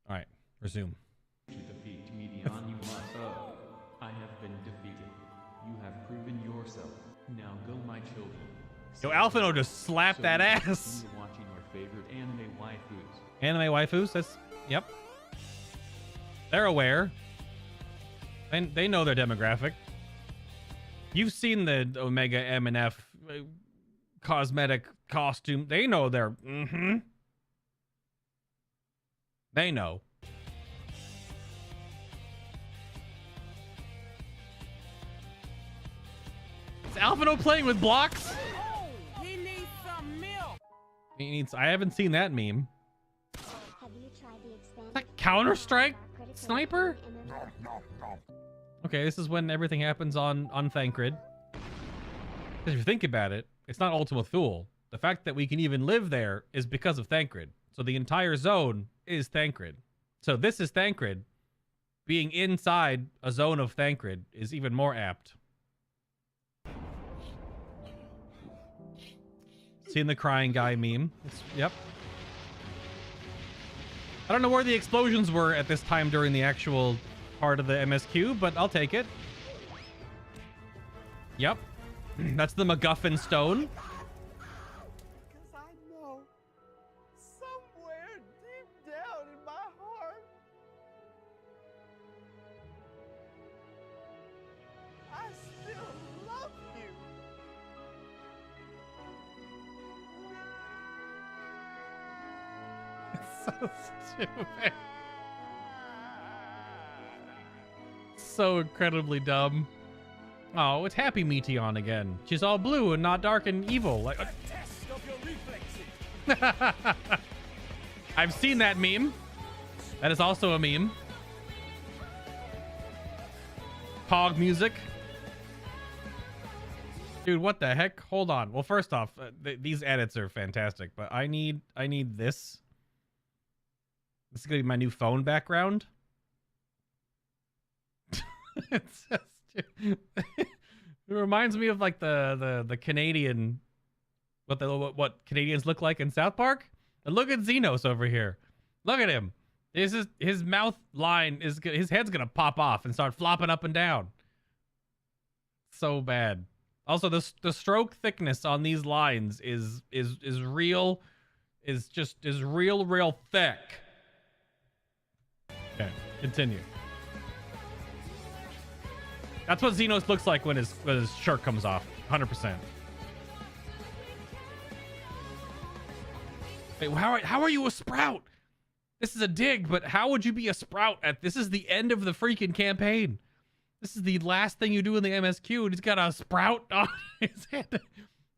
All right, resume. Defeat Medion, you must. I have been defeated. You have proven yourself. Now go, my children. Yo, Alphino just slapped that ass. Continue watching your favorite anime waifus. Anime waifus, that's... Yep. They're aware. They know their demographic. You've seen the Omega M and F cosmetic costume. They know they're... They know. Is Alphino playing with blocks? He needs some milk. He needs... I haven't seen that meme. Have you tried the expanded Is that Counter-Strike Sniper? Okay, this is when everything happens on Thancred. Because if you think about it, it's not Ultima Thule. The fact that we can even live there is because of Thancred. So the entire zone is Thancred. So this is Thancred. Being inside a zone of Thancred is even more apt. Seen the crying guy meme. Yep. I don't know where the explosions were at this time during the actual part of the MSQ, but I'll take it. Yep. That's the MacGuffin stone. Because I know somewhere deep down in my heart, I still love you. So stupid. So incredibly dumb. Oh, it's Happy Meteon again. She's all blue and not dark and evil. Like, Test of your reflexes. I've seen that meme. That is also a meme. Pog music. Dude, what the heck? Hold on. Well, first off, these edits are fantastic, but I need this. This is gonna be my new phone background. It's just, it reminds me of like the Canadian, what Canadians look like in South Park. And look at Xenos over here. Look at him. His mouth line is, his head's gonna pop off and start flopping up and down. So bad. Also, the stroke thickness on these lines is real, is real thick. Okay, continue. That's what Xenos looks like when his shirt comes off. 100%. Wait, how are you a sprout? This is a dig, but how would you be a sprout this is the end of the freaking campaign. This is the last thing you do in the MSQ, and he's got a sprout on his head.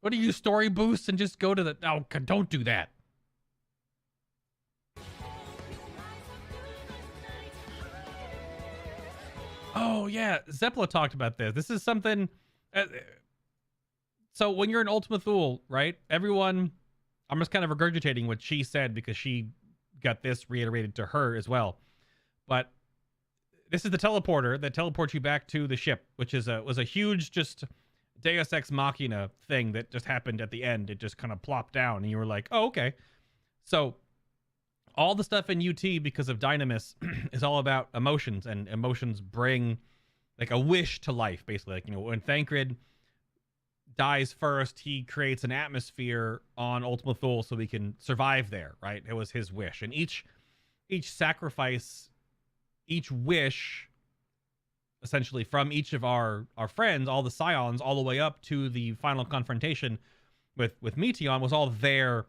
What do you, story boost and just go to the... Oh, don't do that. Oh, yeah. Zeppela talked about this. This is something... so when you're in Ultima Thule, right? Everyone... I'm just kind of regurgitating what she said because she got this reiterated to her as well. But... this is the teleporter that teleports you back to the ship, which was a huge just Deus Ex Machina thing that just happened at the end. It just kind of plopped down, and you were like, oh, okay. So all the stuff in UT, because of Dynamis, is all about emotions, and emotions bring like a wish to life, basically. Like, you know, when Thancred dies first, he creates an atmosphere on Ultima Thule so we can survive there, right? It was his wish. And each sacrifice... each wish, essentially, from each of our friends, all the scions, all the way up to the final confrontation with Meteon, was all their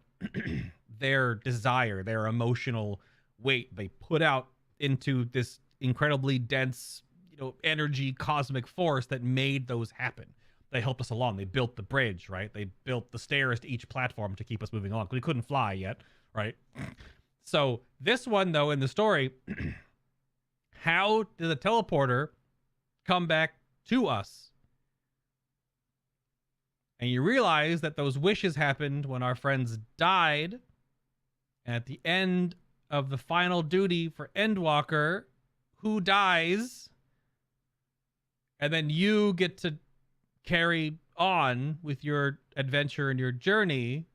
their desire, their emotional weight they put out into this incredibly dense, you know, energy cosmic force that made those happen. They helped us along. They built the bridge, right? They built the stairs to each platform to keep us moving along. We couldn't fly yet, right? So this one, though, in the story... how did the teleporter come back to us? And you realize that those wishes happened when our friends died. And at the end of the final duty for Endwalker, who dies? And then you get to carry on with your adventure and your journey.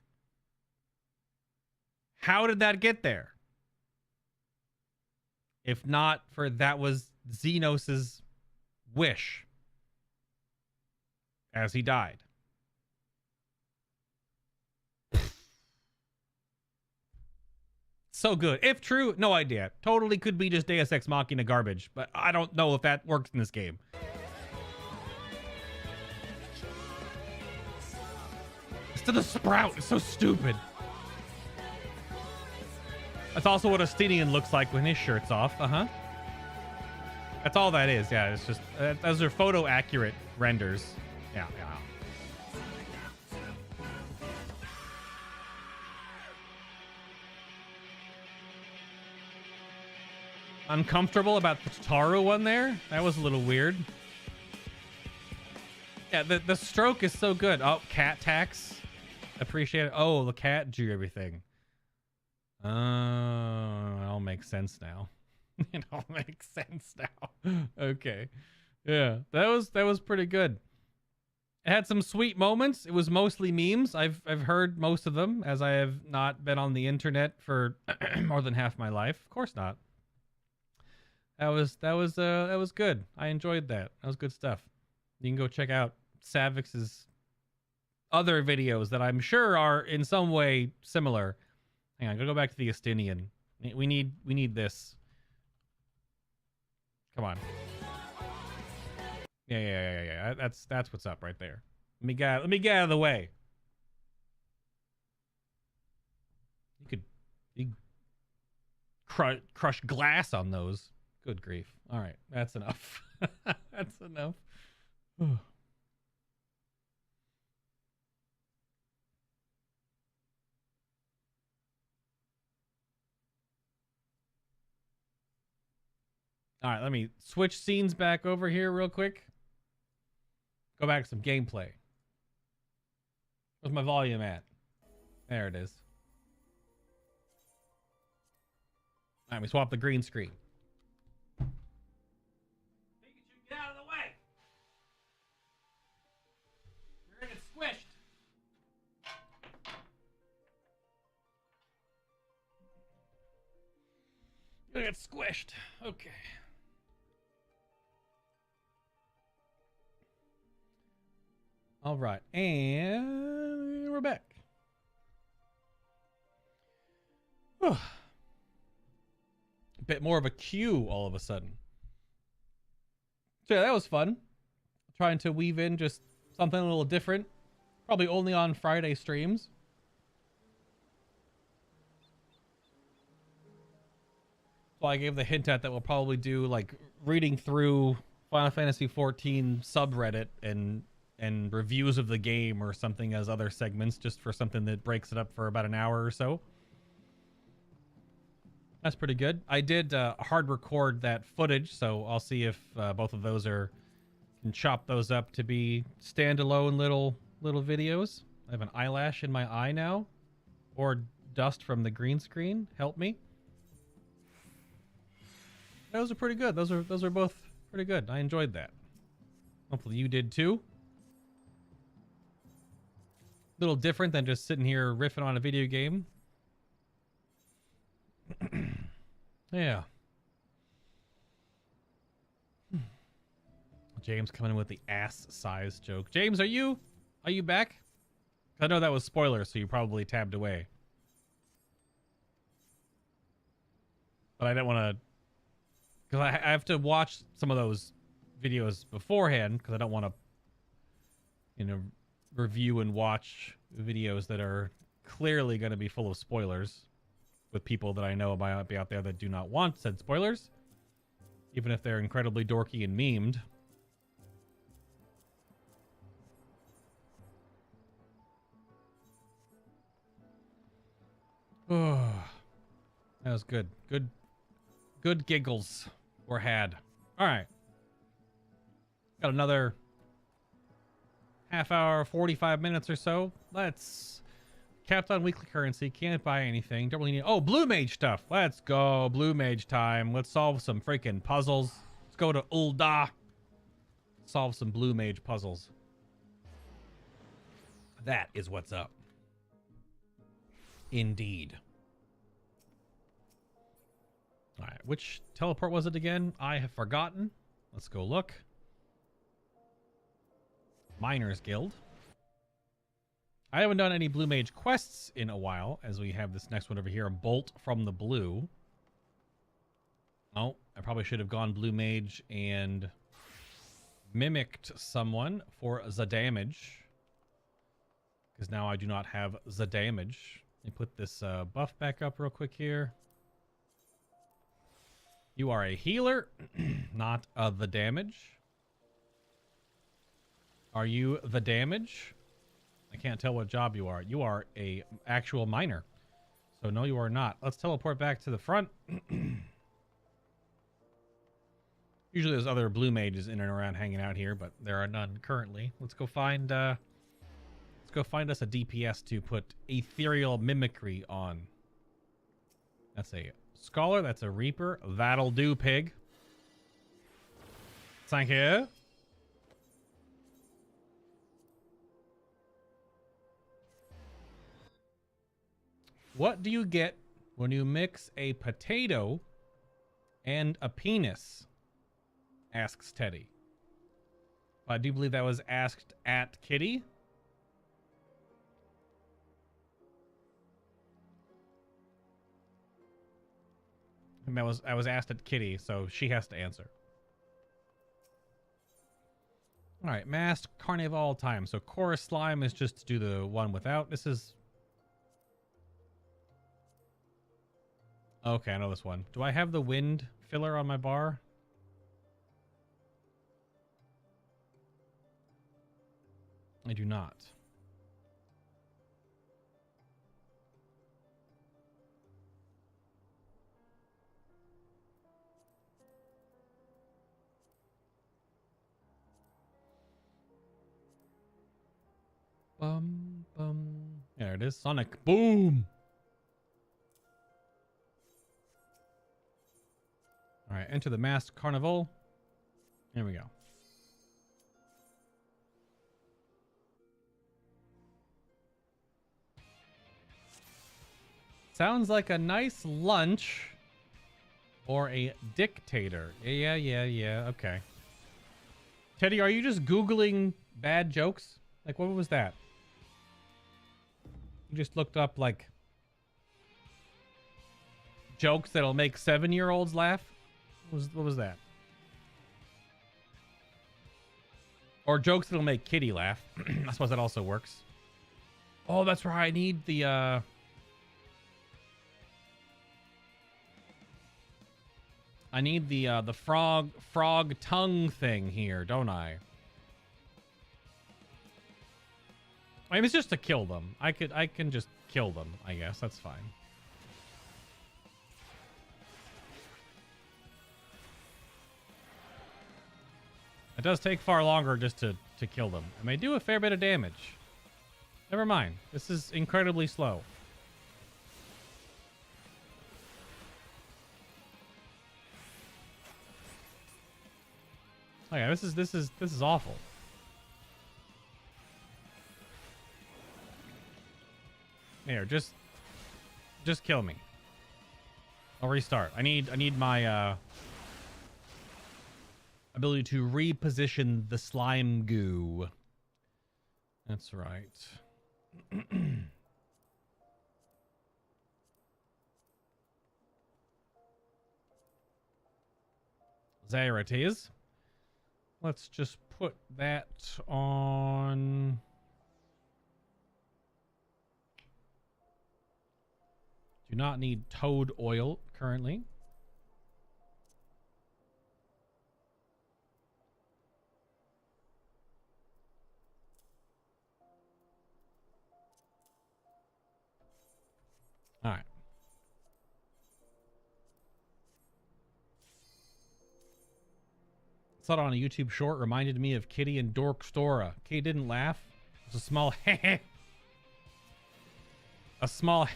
How did that get there? If not for that was Xenos's wish as he died. So good. If true, no idea. Totally could be just Deus Ex Machina garbage, but I don't know if that works in this game. It's to the sprout. It's so stupid. That's also what Astinian looks like when his shirt's off. Uh-huh. That's all that is. Yeah, it's just... those are photo accurate renders. Yeah, yeah. Uncomfortable about the Tataru one there? That was a little weird. Yeah, the stroke is so good. Oh, cat tax. Appreciate it. Oh, the cat drew everything. Oh, it all makes sense now. It all makes sense now. Okay. Yeah, that was pretty good. It had some sweet moments. It was mostly memes. I've heard most of them, as I have not been on the internet for more than half my life. Of course not. That was good. I enjoyed that. That was good stuff. You can go check out Savix's other videos that I'm sure are in some way similar. Hang on, go back to the Astinian. We need this. Come on. Yeah. That's what's up right there. Let me get out of the way. You could crush glass on those. Good grief. All right, that's enough. That's enough. All right, let me switch scenes back over here real quick. Go back to some gameplay. Where's my volume at? There it is. All right, we swap the green screen. Pikachu, get out of the way! You're gonna get squished. You're gonna get squished. Okay. All right, and we're back. Whew. A bit more of a queue all of a sudden. So yeah, that was fun. Trying to weave in just something a little different. Probably only on Friday streams. So I gave the hint at that we'll probably do like reading through Final Fantasy XIV subreddit and reviews of the game or something as other segments, just for something that breaks it up for about an hour or so. That's pretty good. I did hard record that footage, so I'll see if both of those can chop those up to be standalone little videos. I have an eyelash in my eye now, or dust from the green screen. Help me. Those are pretty good. Those are both pretty good. I enjoyed that. Hopefully you did too. Little different than just sitting here riffing on a video game. Yeah. James coming in with the ass size joke. James, are you back? I know that was spoilers, so you probably tabbed away. But I didn't want to, because I have to watch some of those videos beforehand, because I don't want to, you know, review and watch videos that are clearly going to be full of spoilers with people that I know might be out there that do not want said spoilers, even if they're incredibly dorky and memed. Oh, that was good. Good giggles were had. All right. Got another half hour, 45 minutes or so. Let's capped on weekly currency. Can't buy anything. Don't really need. Oh, Blue Mage stuff. Let's go. Blue Mage time. Let's solve some freaking puzzles. Let's go to Ul'dah. Solve some Blue Mage puzzles. That is what's up. Indeed. All right. Which teleport was it again? I have forgotten. Let's go look. Miners Guild. I haven't done any Blue Mage quests in a while, as we have this next one over here, a Bolt from the Blue. Oh, I probably should have gone Blue Mage and mimicked someone for the damage, because now I do not have the damage. Let me put this buff back up real quick here. You are a healer, not the damage. Are you the damage? I can't tell what job you are. You are a actual miner. So no, you are not. Let's teleport back to the front. Usually there's other Blue Mages in and around hanging out here, but there are none currently. Let's go find us a DPS to put Ethereal Mimicry on. That's a Scholar, that's a Reaper. That'll do, pig. Thank you. What do you get when you mix a potato and a penis? Asks Teddy. I do believe that was asked at Kitty. And I was asked at Kitty, so she has to answer. All right, masked carnival time. So chorus slime is just to do the one without. This is okay. I know this one. Do I have the wind filler on my bar? I do not. Bum, bum. There it is. Sonic Boom. All right, enter the masked carnival. Here we go. Sounds like a nice lunch or a dictator. Yeah. Okay. Teddy, are you just Googling bad jokes? Like, what was that? You just looked up, like, jokes that'll make 7-year-olds laugh? What was that? Or jokes that'll make Kitty laugh. I suppose that also works. Oh, that's right. I need the, the frog tongue thing here, don't I? I mean, it's just to kill them. I can just kill them, I guess. That's fine. It does take far longer just to kill them. And they do a fair bit of damage. Never mind. This is incredibly slow. Oh yeah, this is awful. Here, just kill me. I'll restart. I need my ability to reposition the slime goo. That's right. There it is. Let's just put that on. Do not need toad oil currently. All right. Saw it on a YouTube short. Reminded me of Kitty and Dork Stora. Kitty didn't laugh. It was a small a small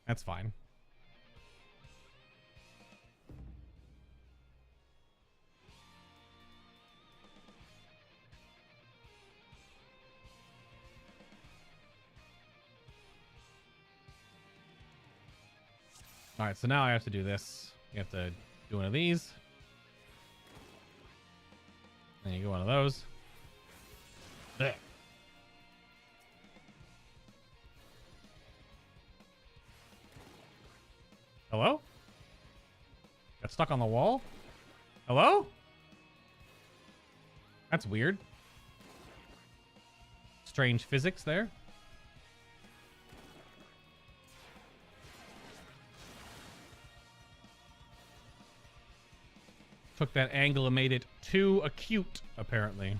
That's fine. All right, so now I have to do this. You have to do one of these. Then you get one of those. There. Hello? Got stuck on the wall? Hello? That's weird. Strange physics there. Took that angle and made it too acute, apparently.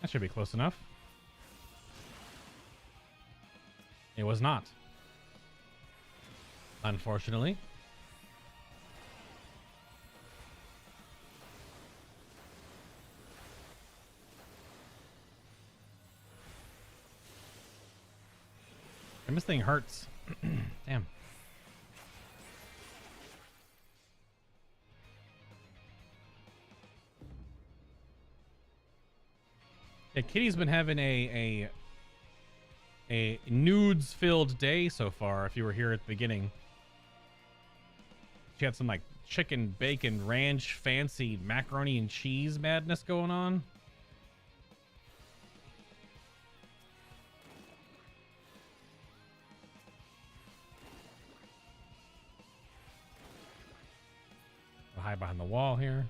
That should be close enough. It was not. Unfortunately. And this thing hurts. Damn. Yeah, Kitty's been having a nudes-filled day so far, if you were here at the beginning. She had some, like, chicken, bacon, ranch, fancy macaroni and cheese madness going on. Hide behind the wall here.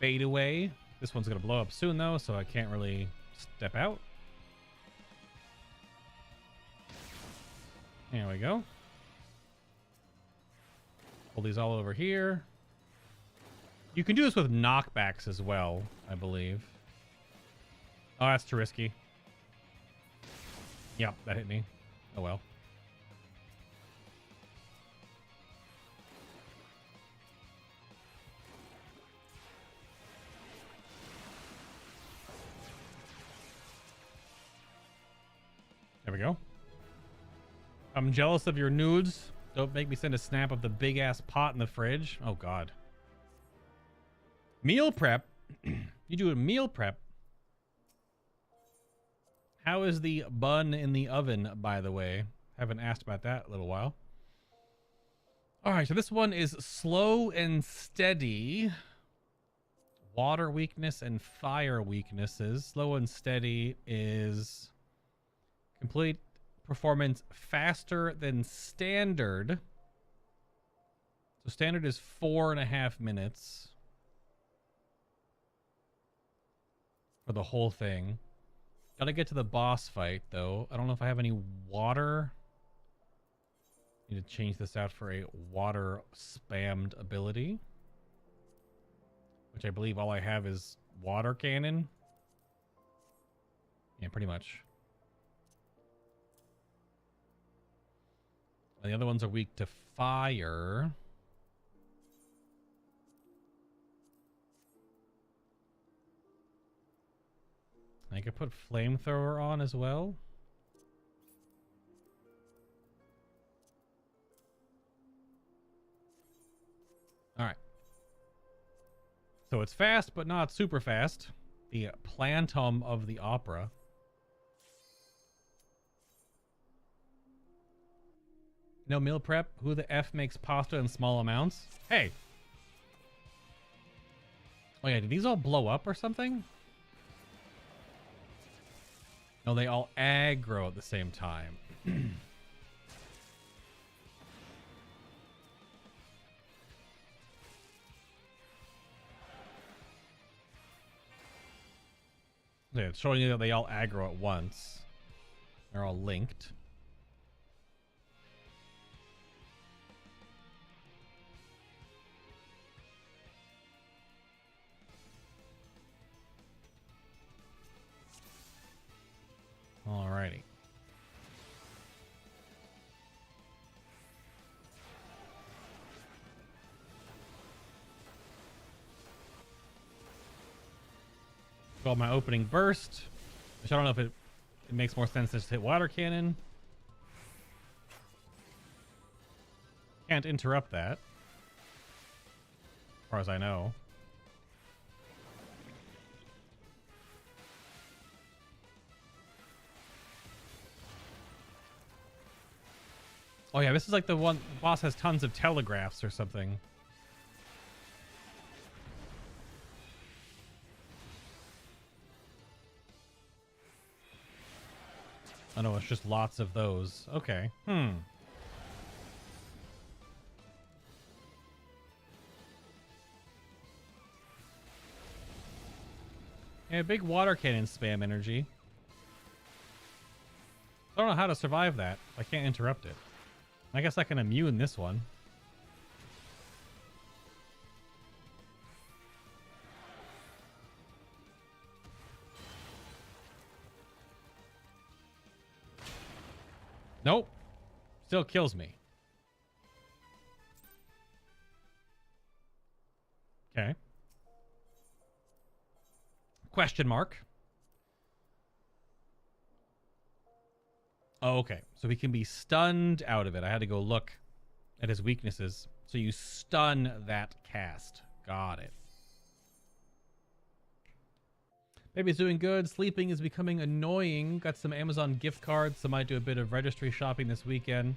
Fade away. This one's gonna blow up soon though, so I can't really step out. There we go. Pull these all over here. You can do this with knockbacks as well, I believe. Oh, that's too risky. Yep, that hit me. Oh well. There we go. I'm jealous of your nudes. Don't make me send a snap of the big ass pot in the fridge. Oh god. Meal prep. You do a meal prep. How is the bun in the oven, by the way? Haven't asked about that in a little while. All right, so this one is slow and steady. Water weakness and fire weaknesses. Slow and steady is complete performance faster than standard. So standard is 4.5 minutes for the whole thing. Gotta get to the boss fight, though. I don't know if I have any water. Need to change this out for a water spammed ability. Which I believe all I have is water cannon. Yeah, pretty much. And the other ones are weak to fire. I could put flamethrower on as well. All right. So it's fast, but not super fast. The Plantum of the Opera. No meal prep? Who the F makes pasta in small amounts? Hey! Oh yeah, did these all blow up or something? No, they all aggro at the same time. Yeah, it's showing you that they all aggro at once. They're all linked. Alrighty. Got my opening burst, which I don't know if it makes more sense to just hit water cannon. Can't interrupt that, as far as I know. Oh yeah, this is like the one boss has tons of telegraphs or something. Oh no, it's just lots of those. Okay. Yeah, big water cannon spam energy. I don't know how to survive that. I can't interrupt it. I guess I can immune this one. Nope. Still kills me. Okay. Question mark. Oh, okay. So he can be stunned out of it. I had to go look at his weaknesses. So you stun that cast. Got it. Baby's doing good. Sleeping is becoming annoying. Got some Amazon gift cards, so might do a bit of registry shopping this weekend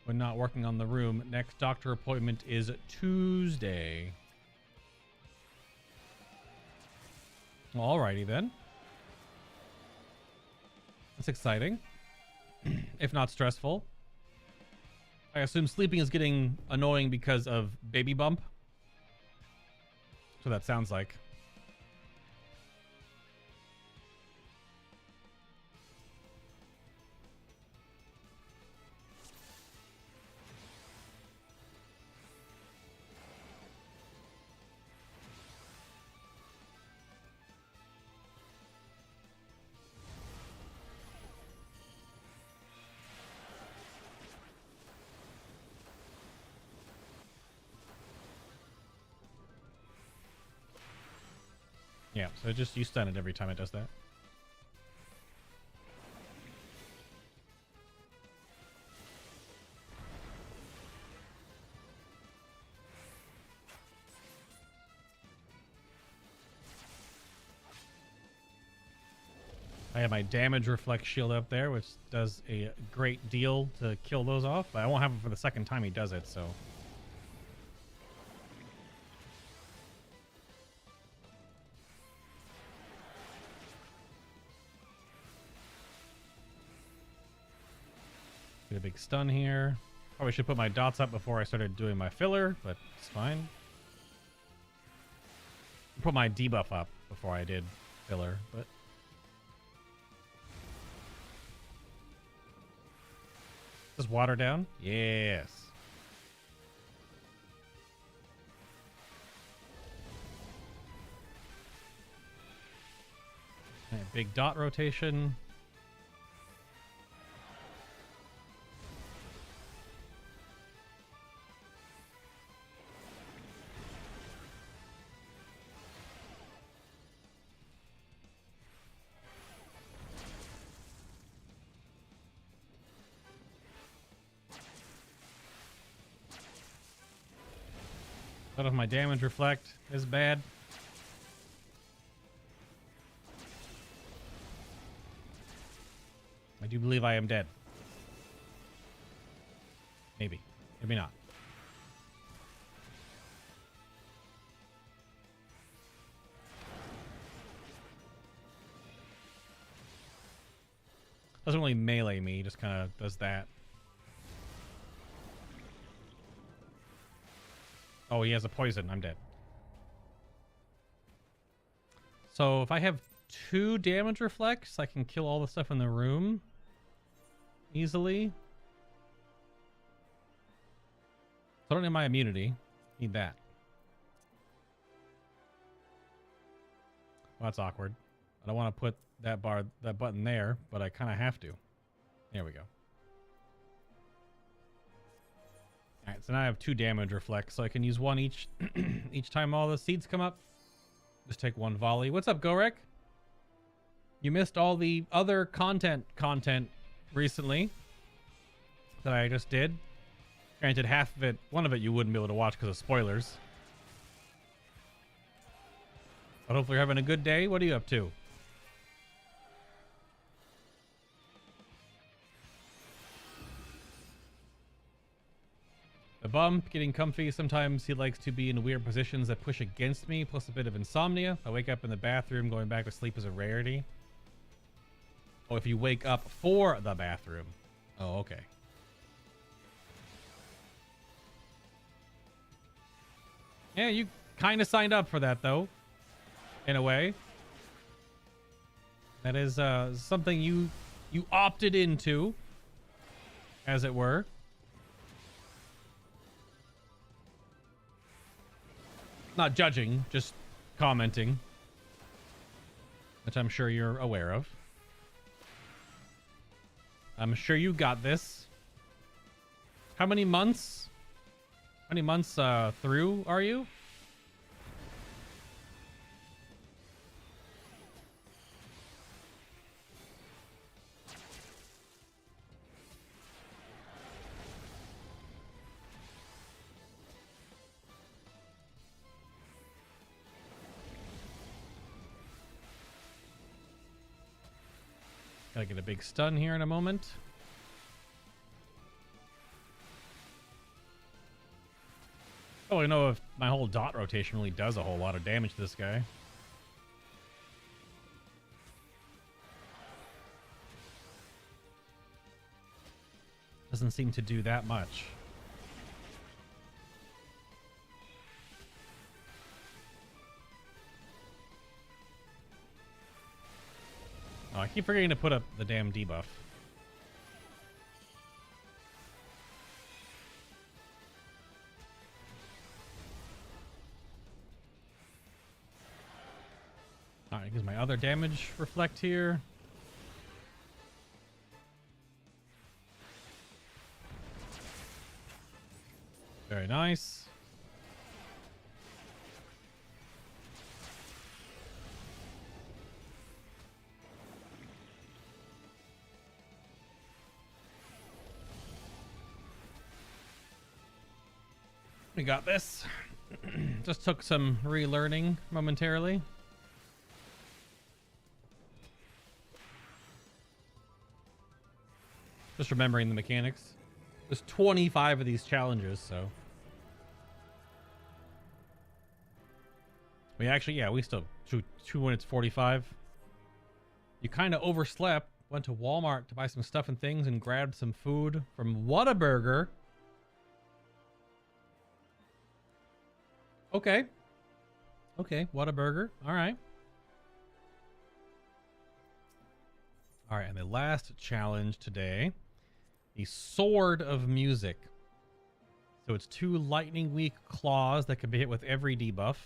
when not working on the room. Next doctor appointment is Tuesday. Alrighty then. That's exciting. If not stressful. I assume sleeping is getting annoying because of baby bump. So that sounds like. Yeah, so just you stun it every time it does that. I have my damage reflect shield up there, which does a great deal to kill those off, but I won't have it for the second time he does it, so. Get a big stun here. Probably should put my dots up before I started doing my filler, but it's fine. Put my debuff up before I did filler, but. Does water down? Yes. Okay, big dot rotation. None of my damage reflect is bad. I do believe I am dead. Maybe. Maybe not. Doesn't really melee me, just kind of does that. Oh, he has a poison. I'm dead. So if I have 2 damage reflects, I can kill all the stuff in the room easily. So I don't need my immunity. Need that. Well, that's awkward. I don't want to put that button there, but I kind of have to. There we go. Alright, so now I have 2 damage reflects, so I can use 1 each each time all the seeds come up. Just take 1 volley. What's up, Gorek? You missed all the other content recently that I just did. Granted, half of it, one of it you wouldn't be able to watch because of spoilers. But hopefully you're having a good day. What are you up to? The bump, getting comfy. Sometimes he likes to be in weird positions that push against me, plus a bit of insomnia. I wake up in the bathroom, going back to sleep is a rarity. Oh, if you wake up for the bathroom. Oh, okay. Yeah, you kind of signed up for that, though. In a way. That is something you opted into, as it were. Not judging, just commenting, which I'm sure you're aware of. I'm sure you got this. How many months? How many months through are you? Gotta get a big stun here in a moment. I don't really know if my whole dot rotation really does a whole lot of damage to this guy. Doesn't seem to do that much. Oh, I keep forgetting to put up the damn debuff. Alright, here's my other damage reflect here. Very nice. We got this. Just took some relearning momentarily. Just remembering the mechanics. There's 25 of these challenges, so. We actually, yeah, we still 2 minutes 45. You kind of overslept. Went to Walmart to buy some stuff and things and grabbed some food from Whataburger. Okay. Okay, Whataburger. All right. All right, and the last challenge today, the Sword of Music. So it's 2 lightning weak claws that can be hit with every debuff.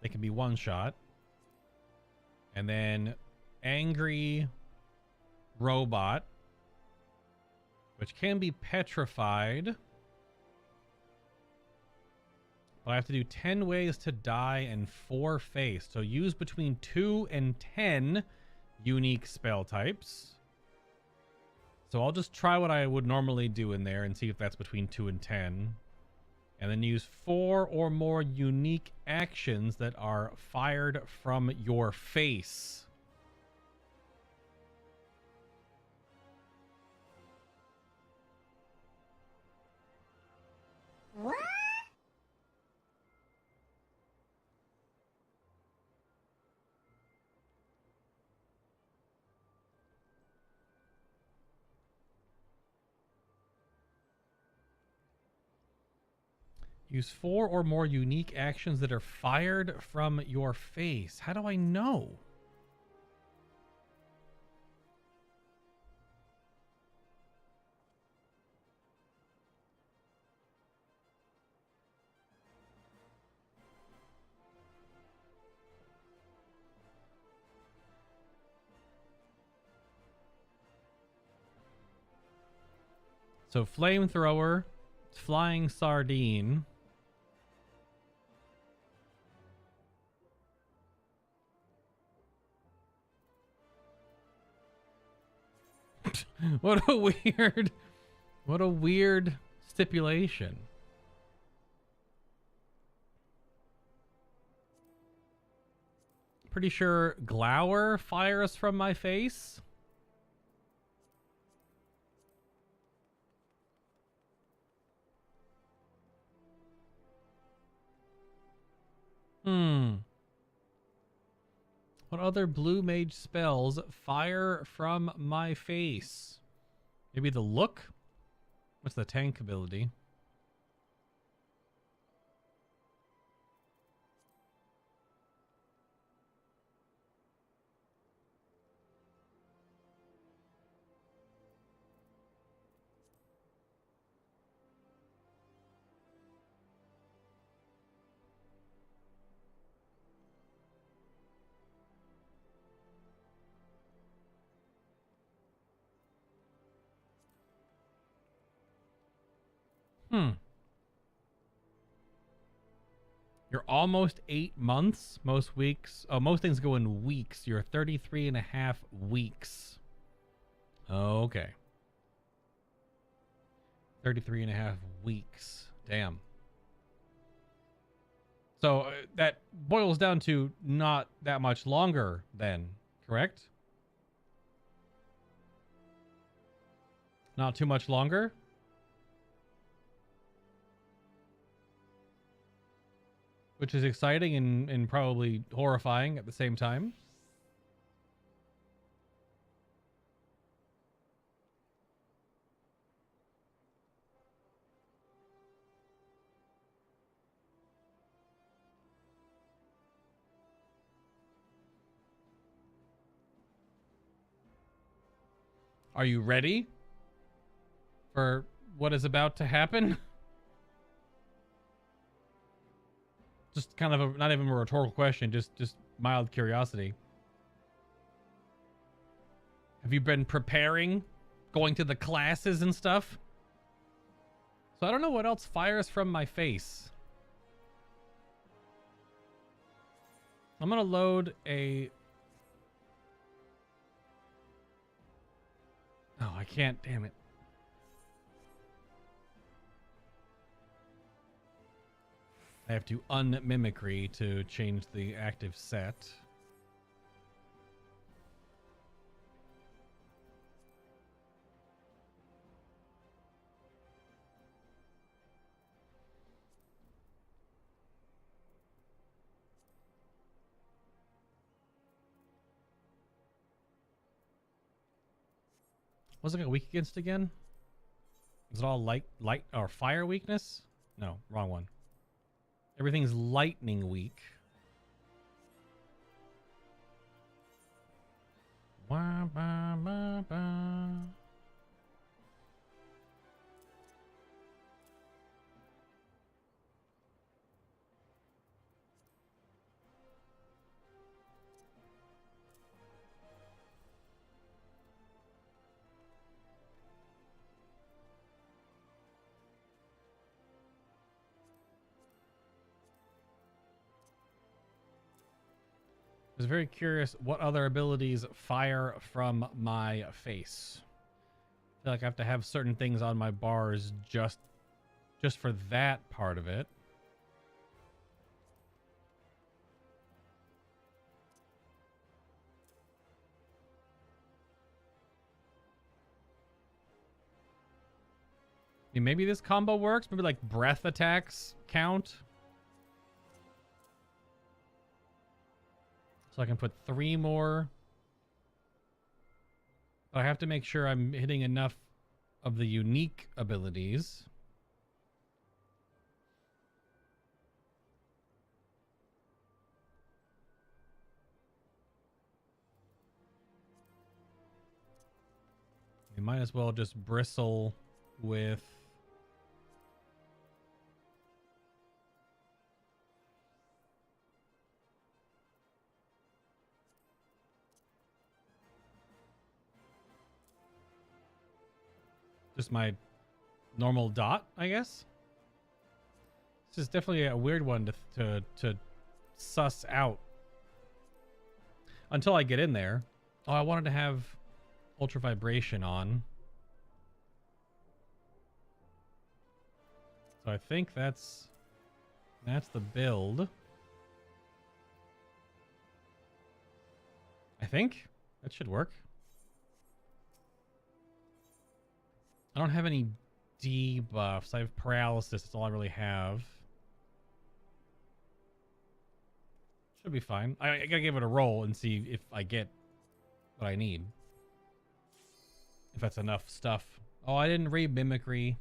They can be one shot. And then Angry Robot, which can be petrified. But I have to do 10 ways to die and 4 face. So use between 2 and 10 unique spell types. So I'll just try what I would normally do in there and see if that's between 2 and 10. And then use 4 or more unique actions that are fired from your face. What? Use 4 or more unique actions that are fired from your face. How do I know? So flamethrower, flying sardine. What a weird stipulation. Pretty sure Glower fires from my face. What other blue mage spells fire from my face? Maybe the look? What's the tank ability? You're almost 8 months. Most weeks. Oh, most things go in weeks. You're 33 and a half weeks. Okay. 33 and a half weeks. Damn. So that boils down to not that much longer then, correct? Not too much longer? Which is exciting and probably horrifying at the same time. Are you ready for what is about to happen? Just kind of not even a rhetorical question, just mild curiosity. Have you been preparing, going to the classes and stuff? So I don't know what else fires from my face. I'm gonna load a... Oh, I can't, damn it. I have to unmimicry to change the active set. What's it weak against again? Is it all light or fire weakness? No, wrong one. Everything's lightning weak. Wah, bah, bah, bah. I was very curious what other abilities fire from my face. I feel like I have to have certain things on my bars just for that part of it. I mean, maybe this combo works. Maybe like breath attacks count. So I can put 3 more. But I have to make sure I'm hitting enough of the unique abilities. We might as well just bristle with... just my normal dot, I guess. This is definitely a weird one to suss out until I get in there. Oh, I wanted to have ultra vibration on, so I think that's the build. I think that should work. I don't have any debuffs. I have paralysis. That's all I really have. Should be fine. I gotta give it a roll and see if I get what I need. If that's enough stuff. Oh, I didn't read mimicry.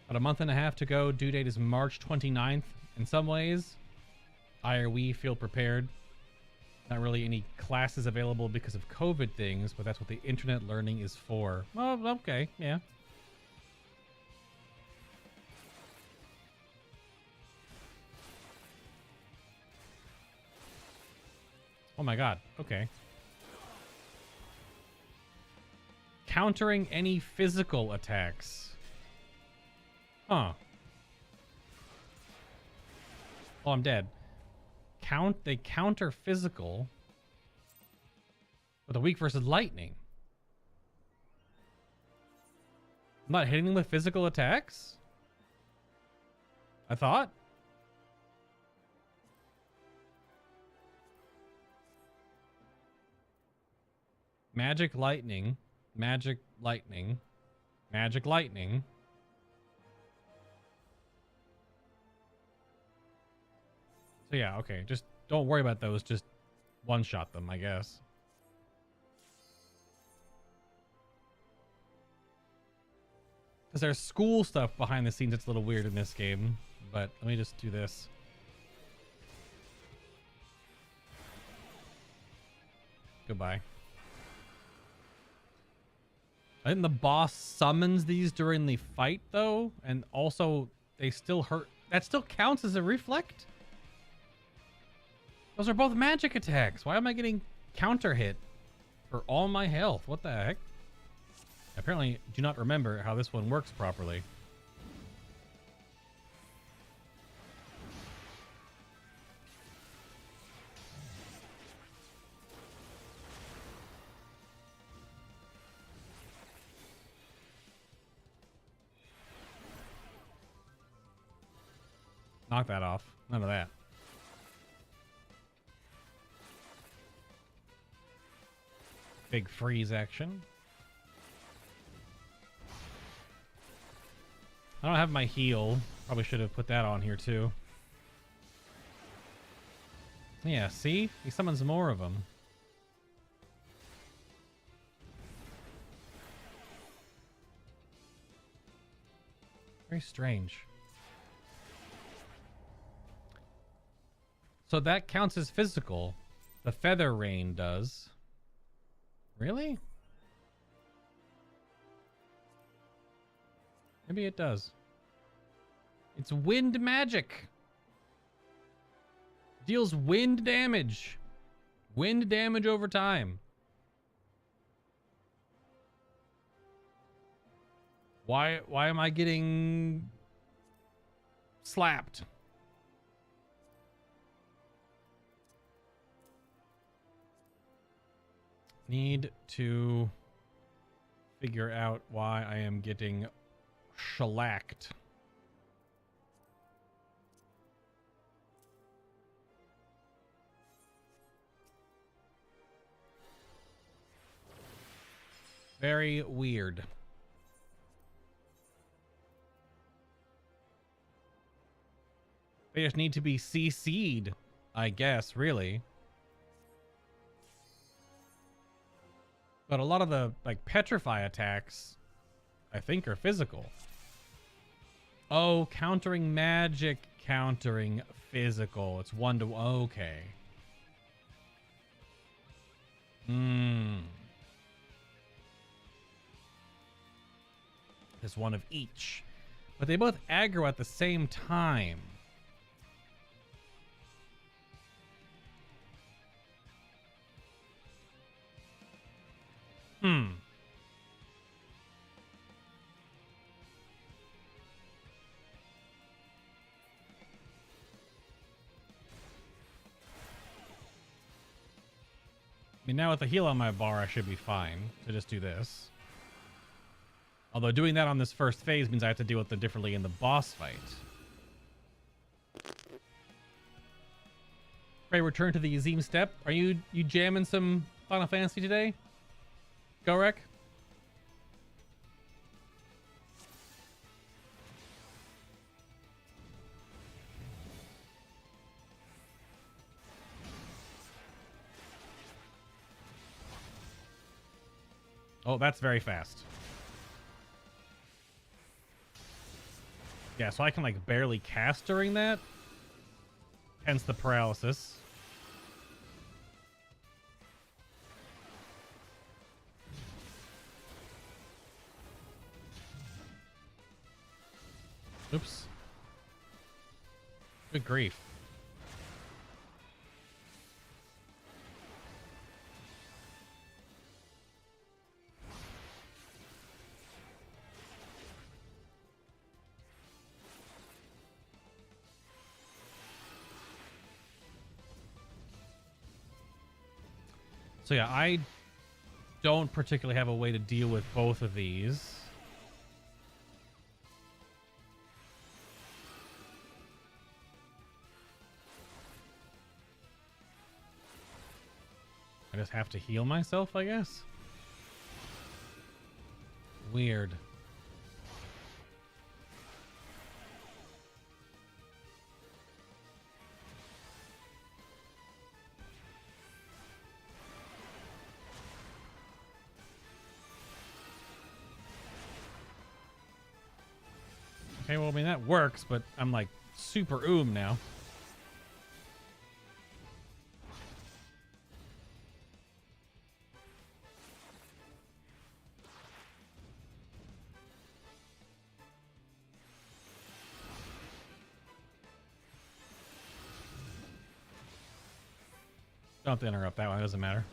About a month and a half to go. Due date is March 29th. In some ways, I or we feel prepared. Not really any classes available because of COVID things, but that's what the internet learning is for. Well, okay, yeah. Oh my god, okay. Countering any physical attacks. Huh. Oh, I'm dead. They counter physical with a weak versus lightning. I'm not hitting them with physical attacks? I thought. Magic lightning, magic lightning, magic lightning. So yeah, okay, just don't worry about those, just one-shot them, I guess. Because there's school stuff behind the scenes that's a little weird in this game, but let me just do this. Goodbye. I think the boss summons these during the fight, though, and also they still hurt. That still counts as a reflect? Those are both magic attacks. Why am I getting counter hit for all my health? What the heck? Apparently, do not remember how this one works properly. Knock that off. None of that. Big freeze action. I don't have my heal. Probably should have put that on here too. Yeah, see? He summons more of them. Very strange. So that counts as physical. The feather rain does. Really? Maybe it does. It's wind magic. Deals wind damage. Wind damage over time. Why am I getting slapped? Need to figure out why I am getting shellacked. Very weird. They just need to be CC'd, I guess, really. But a lot of the, like, petrify attacks, I think, are physical. Oh, countering magic, countering physical. It's 1 to... Okay. There's one of each. But they both aggro at the same time. I mean, now with the heal on my bar, I should be fine to just do this. Although doing that on this first phase means I have to deal with it differently in the boss fight. Right, return to the Azim step. Are you jamming some Final Fantasy today? Go, Rek? Oh, that's very fast. Yeah, so I can like barely cast during that. Hence the paralysis. Oops. Good grief. So yeah, I don't particularly have a way to deal with both of these. I just have to heal myself, I guess. Weird. Okay, well, I mean, that works, but I'm like super now. Don't have to interrupt that one, it doesn't matter.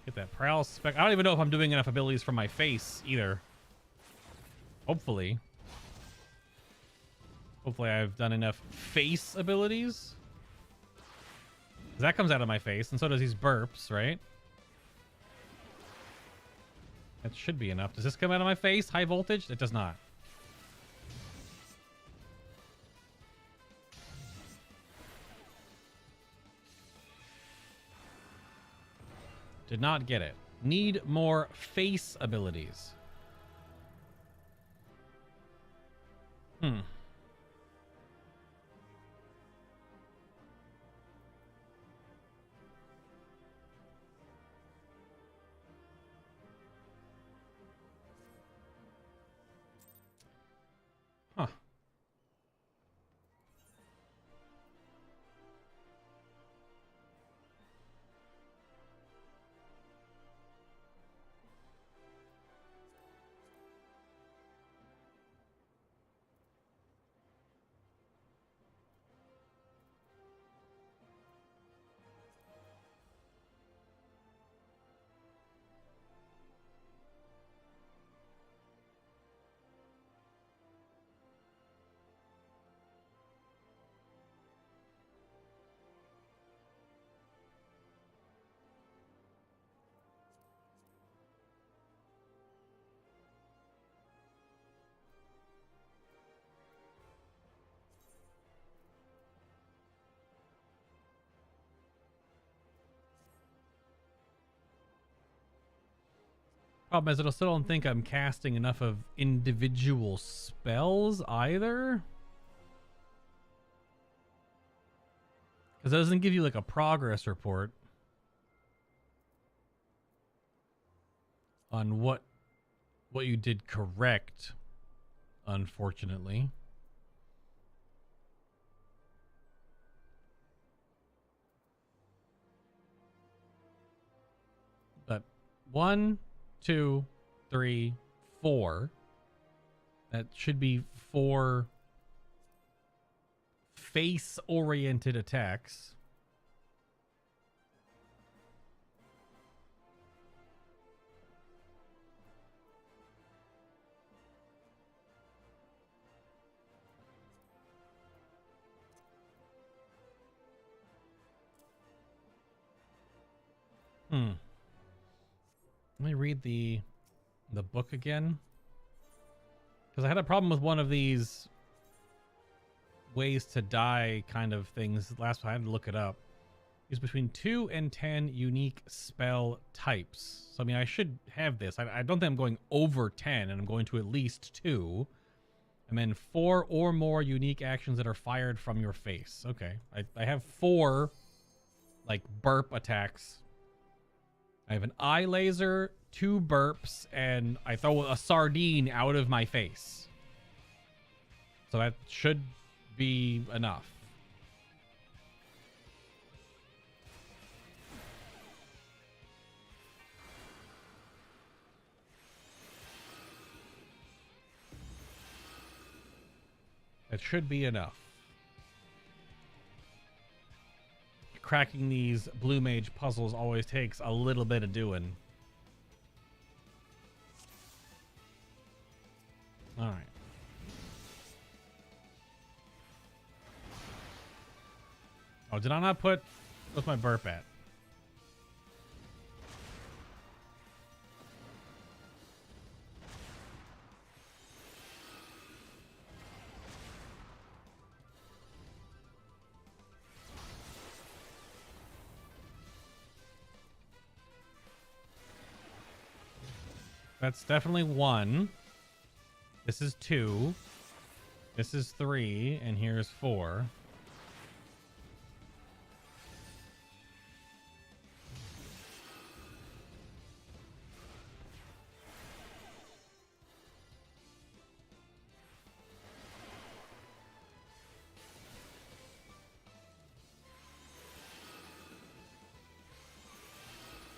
Get that paralysis spec. I don't even know if I'm doing enough abilities for my face either. Hopefully. Hopefully I've done enough face abilities. That comes out of my face, and so does these burps, right? That should be enough. Does this come out of my face? High voltage? It does not. Did not get it. Need more face abilities. Huh. Problem is, I still don't think I'm casting enough of individual spells either. Because it doesn't give you like a progress report on what you did correct, unfortunately. But 1, 2, 3, 4. That should be 4 face-oriented attacks. Let me read the book again, because I had a problem with one of these ways to die kind of things last time. I had to look it up. Use between 2 and 10 unique spell types. So I mean, I should have this. I don't think I'm going over 10, and I'm going to at least 2. And then 4 or more unique actions that are fired from your face. Okay, I have 4 like burp attacks. I have an eye laser, 2 burps, and I throw a sardine out of my face. So that should be enough. That should be enough. Cracking these blue mage puzzles always takes a little bit of doing. All right. Oh, did I not put... What's my burp at? That's definitely 1. This is 2. This is 3. And here's 4.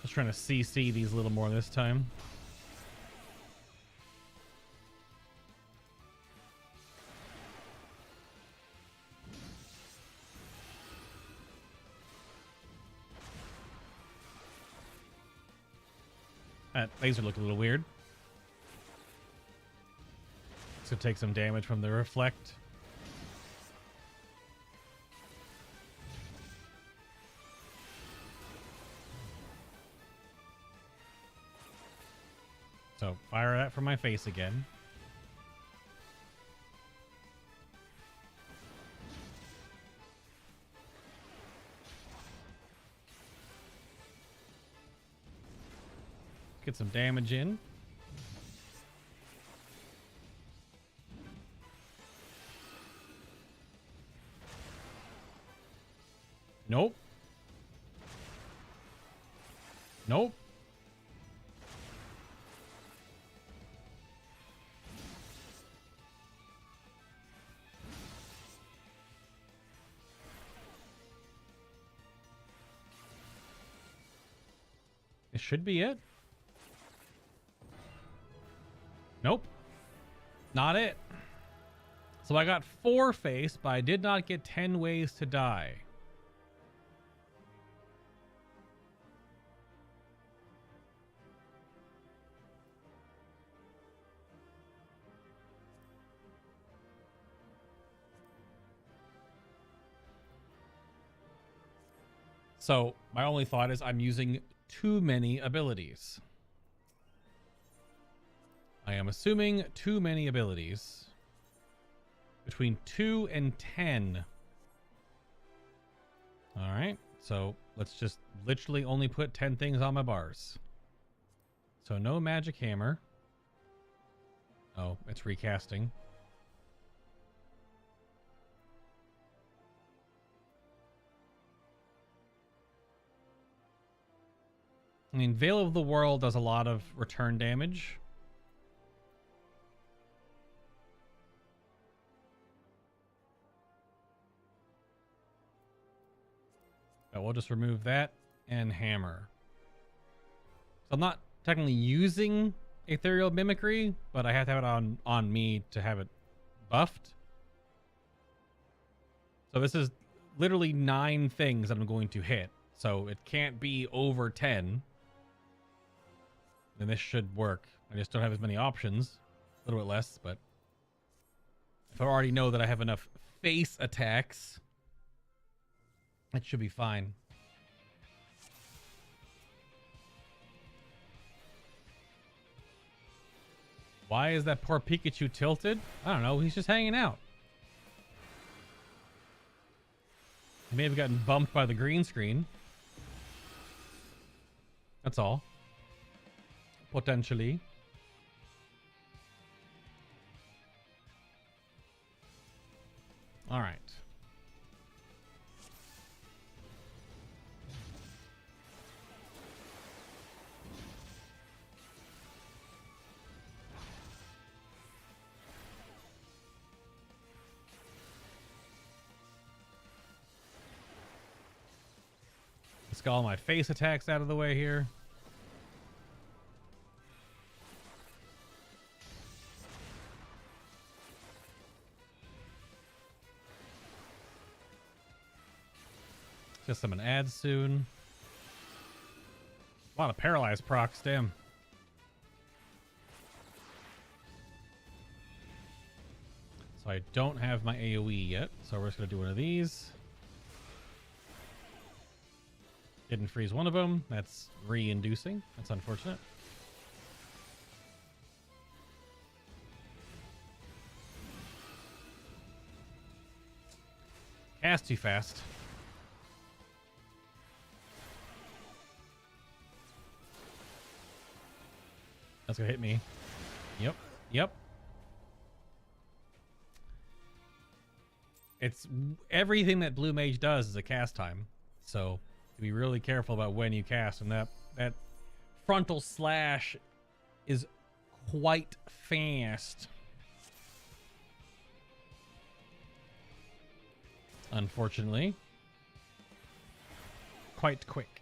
Just trying to CC these a little more this time. That laser looked a little weird. It's gonna take some damage from the reflect. So fire that from my face again. Get some damage in. Nope. Nope. This should be it. Nope. Not it. So I got 4 face, but I did not get 10 ways to die. So my only thought is I'm using too many abilities. I am assuming too many abilities. Between 2 and 10. Alright, so let's just literally only put 10 things on my bars. So no magic hammer. Oh, it's recasting. I mean, Veil of the World does a lot of return damage. But we'll just remove that and hammer. So I'm not technically using Ethereal Mimicry, but I have to have it on me to have it buffed. So this is literally 9 things that I'm going to hit. So it can't be over 10. Then this should work. I just don't have as many options. A little bit less, but if I already know that I have enough face attacks, that should be fine. Why is that poor Pikachu tilted? I don't know. He's just hanging out. He may have gotten bumped by the green screen. That's all. Potentially. All right. Let's get all my face attacks out of the way here. Just summon ads soon. A lot of paralyzed procs, damn. So I don't have my AoE yet, so we're just gonna do one of these. Didn't freeze one of them. That's re-inducing. That's unfortunate. Cast too fast. That's gonna hit me. Yep. Yep. It's everything that Blue Mage does is a cast time. So be really careful about when you cast, and that frontal slash is quite fast. Unfortunately. Quite quick.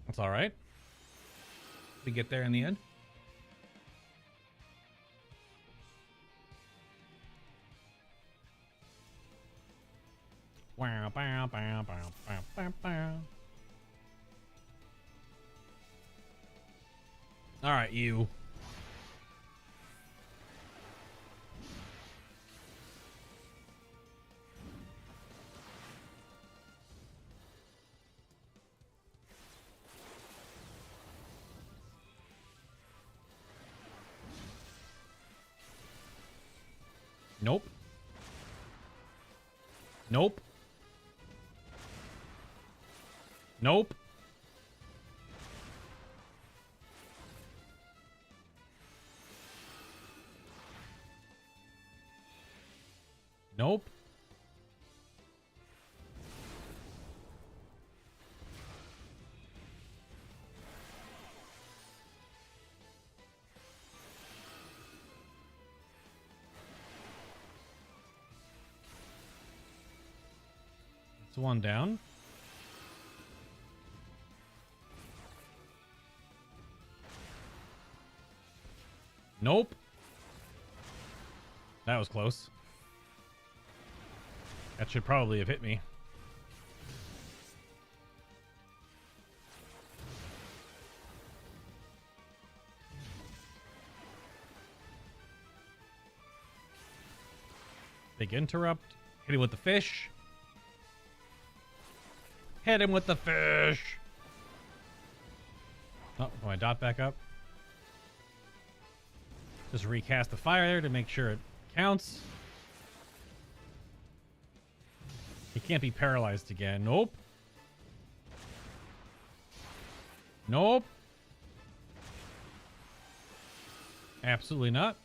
That's all right. We get there in the end. Wow, bow, bow, bow, bow, bow, bow. All right, you. Nope. Nope. Nope. Nope. It's one down. Nope. That was close. That should probably have hit me. Big interrupt. Hit him with the fish. Hit him with the fish. Oh, put my dot back up. Just recast the fire there to make sure it counts. He can't be paralyzed again. Nope. Nope. Absolutely not.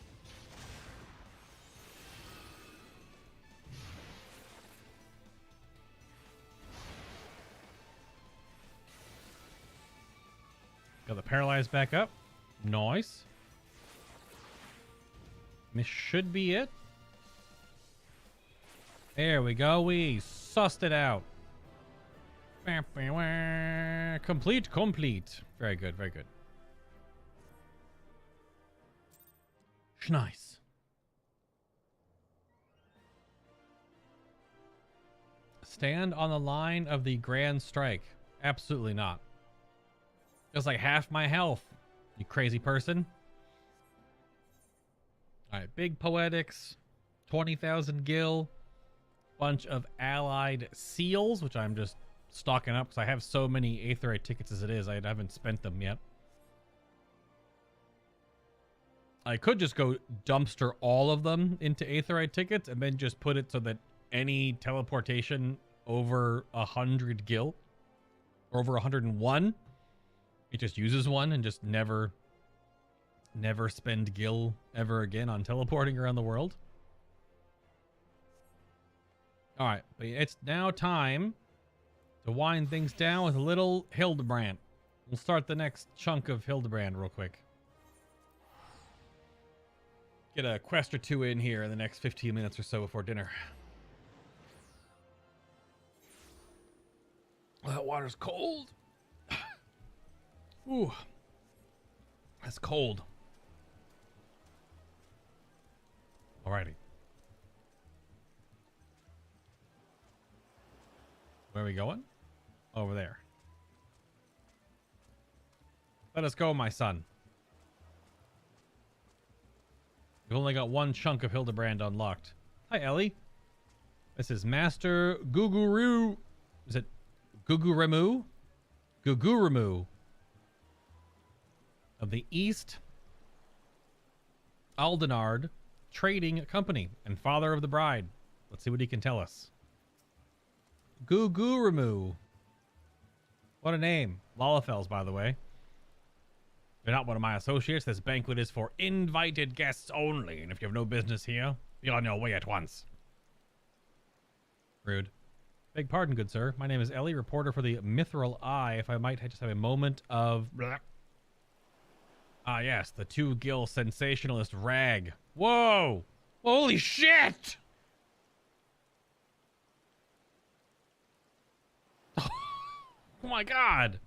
Got the paralyzed back up. Nice. This should be it. There we go. We sussed it out. Complete, complete. Very good, very good. Nice. Stand on the line of the Grand Strike. Absolutely not. Just like half my health, you crazy person. All right, big poetics, 20,000 gil, bunch of allied seals, which I'm just stocking up because I have so many Aetheryte tickets as it is. I haven't spent them yet. I could just go dumpster all of them into Aetheryte tickets and then just put it so that any teleportation over 100 gil or over 101, it just uses one and just never spend gil ever again on teleporting around the world. All right, but it's now time to wind things down with a little Hildebrand. We'll start the next chunk of Hildebrand real quick. Get a quest or two in here in the next 15 minutes or so before dinner. Oh, that water's cold. Ooh, that's cold. Alrighty. Where are we going? Over there. Let us go, my son. We've only got one chunk of Hildebrand unlocked. Hi, Ellie. This is Master Guguru. Is it Guguremu? Guguremu of the East Aldenard Trading Company and father of the bride. Let's see what he can tell us. Guguremu. What a name. Lalafels, by the way. You're not one of my associates. This banquet is for invited guests only, and if you have no business here, be on your way at once. Rude. Beg pardon, good sir. My name is Ellie, reporter for the Mithril Eye. If I might just have a moment of... Ah, yes, the 2 gil sensationalist rag. Whoa! Holy shit! Oh my god!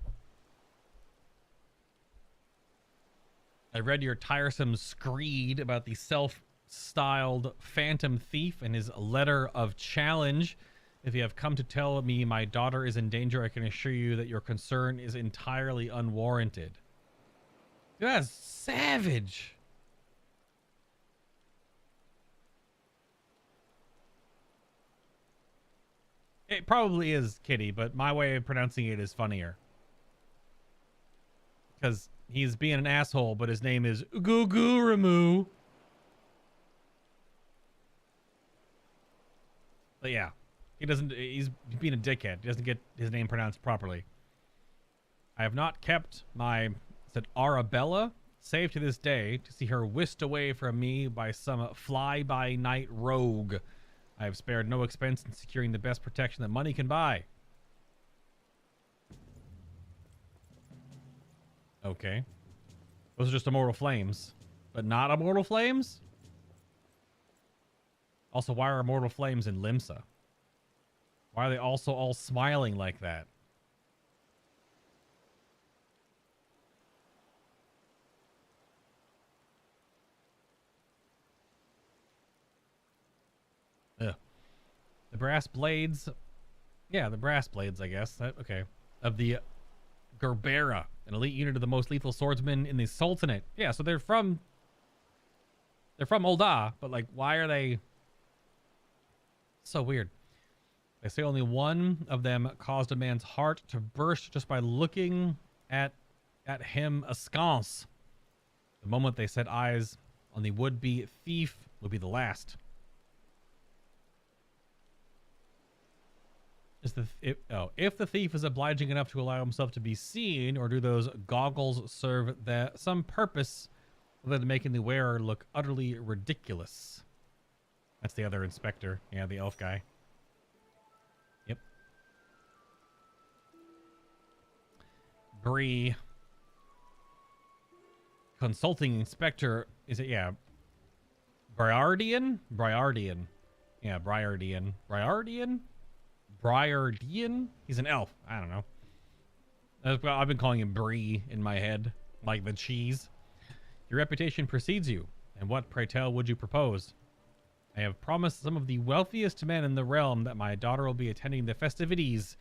I read your tiresome screed about the self-styled Phantom Thief and his letter of challenge. If you have come to tell me my daughter is in danger, I can assure you that your concern is entirely unwarranted. That's savage. It probably is Kitty, but my way of pronouncing it is funnier. Because he's being an asshole, but his name is Guguremu. But yeah, he doesn't. He's being a dickhead. He doesn't get his name pronounced properly. I have not kept my said Arabella safe to this day to see her whisked away from me by some fly-by-night rogue. I have spared no expense in securing the best protection that money can buy. Okay. Those are just immortal flames. But not immortal flames? Also, why are immortal flames in Limsa? Why are they also all smiling like that? Ugh. The brass blades. Yeah, the brass blades, I guess. Okay. Of the Gerbera, an elite unit of the most lethal swordsmen in the Sultanate. Yeah, so they're from Ul'dah, but like, why are they so weird? They say only one of them caused a man's heart to burst just by looking at him askance. The moment they set eyes on the would-be thief would be the last. If the thief is obliging enough to allow himself to be seen, or do those goggles serve some purpose other than making the wearer look utterly ridiculous? That's the other inspector. Yeah, the elf guy. Yep. Bree. Consulting inspector. Is it? Yeah. Briardian? Briardian. Yeah, Briardian. Briardian? Briardian? He's an elf. I don't know. I've been calling him Bree in my head, like the cheese. Your reputation precedes you, and what, pray tell, would you propose? I have promised some of the wealthiest men in the realm that my daughter will be attending the festivities.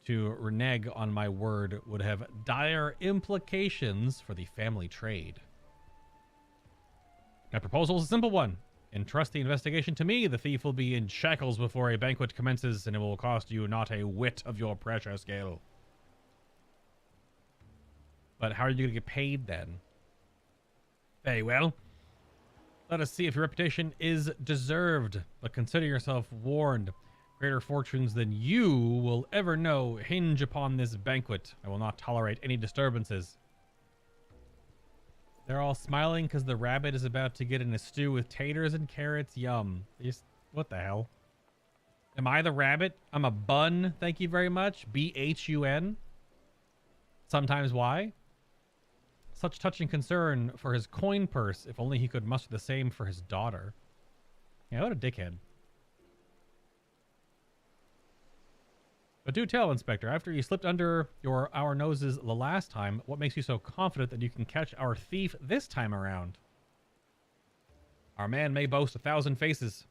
To renege on my word would have dire implications for the family trade. My proposal is a simple one. Entrust the investigation to me. The thief will be in shackles before a banquet commences, and it will cost you not a whit of your precious scale. But how are you going to get paid then? Very well. Let us see if your reputation is deserved, but consider yourself warned. Greater fortunes than you will ever know hinge upon this banquet. I will not tolerate any disturbances. They're all smiling because the rabbit is about to get in a stew with taters and carrots. Yum. What the hell? Am I the rabbit? I'm a bun. Thank you very much. B-H-U-N. Sometimes Y. Such touching concern for his coin purse. If only he could muster the same for his daughter. Yeah, what a dickhead. But do tell, Inspector, after you slipped under our noses the last time, what makes you so confident that you can catch our thief this time around? Our man may boast 1,000 faces,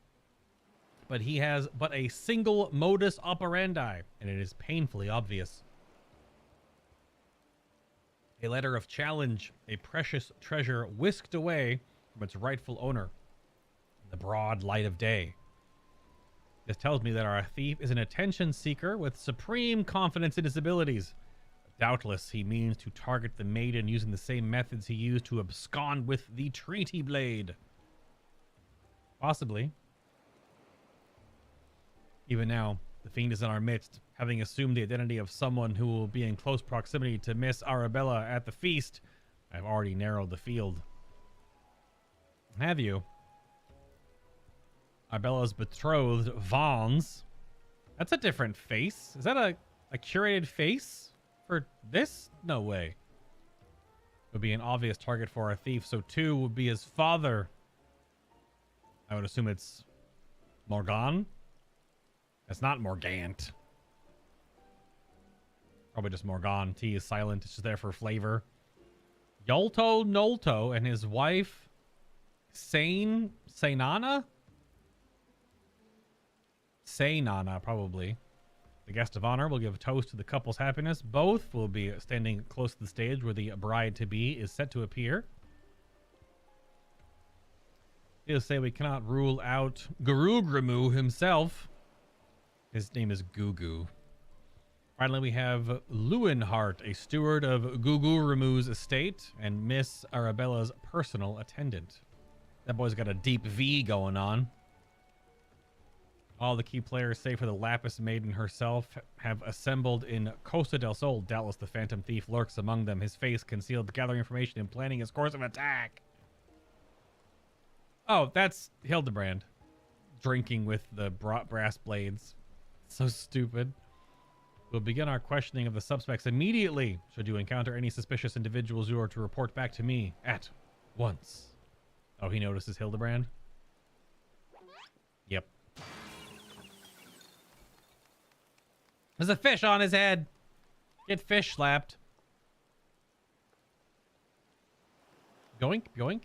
but he has but a single modus operandi, and it is painfully obvious. A letter of challenge, a precious treasure whisked away from its rightful owner in the broad light of day. This tells me that our thief is an attention seeker with supreme confidence in his abilities. Doubtless, he means to target the maiden using the same methods he used to abscond with the treaty blade. Possibly. Even now, the fiend is in our midst, having assumed the identity of someone who will be in close proximity to Miss Arabella at the feast. I've already narrowed the field. Have you? Arbella's betrothed, Vons. That's a different face. Is that a curated face for this? No way. Would be an obvious target for our thief, so too would be his father. I would assume it's Morgan. It's not Morgant. Probably just Morgan. T is silent. It's just there for flavor. Yolto Nolto and his wife, Sainana? Sainana, probably. The guest of honor will give a toast to the couple's happiness. Both will be standing close to the stage where the bride-to-be is set to appear. He'll say we cannot rule out Guru Grimu himself. His name is Gugu. Finally, we have Lewinhart, a steward of Gugu Rimu's estate, and Miss Arabella's personal attendant. That boy's got a deep V going on. All the key players, save for the Lapis Maiden herself, have assembled in Costa del Sol. Doubtless the Phantom Thief lurks among them, his face concealed, gathering information and planning his course of attack. Oh, that's Hildebrand. Drinking with the brass blades. So stupid. We'll begin our questioning of the suspects immediately. Should you encounter any suspicious individuals, you are to report back to me at once. Oh, he notices Hildebrand? Yep. There's a fish on his head. Get fish slapped. Yoink, yoink.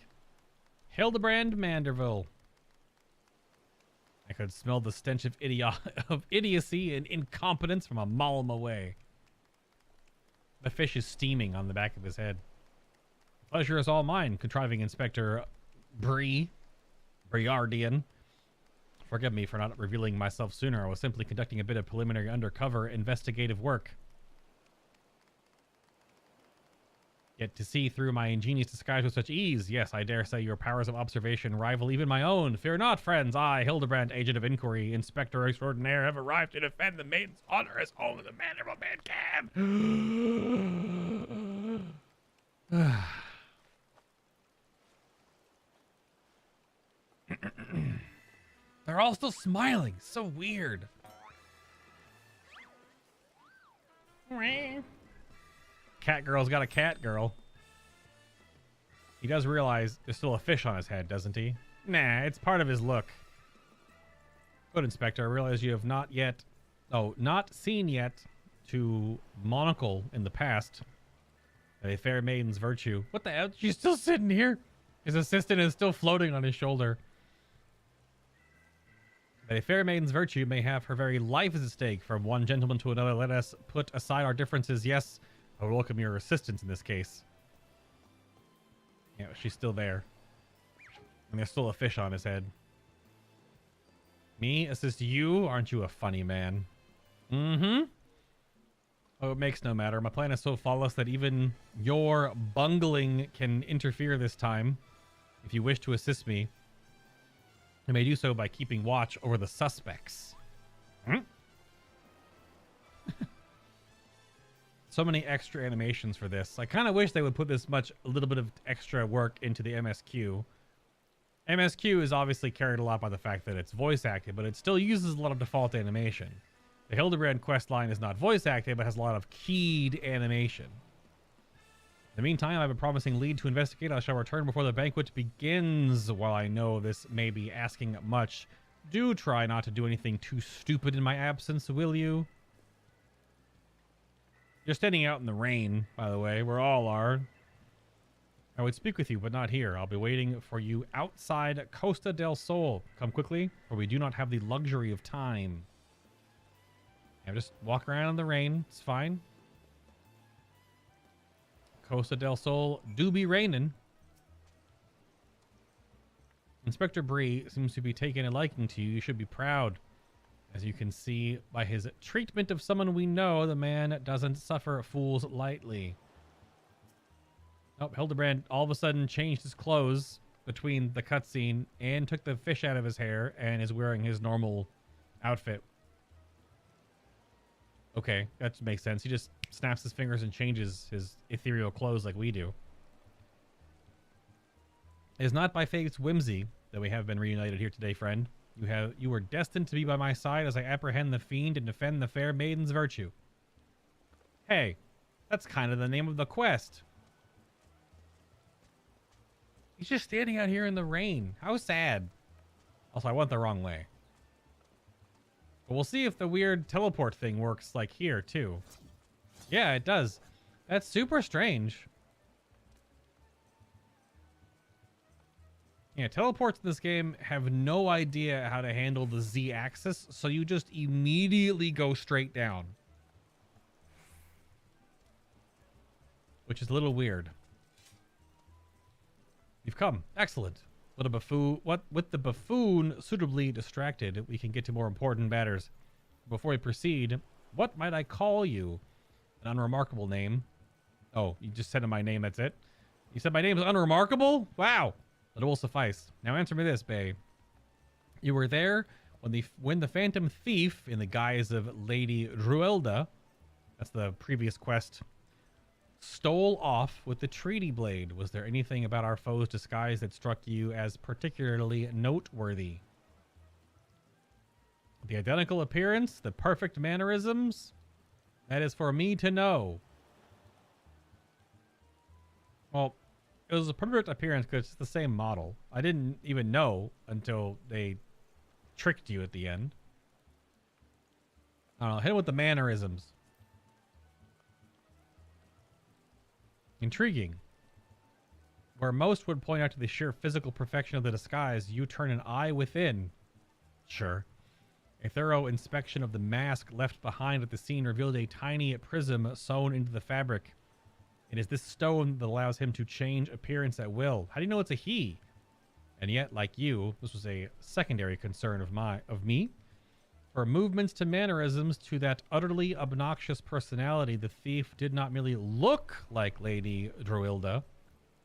Hildebrand Manderville. I could smell the stench of idiocy and incompetence from a mile away. The fish is steaming on the back of his head. Pleasure is all mine, contriving Inspector Briardian. Forgive me for not revealing myself sooner. I was simply conducting a bit of preliminary undercover investigative work. Yet to see through my ingenious disguise with such ease. Yes, I dare say your powers of observation rival even my own. Fear not, friends. I, Hildebrand, agent of inquiry, inspector extraordinaire, have arrived to defend the maiden's honor as only the manner of a man can. They're all still smiling. So weird. Cat girl's got a cat girl. He does realize there's still a fish on his head, doesn't he? Nah, it's part of his look. Good, Inspector. I realize you have not seen yet to monocle in the past. A fair maiden's virtue. What the hell? She's still sitting here. His assistant is still floating on his shoulder. But a fair maiden's virtue may have her very life is at stake. From one gentleman to another, let us put aside our differences. Yes, I would welcome your assistance in this case. Yeah, she's still there. And there's still a fish on his head. Me assist you? Aren't you a funny man? Mm-hmm. Oh, it makes no matter. My plan is so flawless that even your bungling can interfere this time. If you wish to assist me, I may do so by keeping watch over the suspects. So many extra animations for this. I kind of wish they would put a little bit of extra work into the MSQ. MSQ is obviously carried a lot by the fact that it's voice acted, but it still uses a lot of default animation. The Hildebrand quest line is not voice acted, but has a lot of keyed animation. In the meantime, I have a promising lead to investigate. I shall return before the banquet begins. While I know this may be asking much, do try not to do anything too stupid in my absence, will you? You're standing out in the rain, by the way. We all are. I would speak with you, but not here. I'll be waiting for you outside Costa del Sol. Come quickly, for we do not have the luxury of time. Yeah, just walk around in the rain. It's fine. Costa del Sol do be raining. Inspector Bree seems to be taking a liking to you. You should be proud. As you can see by his treatment of someone we know, the man doesn't suffer fools lightly. Oh, Hildebrand all of a sudden changed his clothes between the cutscene and took the fish out of his hair and is wearing his normal outfit. Okay, that makes sense. He just snaps his fingers and changes his ethereal clothes like we do. It is not by fate's whimsy that we have been reunited here today, friend. You were destined to be by my side as I apprehend the fiend and defend the fair maiden's virtue. Hey, that's kind of the name of the quest. He's just standing out here in the rain. How sad. Also, I went the wrong way. But we'll see if the weird teleport thing works like here, too. Yeah, it does. That's super strange. Yeah, teleports in this game have no idea how to handle the Z-axis, so you just immediately go straight down. Which is a little weird. You've come. Excellent. With the buffoon suitably distracted, we can get to more important matters. Before we proceed, what might I call you? An unremarkable name. Oh, you just said my name, that's it? You said my name is unremarkable? Wow. That will suffice. Now answer me this, bae. You were there When the Phantom Thief, in the guise of Lady Ruelda, that's the previous quest, stole off with the treaty blade, was there anything about our foe's disguise that struck you as particularly noteworthy? The identical appearance, the perfect mannerisms, that is for me to know. Well, it was a perfect appearance because it's the same model. I didn't even know until they tricked you at the end. I don't know, hit it with the mannerisms. Intriguing. Where most would point out to the sheer physical perfection of the disguise, you turn an eye within. Sure. A thorough inspection of the mask left behind at the scene revealed a tiny prism sewn into the fabric. It is this stone that allows him to change appearance at will. How do you know it's a he? And yet, like you, this was a secondary concern of me. For movements to mannerisms to that utterly obnoxious personality, the thief did not merely look like Lady Druilda.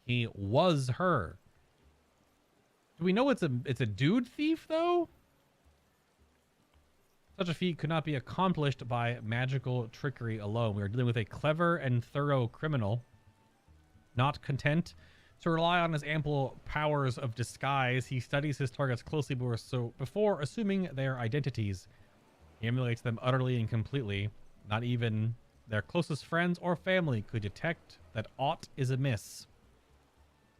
He was her. Do we know it's a dude thief, though? Such a feat could not be accomplished by magical trickery alone. We are dealing with a clever and thorough criminal. Not content to rely on his ample powers of disguise, he studies his targets closely before assuming their identities. He emulates them utterly and completely. Not even their closest friends or family could detect that aught is amiss.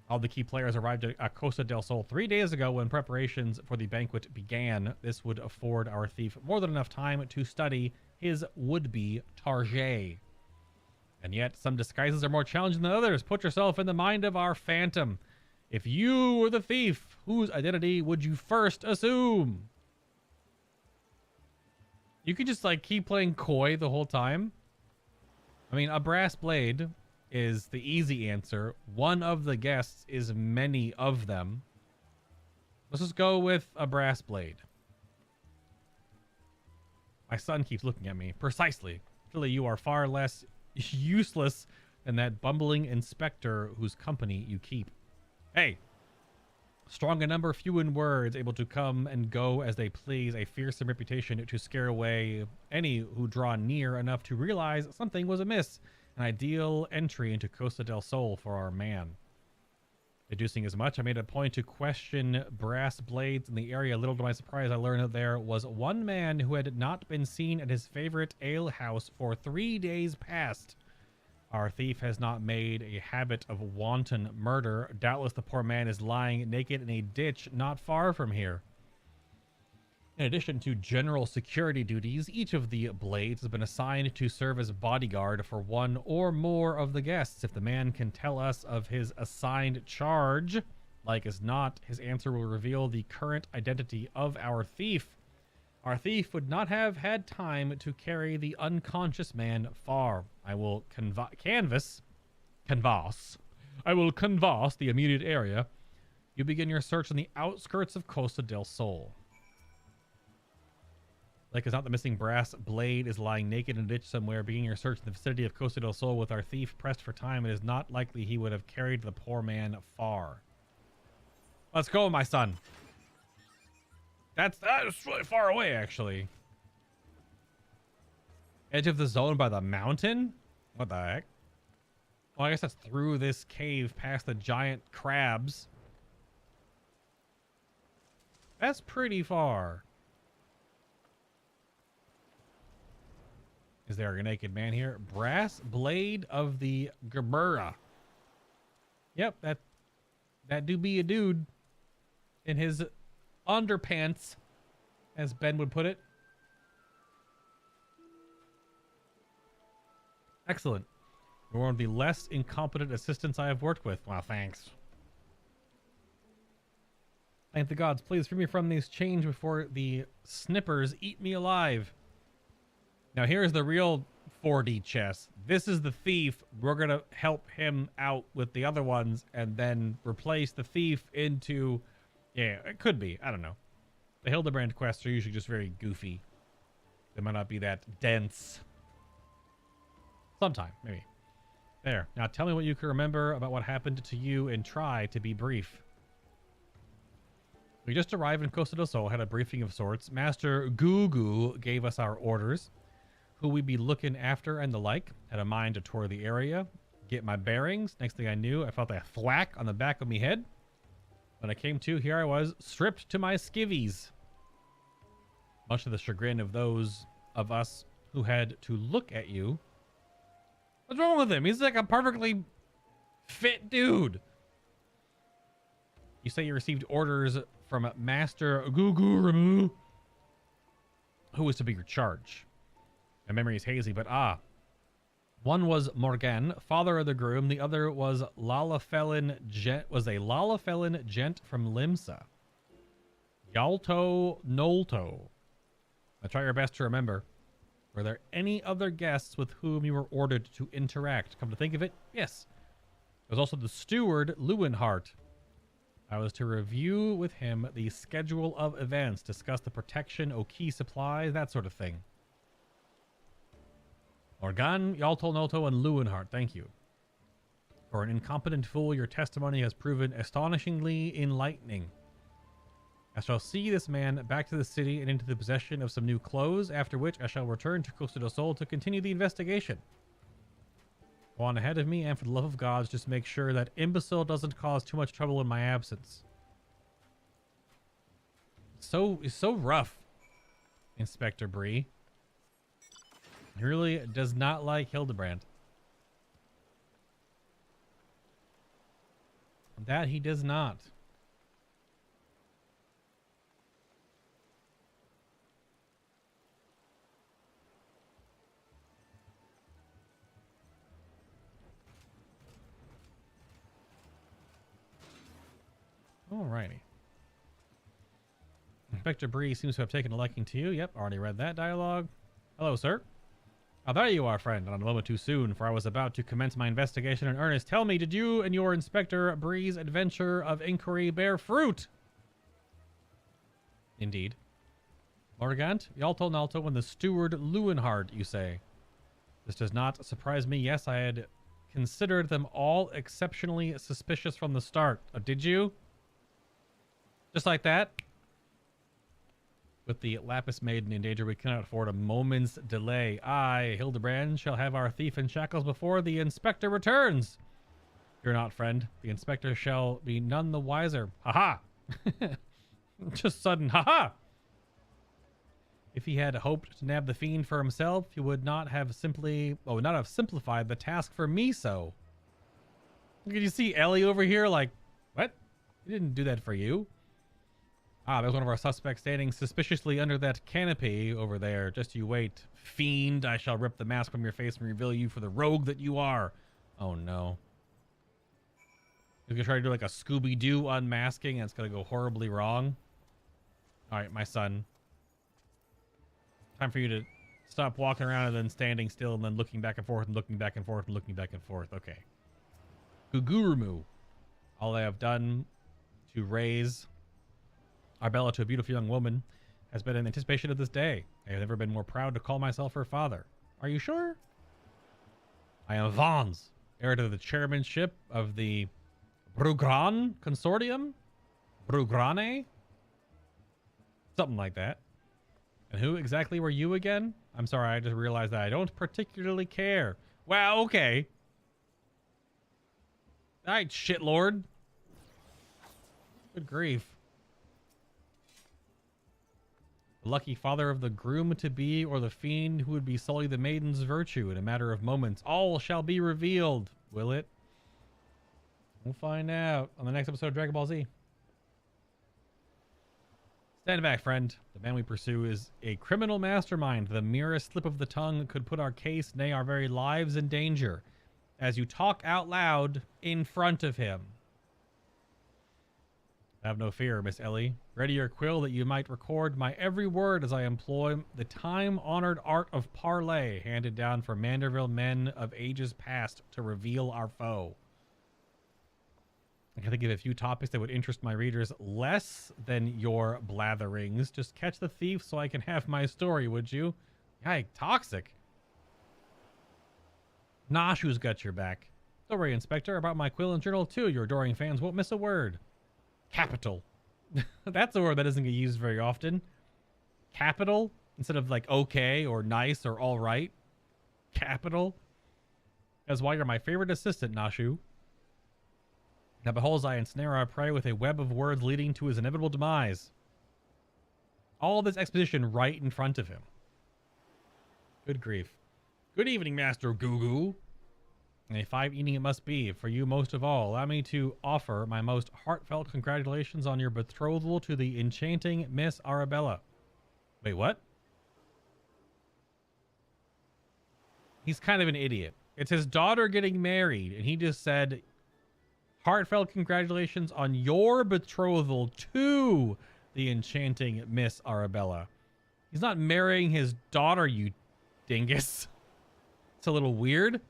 All the key players arrived at Costa del Sol 3 days ago when preparations for the banquet began. This would afford our thief more than enough time to study his would-be target. And yet, some disguises are more challenging than others. Put yourself in the mind of our phantom. If you were the thief, whose identity would you first assume? You could just, like, keep playing coy the whole time. I mean, a brass blade is the easy answer. One of the guests is many of them. Let's just go with a brass blade. My son keeps looking at me. Precisely. Surely you are far less useless than that bumbling inspector whose company you keep. Hey. Strong in number, few in words, able to come and go as they please, a fearsome reputation to scare away any who draw near enough to realize something was amiss. An ideal entry into Costa del Sol for our man. Deducing as much, I made a point to question brass blades in the area. Little to my surprise, I learned that there was one man who had not been seen at his favorite ale house for 3 days past. Our thief has not made a habit of wanton murder. Doubtless the poor man is lying naked in a ditch not far from here. In addition to general security duties, each of the blades has been assigned to serve as bodyguard for one or more of the guests. If the man can tell us of his assigned charge, like as not, his answer will reveal the current identity of our thief. Our thief would not have had time to carry the unconscious man far. I will canvass the immediate area. You begin your search on the outskirts of Costa del Sol. Like as not, the missing brass blade is lying naked in a ditch somewhere. Beginning your search in the vicinity of Costa del Sol with our thief pressed for time, it is not likely he would have carried the poor man far. Let's go, my son. That's really far away, actually. Edge of the zone by the mountain? What the heck? Well, I guess that's through this cave past the giant crabs. That's pretty far. Is there a naked man here? Brass blade of the Gerbera. Yep, that do be a dude in his underpants, as Ben would put it. Excellent. You're one of the less incompetent assistants I have worked with. Wow, thanks. Thank the gods. Please free me from these chains before the snippers eat me alive. Now here's the real 4D chess. This is the thief. We're going to help him out with the other ones and then replace the thief into... Yeah, it could be. I don't know. The Hildebrand quests are usually just very goofy. They might not be that dense. Sometime, maybe. There. Now tell me what you can remember about what happened to you and try to be brief. We just arrived in Costa del Sol, had a briefing of sorts. Master Gugu gave us our orders, who we'd be looking after and the like. Had a mind to tour the area, get my bearings. Next thing I knew, I felt a thwack on the back of me head. When I came to, here I was, stripped to my skivvies. Much to the chagrin of those of us who had to look at you. What's wrong with him? He's like a perfectly fit dude. You say you received orders from Master Gugu, who was to be your charge. My memory is hazy, but one was Morgan, father of the groom. The other was a Lalafelin gent from Limsa. Yalto Nolto. Now try your best to remember. Were there any other guests with whom you were ordered to interact? Come to think of it, yes. There was also the steward, Lewinhart. I was to review with him the schedule of events, discuss the protection, key supplies, that sort of thing. Morgan, Yalto Noto, and Lewinhart, thank you. For an incompetent fool, your testimony has proven astonishingly enlightening. I shall see this man back to the city and into the possession of some new clothes, after which I shall return to Costa del Sol to continue the investigation. Go on ahead of me, and for the love of gods, just make sure that imbecile doesn't cause too much trouble in my absence. It's so rough, Inspector Bree. He really does not like Hildebrand. That he does not. Alrighty. Inspector Bree seems to have taken a liking to you. Yep, already read that dialogue. Hello, sir. Oh, there you are, friend. Not a moment too soon, for I was about to commence my investigation in earnest. Tell me, did you and your Inspector Bree's adventure of inquiry bear fruit? Indeed. Morgant, Yalto Nalto, and the steward Lewinhart, you say. This does not surprise me. Yes, I had considered them all exceptionally suspicious from the start. Oh, did you? Just like that? With the Lapis Maiden in danger, we cannot afford a moment's delay. I, Hildebrand, shall have our thief in shackles before the inspector returns. Fear not, friend. The inspector shall be none the wiser. Ha-ha! Just sudden ha-ha! If he had hoped to nab the fiend for himself, he would not have simplified the task for me so. Can you see Ellie over here like, what? He didn't do that for you. Ah, there's one of our suspects standing suspiciously under that canopy over there. Just you wait. Fiend, I shall rip the mask from your face and reveal you for the rogue that you are. Oh, no. He's going to try to do like a Scooby-Doo unmasking, and it's going to go horribly wrong. All right, my son. Time for you to stop walking around and then standing still and then looking back and forth and looking back and forth and looking back and forth. Okay. Gugurumu. All I have done to raise Arbella to a beautiful young woman has been in anticipation of this day. I have never been more proud to call myself her father. Are you sure? I am Vons, heir to the chairmanship of the Brugran Consortium? Brugrane? Something like that. And who exactly were you again? I'm sorry, I just realized that I don't particularly care. Wow, okay. Alright, shitlord. Good grief. The lucky father of the groom-to-be or the fiend who would be sully the maiden's virtue in a matter of moments. All shall be revealed, will it? We'll find out on the next episode of Dragon Ball Z. Stand back, friend. The man we pursue is a criminal mastermind. The merest slip of the tongue could put our case, nay, our very lives in danger. As you talk out loud in front of him. Have no fear, Miss Ellie. Ready your quill that you might record my every word as I employ the time-honored art of parley handed down from Manderville men of ages past to reveal our foe. I can think of a few topics that would interest my readers less than your blatherings. Just catch the thief so I can have my story, would you? Yike, toxic. Nashu's got your back. Don't worry, Inspector, about my quill and journal too. Your adoring fans won't miss a word. Capital. That's a word that doesn't get used very often. Capital instead of like okay or nice or all right. Capital. That's why you're my favorite assistant, Nashu. Now beholds I ensnare our prey with a web of words leading to his inevitable demise. All this exposition right in front of him. Good grief. Good evening, Master Goo-Goo. A 5 eating it must be, for you most of all. Allow me to offer my most heartfelt congratulations on your betrothal to the enchanting Miss Arabella. Wait, what? He's kind of an idiot. It's his daughter getting married, and he just said, heartfelt congratulations on your betrothal to the enchanting Miss Arabella. He's not marrying his daughter, you dingus. It's a little weird.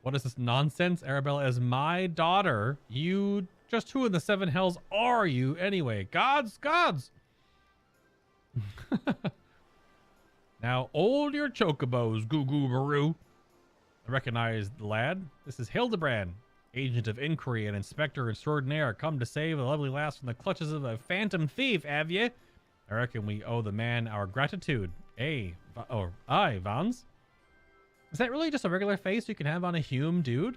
What is this nonsense? Arabella is my daughter. You, just who in the 7 hells are you anyway? Gods. Now, hold your chocobos, Goo-Goo Maru. I recognize the lad. This is Hildebrand, agent of inquiry and inspector extraordinaire, come to save the lovely lass from the clutches of a phantom thief, have ye? I reckon we owe the man our gratitude. Aye, Vans? Is that really just a regular face you can have on a Hume dude?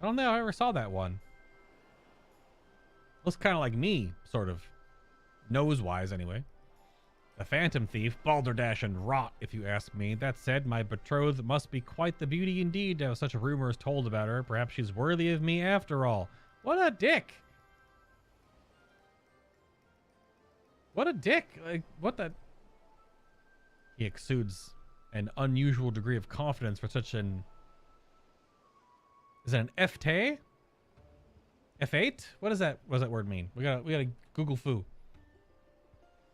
I don't know, I ever saw that one. Looks kind of like me, sort of. Nose-wise, anyway. A phantom thief, balderdash and rot, if you ask me. That said, my betrothed must be quite the beauty indeed to have such rumors told about her. Perhaps she's worthy of me after all. What a dick! What a dick! Like, what the... He exudes an unusual degree of confidence for such an... Is that an F-T? F8? What does that word mean? We gotta Google foo.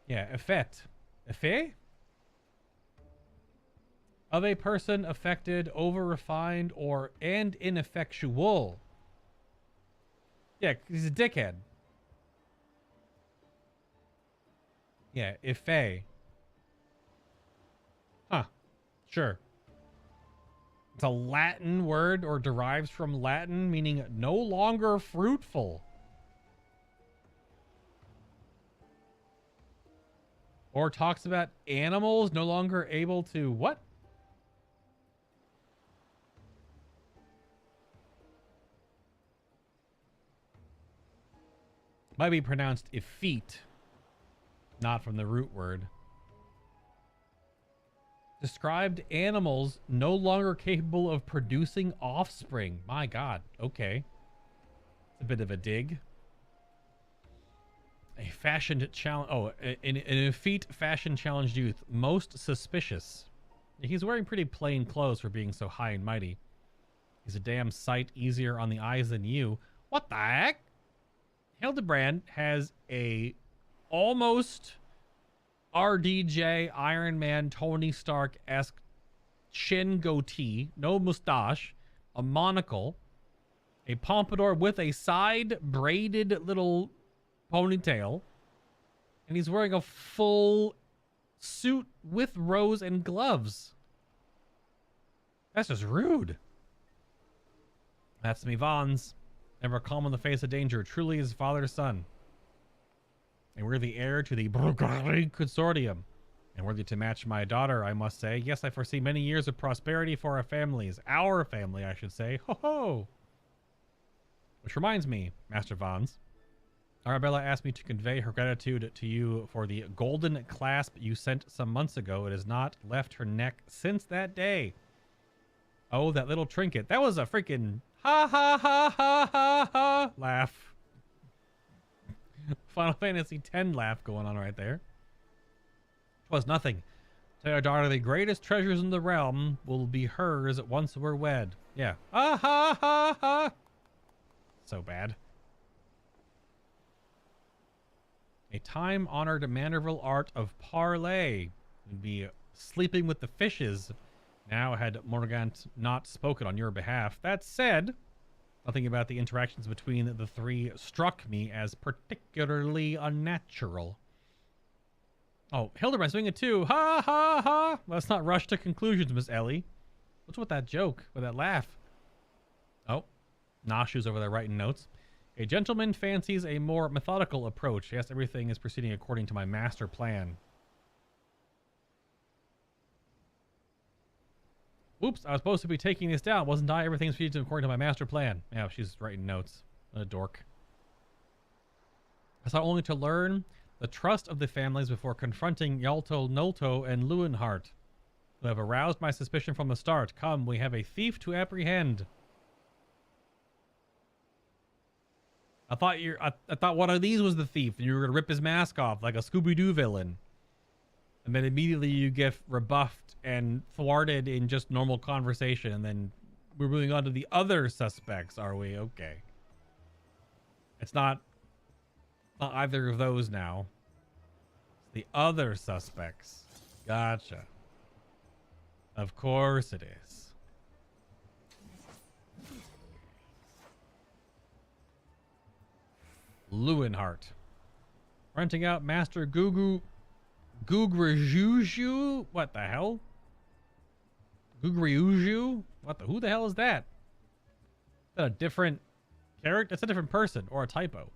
Yeah, effet. Effet? Of a person affected, over-refined, and ineffectual. Yeah, he's a dickhead. Yeah, effet. Huh. Sure. It's a Latin word or derives from Latin, meaning no longer fruitful. Or talks about animals no longer able to what? Might be pronounced effete, not from the root word. Described animals no longer capable of producing offspring. My God. Okay. It's a bit of a dig. A fashioned challenge. Oh, an effete fashion challenged youth. Most suspicious. He's wearing pretty plain clothes for being so high and mighty. He's a damn sight easier on the eyes than you. What the heck? Hildebrand has a almost RDJ Iron Man Tony Stark-esque chin goatee, no mustache, a monocle, a pompadour with a side braided little ponytail, and he's wearing a full suit with rose and gloves. That's just rude. That's me, Vons. Never calm in the face of danger. Truly his father's son. And we're the heir to the Bulgari Consortium. And worthy to match my daughter, I must say. Yes, I foresee many years of prosperity for our families. Our family, I should say. Ho ho! Which reminds me, Master Vons. Arabella asked me to convey her gratitude to you for the golden clasp you sent some months ago. It has not left her neck since that day. Oh, that little trinket. That was a freaking ha ha ha ha ha ha laugh. Final Fantasy X laugh going on right there. 'Twas nothing. Tell your daughter the greatest treasures in the realm will be hers once we're wed. Yeah. Ah ha ha ha. So bad. A time-honored Manderville art of parley. You'd be sleeping with the fishes. Now, had Morgant not spoken on your behalf. That said, nothing about the interactions between the three struck me as particularly unnatural. Oh, Hildebrand's doing it too. Ha ha ha. Let's not rush to conclusions, Miss Ellie. What's with that joke? With that laugh? Oh, Nashu's over there writing notes. A gentleman fancies a more methodical approach. Yes, everything is proceeding according to my master plan. Whoops, I was supposed to be taking this down, wasn't I? Everything's proceeding according to my master plan. Yeah, she's writing notes. What a dork. I sought only to learn the trust of the families before confronting Yalto Nolto and Lewenhart, who have aroused my suspicion from the start. Come, we have a thief to apprehend. I thought one of these was the thief, and you were gonna rip his mask off like a Scooby-Doo villain. And then immediately you get rebuffed and thwarted in just normal conversation, and then we're moving on to the other suspects, are we? Okay. It's not either of those now. It's the other suspects. Gotcha. Of course it is. Lewenhart. Renting out Master Gugrajuju? What the hell? Gugriuju? Who the hell is that? Is that a different character? It's a different person or a typo.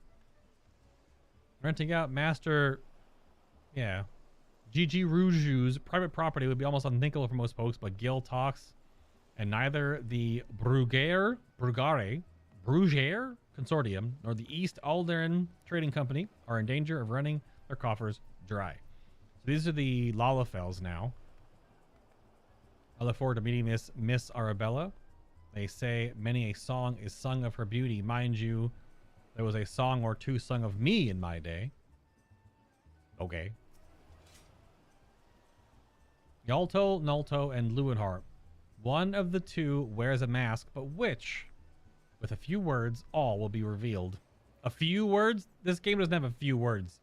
Renting out Master, yeah, Gigi Ruju's private property would be almost unthinkable for most folks, but Gil talks, and neither the Brugere Consortium nor the East Alderan Trading Company are in danger of running their coffers dry. So these are the Lalafels now. I look forward to meeting this Miss Arabella. They say many a song is sung of her beauty. Mind you, there was a song or two sung of me in my day. Okay. Yalto, Nolto, and Lewenhart. One of the two wears a mask, but which? With a few words, all will be revealed. A few words? This game doesn't have a few words.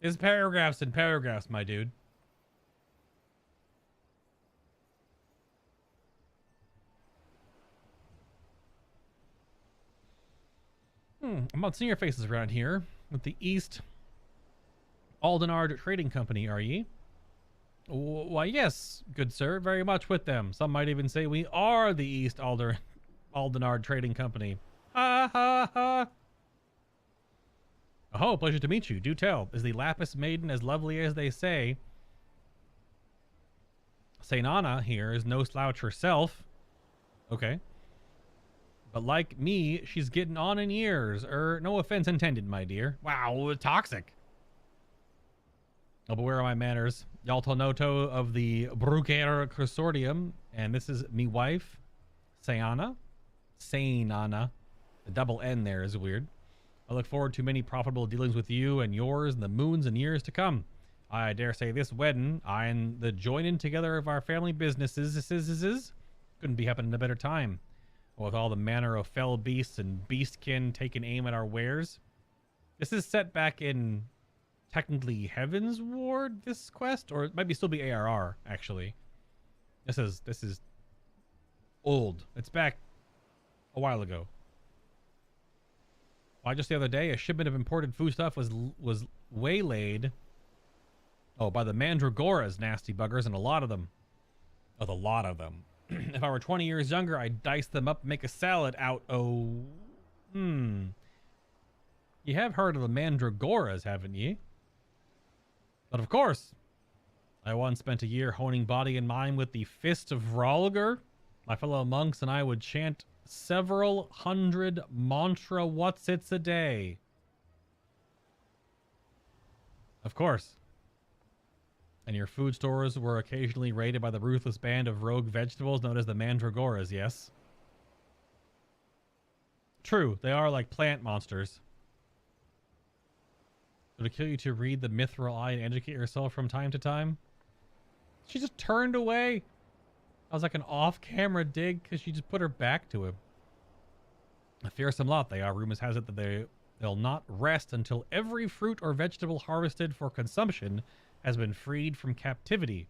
It's paragraphs and paragraphs, my dude. I'm not seeing your faces around here. With the East Aldenard Trading Company, are ye? Why, yes, good sir, very much with them. Some might even say we are the East Aldenard Trading Company. Ha ha ha. Oh, pleasure to meet you. Do tell. Is the Lapis Maiden as lovely as they say? Saint Anna here is no slouch herself. Okay. But like me, she's getting on in years. No offense intended, my dear. Wow, toxic. Oh, but where are my manners? Yalto Noto of the Brugere Consortium. And this is me wife, Sayana. Sainana. The double N there is weird. I look forward to many profitable dealings with you and yours in the moons and years to come. I dare say this wedding, and the joining together of our family businesses, couldn't be happening in a better time. With all the manner of fell beasts and beastkin taking aim at our wares. This is set back in technically Heaven's Ward, this quest, or it might still be ARR, actually. This is old. It's back a while ago. Why, just the other day, a shipment of imported foodstuff was waylaid. Oh, by the Mandragoras, nasty buggers, and a lot of them. Oh, the lot of them. If I were 20 years younger, I'd dice them up and make a salad out. You have heard of the Mandragoras, haven't ye? But of course. I once spent a year honing body and mind with the Fist of Vralgar. My fellow monks and I would chant several hundred mantra whatsits a day. Of course. And your food stores were occasionally raided by the ruthless band of rogue vegetables known as the Mandragoras, yes? True, they are like plant monsters. Would it kill you to read the Mithril Eye and educate yourself from time to time? She just turned away. I was like an off-camera dig because she just put her back to him. A fearsome lot they are. Rumors has it that they'll not rest until every fruit or vegetable harvested for consumption has been freed from captivity.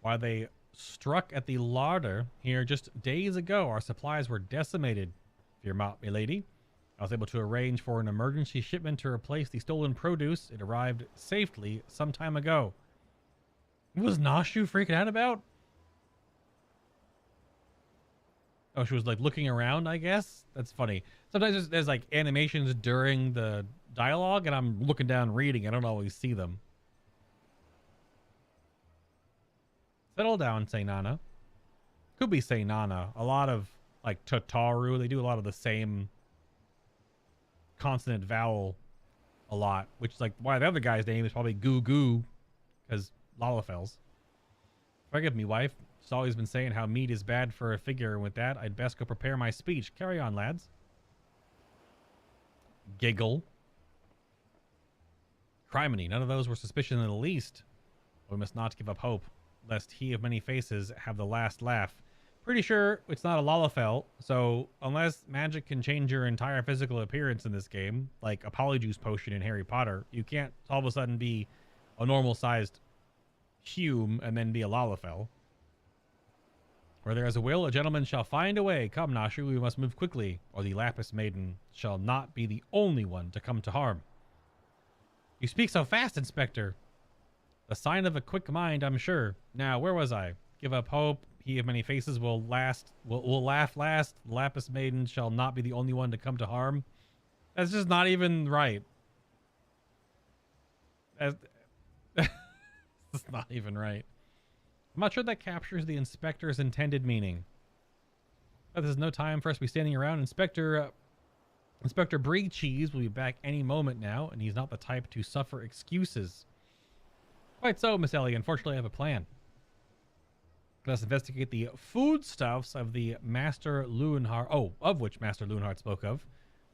While they struck at the larder here just days ago, our supplies were decimated. Fear not, milady. I was able to arrange for an emergency shipment to replace the stolen produce. It arrived safely some time ago. What was Nashu freaking out about? Oh, she was like looking around, I guess? That's funny. Sometimes there's like animations during the dialogue, and I'm looking down reading. I don't always see them. Settle down, say Nana. Could be say Nana. A lot of like Tataru, they do a lot of the same consonant vowel a lot, which is like why the other guy's name is probably Goo Goo, because Lalafels. Forgive me, wife. She's always been saying how meat is bad for a figure, and with that, I'd best go prepare my speech. Carry on, lads. Giggle. Criminy, none of those were suspicious in the least. We must not give up hope, lest he of many faces have the last laugh. Pretty sure it's not a Lalafell, so unless magic can change your entire physical appearance in this game, like a Polyjuice potion in Harry Potter, you can't all of a sudden be a normal-sized Hume and then be a Lalafell. Where there is a will, a gentleman shall find a way. Come, Nashu, we must move quickly, or the Lapis Maiden shall not be the only one to come to harm. You speak so fast, Inspector. The sign of a quick mind, I'm sure. Now, where was I? Give up hope. He of many faces will laugh last. The Lapis Maiden shall not be the only one to come to harm. That's just not even right. That's not even right. I'm not sure that captures the Inspector's intended meaning. But there's no time for us to be standing around. Inspector Brie Cheese will be back any moment now, and he's not the type to suffer excuses. Quite so, Miss Ellie. Unfortunately, I have a plan. Let's investigate the foodstuffs of the Master Lewenhart. Oh, of which Master Lewenhart spoke of.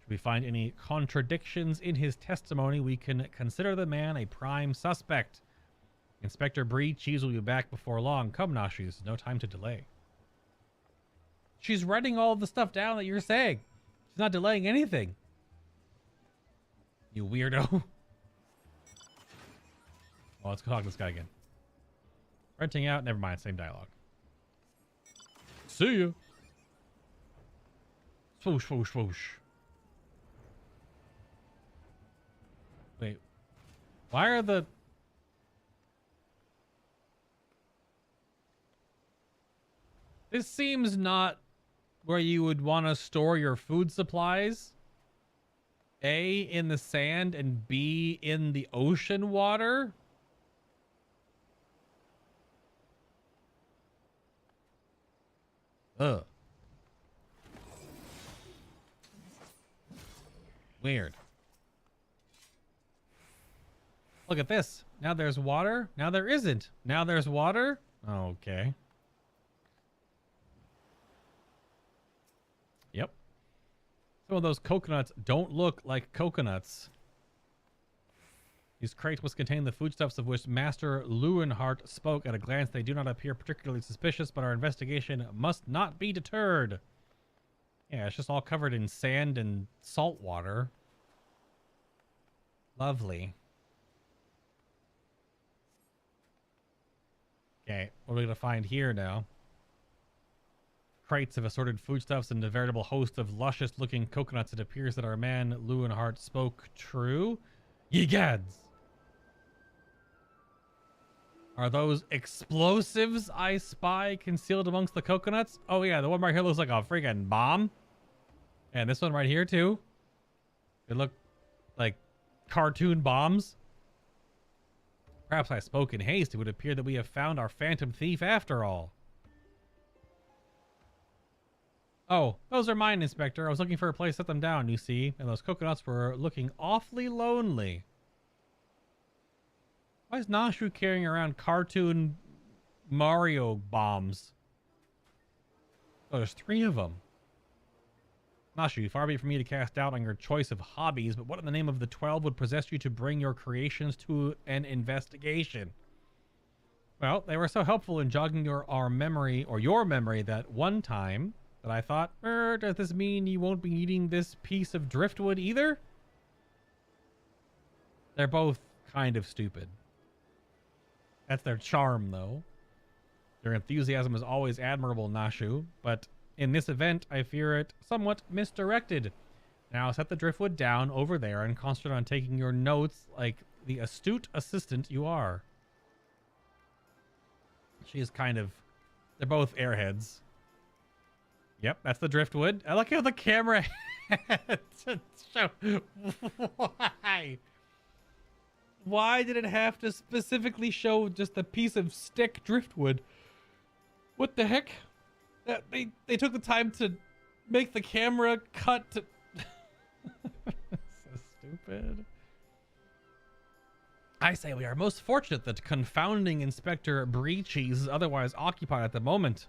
Should we find any contradictions in his testimony, we can consider the man a prime suspect. Inspector Brie Cheese will be back before long. Come, Nashi, there's no time to delay. She's writing all the stuff down that you're saying. She's not delaying anything. You weirdo. Well, let's go talk to this guy again. Renting out. Never mind. Same dialogue. See ya. Swoosh, swoosh, swoosh. Wait. Why are the... This seems not where you would want to store your food supplies. A, in the sand, and B, in the ocean water. Ugh. Weird. Look at this. Now there's water. Now there isn't. Now there's water. Okay. Yep. Some of those coconuts don't look like coconuts. These crates must contain the foodstuffs of which Master Lewenhart spoke. At a glance, they do not appear particularly suspicious, but our investigation must not be deterred. Yeah, it's just all covered in sand and salt water. Lovely. Okay, what are we going to find here now? Crates of assorted foodstuffs and a veritable host of luscious-looking coconuts. It appears that our man Lewenhart spoke true. Ye gads! Are those explosives I spy concealed amongst the coconuts? Oh yeah, the one right here looks like a freaking bomb. And this one right here too. They look like cartoon bombs. Perhaps I spoke in haste. It would appear that we have found our phantom thief after all. Oh, those are mine, Inspector. I was looking for a place to set them down, you see. And those coconuts were looking awfully lonely. Why is Nashu carrying around cartoon Mario bombs? Oh, there's 3 of them. Nashu, far be it from me to cast doubt on your choice of hobbies, but what in the name of the 12 would possess you to bring your creations to an investigation? Well, they were so helpful in jogging your memory that one time that I thought, does this mean you won't be eating this piece of driftwood either? They're both kind of stupid. That's their charm, though. Their enthusiasm is always admirable, Nashu, but in this event, I fear it somewhat misdirected. Now set the driftwood down over there and concentrate on taking your notes like the astute assistant you are. She is kind of... They're both airheads. Yep, that's the driftwood. I like how the camera had to show. Why? Why did it have to specifically show just a piece of stick driftwood? What the heck? They took the time to make the camera cut to... So stupid. I say we are most fortunate that confounding Inspector Breeches is otherwise occupied at the moment.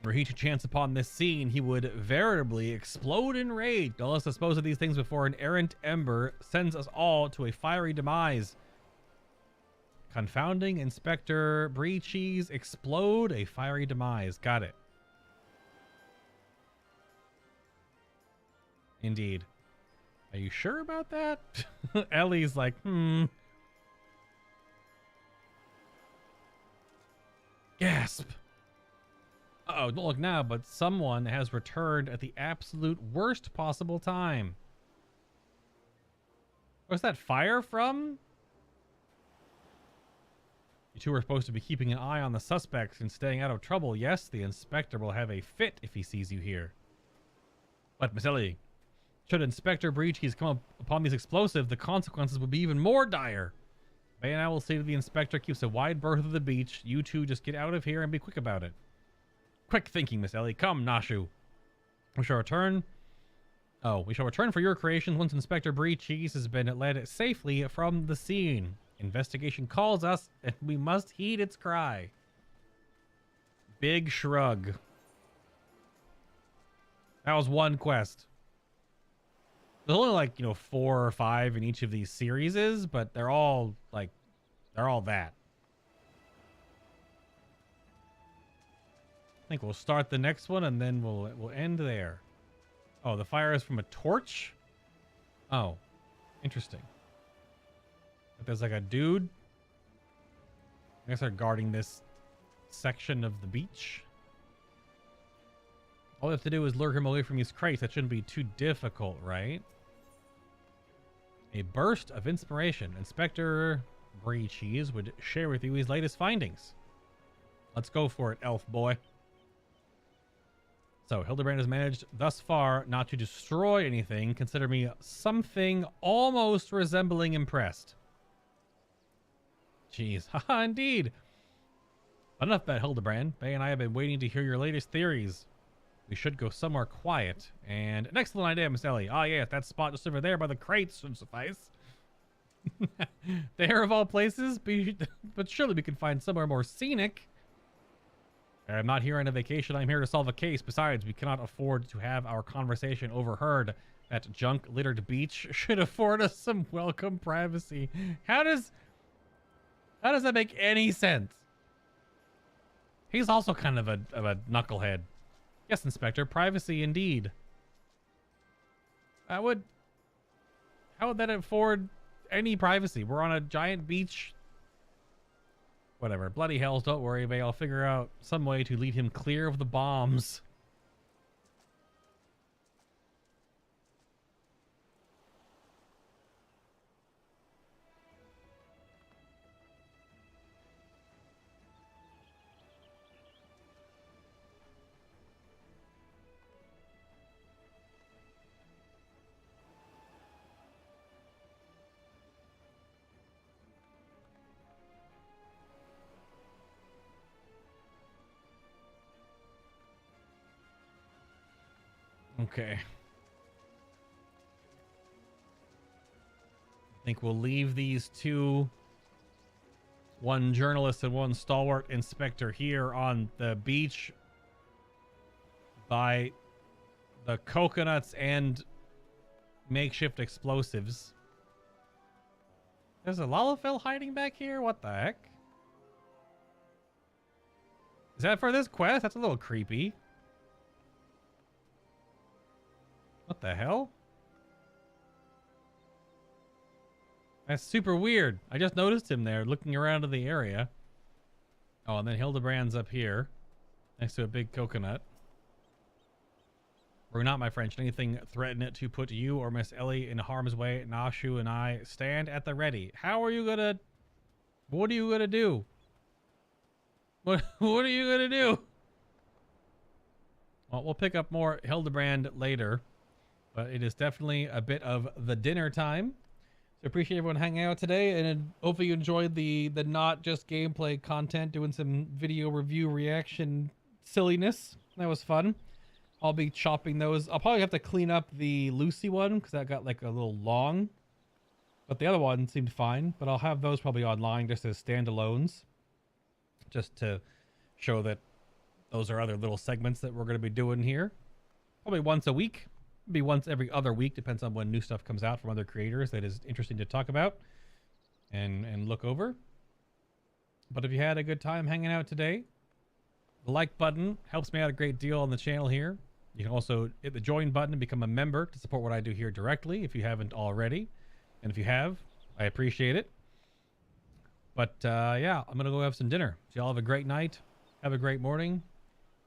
Were he to chance upon this scene, he would veritably explode in rage. Now let's dispose of these things before an errant ember sends us all to a fiery demise. Confounding Inspector Breeches, explode a fiery demise. Got it. Indeed. Are you sure about that? Ellie's like, Gasp. Uh-oh, don't look now, but someone has returned at the absolute worst possible time. Where's that fire from? You two are supposed to be keeping an eye on the suspects and staying out of trouble. Yes, the inspector will have a fit if he sees you here. But, Miss Ellie, should Inspector Breeches come upon these explosives, the consequences will be even more dire. May and I will say to the inspector keeps a wide berth of the beach. You two just get out of here and be quick about it. Quick thinking, Miss Ellie. Come, Nashu. We shall return. Oh, we shall return for your creations once Inspector Breeches has been led safely from the scene. Investigation calls us, and we must heed its cry. Big shrug. That was one quest. There's only like, 4 or 5 in each of these series, but they're all that. I think we'll start the next one and then we'll end there. Oh, the fire is from a torch? Oh, interesting. But there's like a dude. I guess they're guarding this section of the beach. All we have to do is lure him away from these crates. That shouldn't be too difficult, right? A burst of inspiration. Inspector Breeches would share with you his latest findings. Let's go for it, elf boy. So, Hildebrand has managed thus far not to destroy anything. Consider me something almost resembling impressed. Jeez, haha, indeed. Enough about Hildebrand. Bay and I have been waiting to hear your latest theories. We should go somewhere quiet. And an excellent idea, Miss Ellie. Ah, yes, that spot just over there by the crates should suffice. There of all places, but surely we can find somewhere more scenic. I'm not here on a vacation. I'm here to solve a case. Besides, we cannot afford to have our conversation overheard. That junk-littered beach should afford us some welcome privacy. How does that make any sense? He's also kind of a knucklehead. Yes, Inspector. Privacy indeed. How would that afford any privacy? We're on a giant beach. Whatever. Bloody hells, don't worry, Bay. I'll figure out some way to lead him clear of the bombs. Okay. I think we'll leave these two, one journalist and one stalwart inspector, here on the beach by the coconuts and makeshift explosives. There's a Lalafell hiding back here? What the heck? Is that for this quest? That's a little creepy. What the hell? That's super weird. I just noticed him there looking around in the area. Oh, and then Hildebrand's up here next to a big coconut. We're not, my friend. Should anything threaten it to put you or Miss Ellie in harm's way, Nashu and I stand at the ready. How are you gonna... What are you gonna do? What are you gonna do? Well, we'll pick up more Hildebrand later, but it is definitely a bit of the dinner time. So appreciate everyone hanging out today, and hopefully you enjoyed the not just gameplay content, doing some video review reaction silliness. That was fun. I'll be chopping those. I'll probably have to clean up the Lucy one because that got like a little long, but the other one seemed fine. But I'll have those probably online just as standalones, just to show that those are other little segments that we're going to be doing here. Probably once a week. Maybe once every other week, depends on when new stuff comes out from other creators that is interesting to talk about and look over. But if you had a good time hanging out today, the like button helps me out a great deal on the channel here. You can also hit the join button and become a member to support what I do here directly if you haven't already. And if you have, I appreciate it. But yeah, I'm going to go have some dinner. So y'all have a great night. Have a great morning.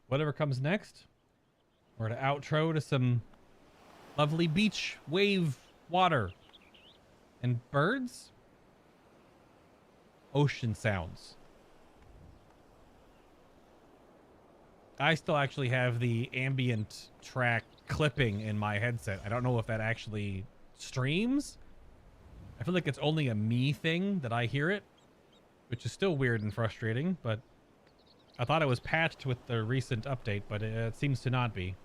Whatever comes next, we're going to outro to some lovely beach, wave, water, and birds. Ocean sounds. I still actually have the ambient track clipping in my headset. I don't know if that actually streams. I feel like it's only a me thing that I hear it, which is still weird and frustrating, but I thought it was patched with the recent update, but it seems to not be.